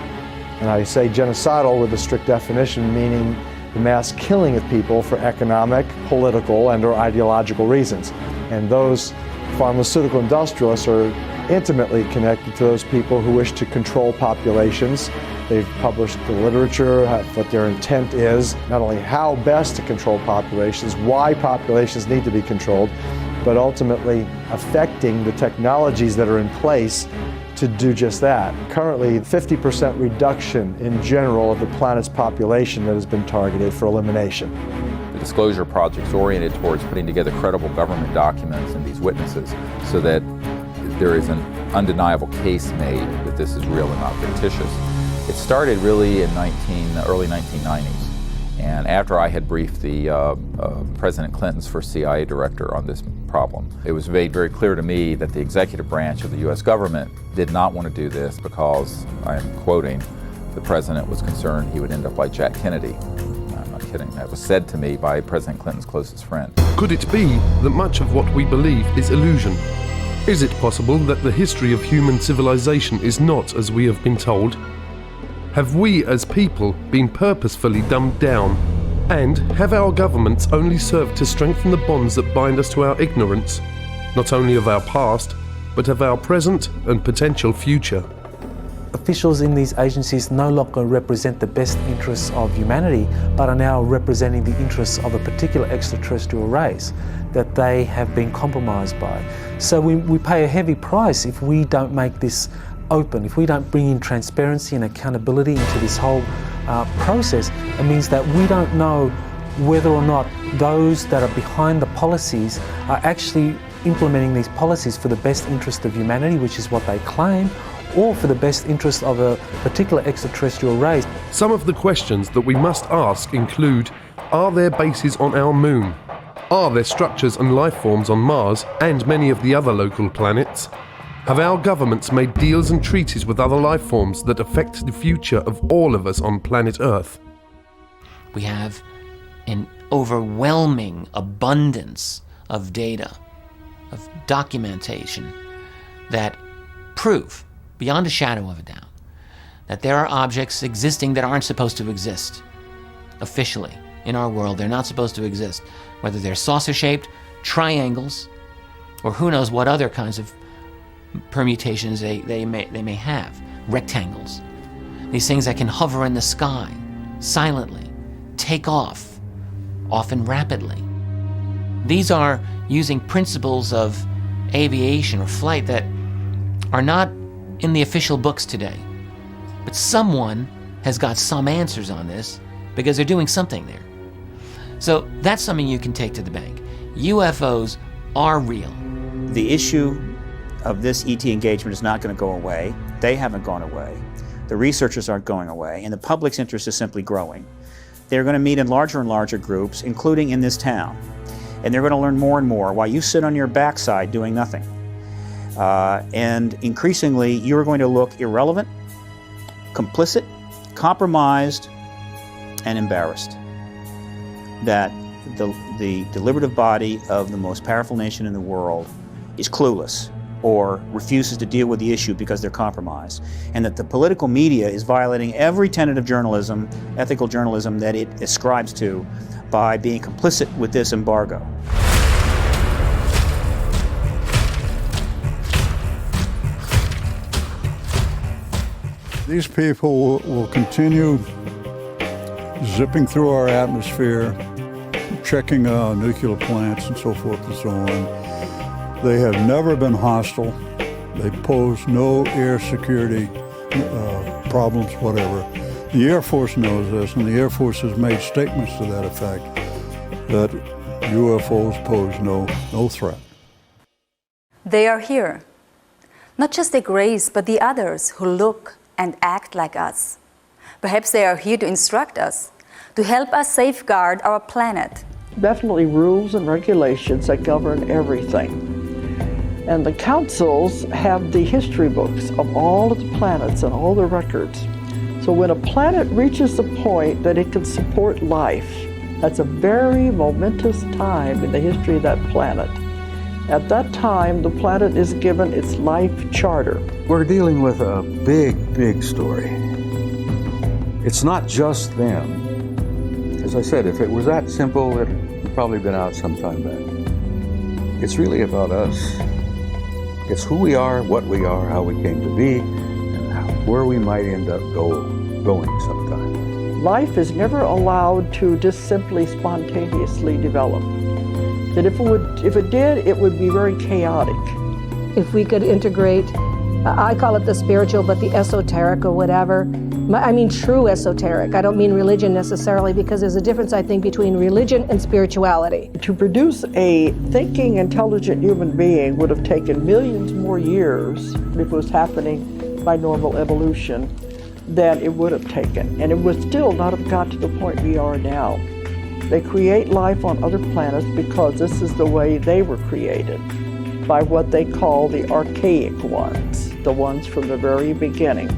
And I say genocidal with a strict definition, meaning the mass killing of people for economic, political, and/or ideological reasons. And those pharmaceutical industrialists are intimately connected to those people who wish to control populations. They've published the literature, what their intent is, not only how best to control populations, why populations need to be controlled, but ultimately affecting the technologies that are in place to do just that. Currently, 50% reduction in general of the planet's population that has been targeted for elimination. The disclosure project is oriented towards putting together credible government documents and these witnesses so that there is an undeniable case made that this is real and not fictitious. It started really in early 1990s, and after I had briefed the President Clinton's first CIA director on this problem, it was made very clear to me that the executive branch of the U.S. government did not want to do this because, I am quoting, the President was concerned he would end up like Jack Kennedy. I'm not kidding. That was said to me by President Clinton's closest friend. Could it be that much of what we believe is illusion? Is it possible that the history of human civilization is not as we have been told? Have we as people been purposefully dumbed down? And have our governments only served to strengthen the bonds that bind us to our ignorance, not only of our past, but of our present and potential future? Officials in these agencies no longer represent the best interests of humanity, but are now representing the interests of a particular extraterrestrial race that they have been compromised by. So we pay a heavy price if we don't make this open, if we don't bring in transparency and accountability into this whole process. It means that we don't know whether or not those that are behind the policies are actually implementing these policies for the best interest of humanity, which is what they claim, or for the best interest of a particular extraterrestrial race. Some of the questions that we must ask include, are there bases on our moon? Are there structures and life forms on Mars and many of the other local planets? Have our governments made deals and treaties with other life forms that affect the future of all of us on planet Earth? We have an overwhelming abundance of data, of documentation that prove, beyond a shadow of a doubt, that there are objects existing that aren't supposed to exist. Officially, in our world, they're not supposed to exist. Whether they're saucer-shaped, triangles, or who knows what other kinds of permutations they may have. Rectangles. These things that can hover in the sky, silently, take off, often rapidly. These are using principles of aviation or flight that are not in the official books today. But someone has got some answers on this because they're doing something there. So that's something you can take to the bank. UFOs are real. The issue of this ET engagement is not going to go away. They haven't gone away. The researchers aren't going away, and the public's interest is simply growing. They're going to meet in larger and larger groups, including in this town. And they're going to learn more and more while you sit on your backside doing nothing. And increasingly, you're going to look irrelevant, complicit, compromised, and embarrassed. That the deliberative body of the most powerful nation in the world is clueless or refuses to deal with the issue because they're compromised, and that the political media is violating every tenet of journalism, ethical journalism, that it ascribes to by being complicit with this embargo. These people will continue zipping through our atmosphere, checking nuclear plants and so forth and so on. They have never been hostile. They pose no air security problems, whatever. The Air Force knows this, and the Air Force has made statements to that effect, that UFOs pose no threat. They are here. Not just the Greys, but the others who look and act like us. Perhaps they are here to instruct us, to help us safeguard our planet. Definitely rules and regulations that govern everything. And the councils have the history books of all of the planets and all the records. So when a planet reaches the point that it can support life, that's a very momentous time in the history of that planet. At that time, the planet is given its life charter. We're dealing with a big story. It's not just them. As I said, if it was that simple, it would probably been out some time back. It's really about us. It's who we are, what we are, how we came to be, and where we might end up going sometime. Life is never allowed to just simply spontaneously develop. That if it did, it would be very chaotic. If we could integrate, I call it the spiritual, but the esoteric or whatever. I mean true esoteric. I don't mean religion necessarily, because there's a difference, I think, between religion and spirituality. To produce a thinking, intelligent human being would have taken millions more years if it was happening by normal evolution than it would have taken. And it would still not have got to the point we are now. They create life on other planets because this is the way they were created, by what they call the archaic ones, the ones from the very beginning,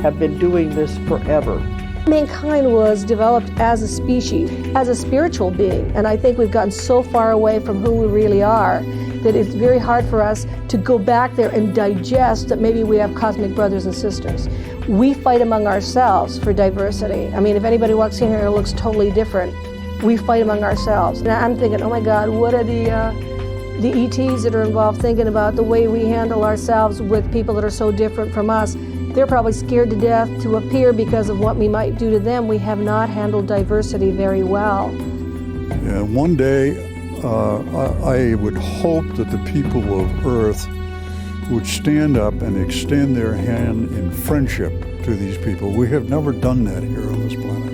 have been doing this forever. Mankind was developed as a species, as a spiritual being, and I think we've gotten so far away from who we really are that it's very hard for us to go back there and digest that maybe we have cosmic brothers and sisters. We fight among ourselves for diversity. I mean, if anybody walks in here and looks totally different, we fight among ourselves. And I'm thinking, oh my God, what are the ETs that are involved thinking about the way we handle ourselves with people that are so different from us? They're probably scared to death to appear because of what we might do to them. We have not handled diversity very well. Yeah, one day, I would hope that the people of Earth would stand up and extend their hand in friendship to these people. We have never done that here on this planet.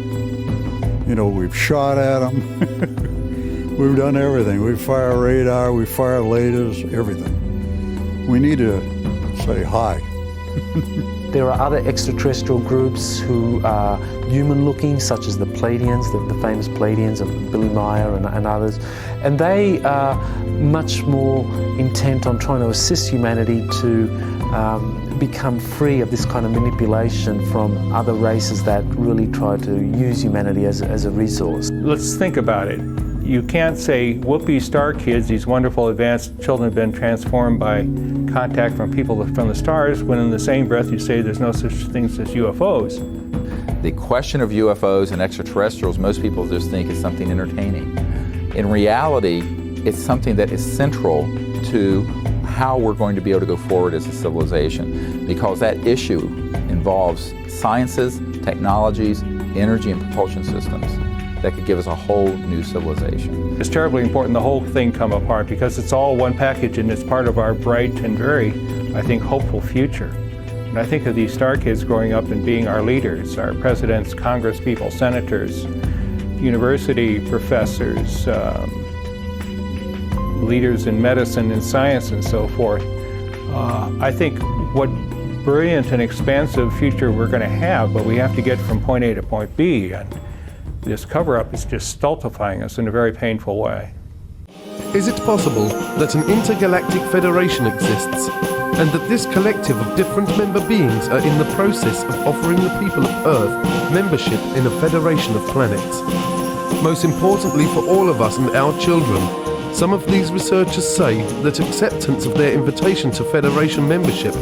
You know, we've shot at them. We've done everything. We fire radar, we fire lasers, everything. We need to say hi. There are other extraterrestrial groups who are human-looking, such as the Pleiadians, the famous Pleiadians of Billy Meyer and others. And they are much more intent on trying to assist humanity to become free of this kind of manipulation from other races that really try to use humanity as a resource. Let's think about it. You can't say, whoopee star kids, these wonderful advanced children have been transformed by contact from people from the stars, when in the same breath you say there's no such things as UFOs. The question of UFOs and extraterrestrials, most people just think is something entertaining. In reality, it's something that is central to how we're going to be able to go forward as a civilization, because that issue involves sciences, technologies, energy and propulsion systems that could give us a whole new civilization. It's terribly important the whole thing come apart, because it's all one package and it's part of our bright and very, I think, hopeful future. And I think of these star kids growing up and being our leaders, our presidents, congresspeople, senators, university professors, leaders in medicine and science and so forth. I think what brilliant and expansive future we're going to have, but we have to get from point A to point B. And this cover-up is just stultifying us in a very painful way. Is it possible that an intergalactic federation exists, and that this collective of different member beings are in the process of offering the people of Earth membership in a federation of planets? Most importantly for all of us and our children, some of these researchers say that acceptance of their invitation to Federation membership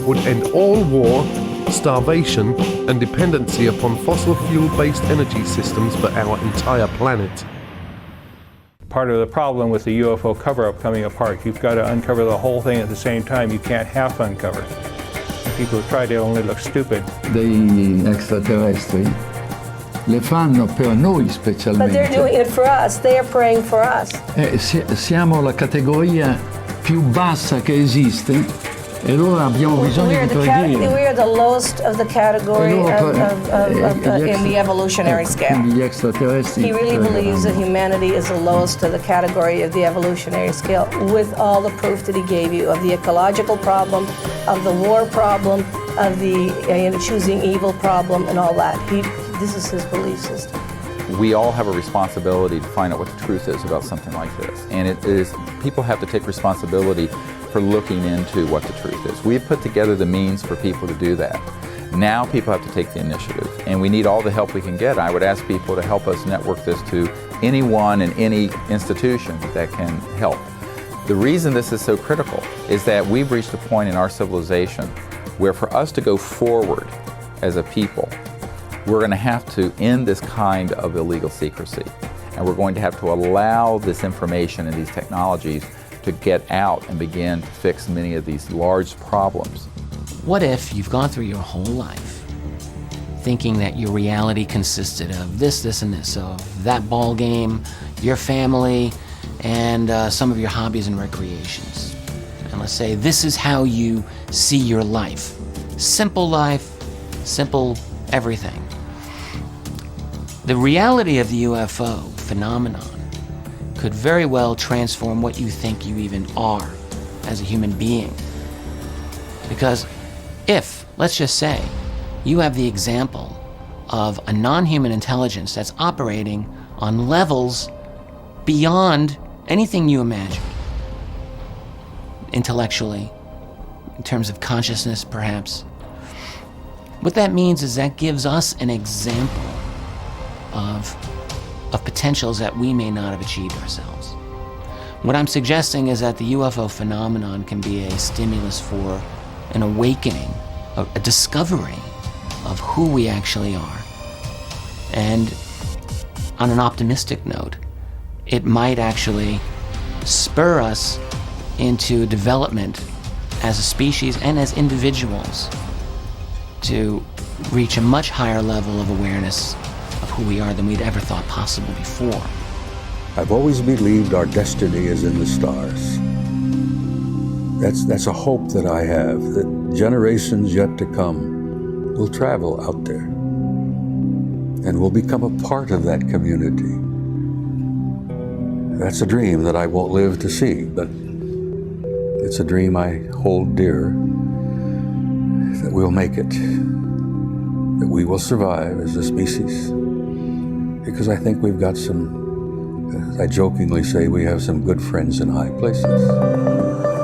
would end all war, starvation, and dependency upon fossil fuel-based energy systems for our entire planet. Part of the problem with the UFO cover-up coming apart, you've got to uncover the whole thing at the same time. You can't half uncover. People who try to only look stupid. Degli extraterrestri le fanno per noi specialmente. But they're doing it for us. They are praying for us. Siamo la categoria più bassa che esiste e allora abbiamo bisogno di preghiera. We are the lowest of the category in the evolutionary scale. Gli extraterrestri. He really believes that humanity is the lowest of the category of the evolutionary scale, with all the proof that he gave you of the ecological problem, of the war problem, of the choosing evil problem, and all that. This is his belief system. We all have a responsibility to find out what the truth is about something like this. And it is, people have to take responsibility for looking into what the truth is. We've put together the means for people to do that. Now people have to take the initiative, and we need all the help we can get. I would ask people to help us network this to anyone and any institution that can help. The reason this is so critical is that we've reached a point in our civilization where for us to go forward as a people, we're going to have to end this kind of illegal secrecy, and we're going to have to allow this information and these technologies to get out and begin to fix many of these large problems. What if you've gone through your whole life thinking that your reality consisted of this, and this, of that ball game, your family, and some of your hobbies and recreations. And let's say this is how you see your life. Simple everything. The reality of the UFO phenomenon could very well transform what you think you even are as a human being. Because if, let's just say, you have the example of a non-human intelligence that's operating on levels beyond anything you imagined, intellectually, in terms of consciousness perhaps, what that means is that gives us an example of potentials that we may not have achieved ourselves. What I'm suggesting is that the UFO phenomenon can be a stimulus for an awakening, a discovery of who we actually are. And on an optimistic note, it might actually spur us into development as a species and as individuals to reach a much higher level of awareness of who we are than we'd ever thought possible before. I've always believed our destiny is in the stars. That's a hope that I have, that generations yet to come will travel out there and will become a part of that community. That's a dream that I won't live to see, but it's a dream I hold dear. that we'll make it, that we will survive as a species, because I think we've got some, as I jokingly say, we have some good friends in high places.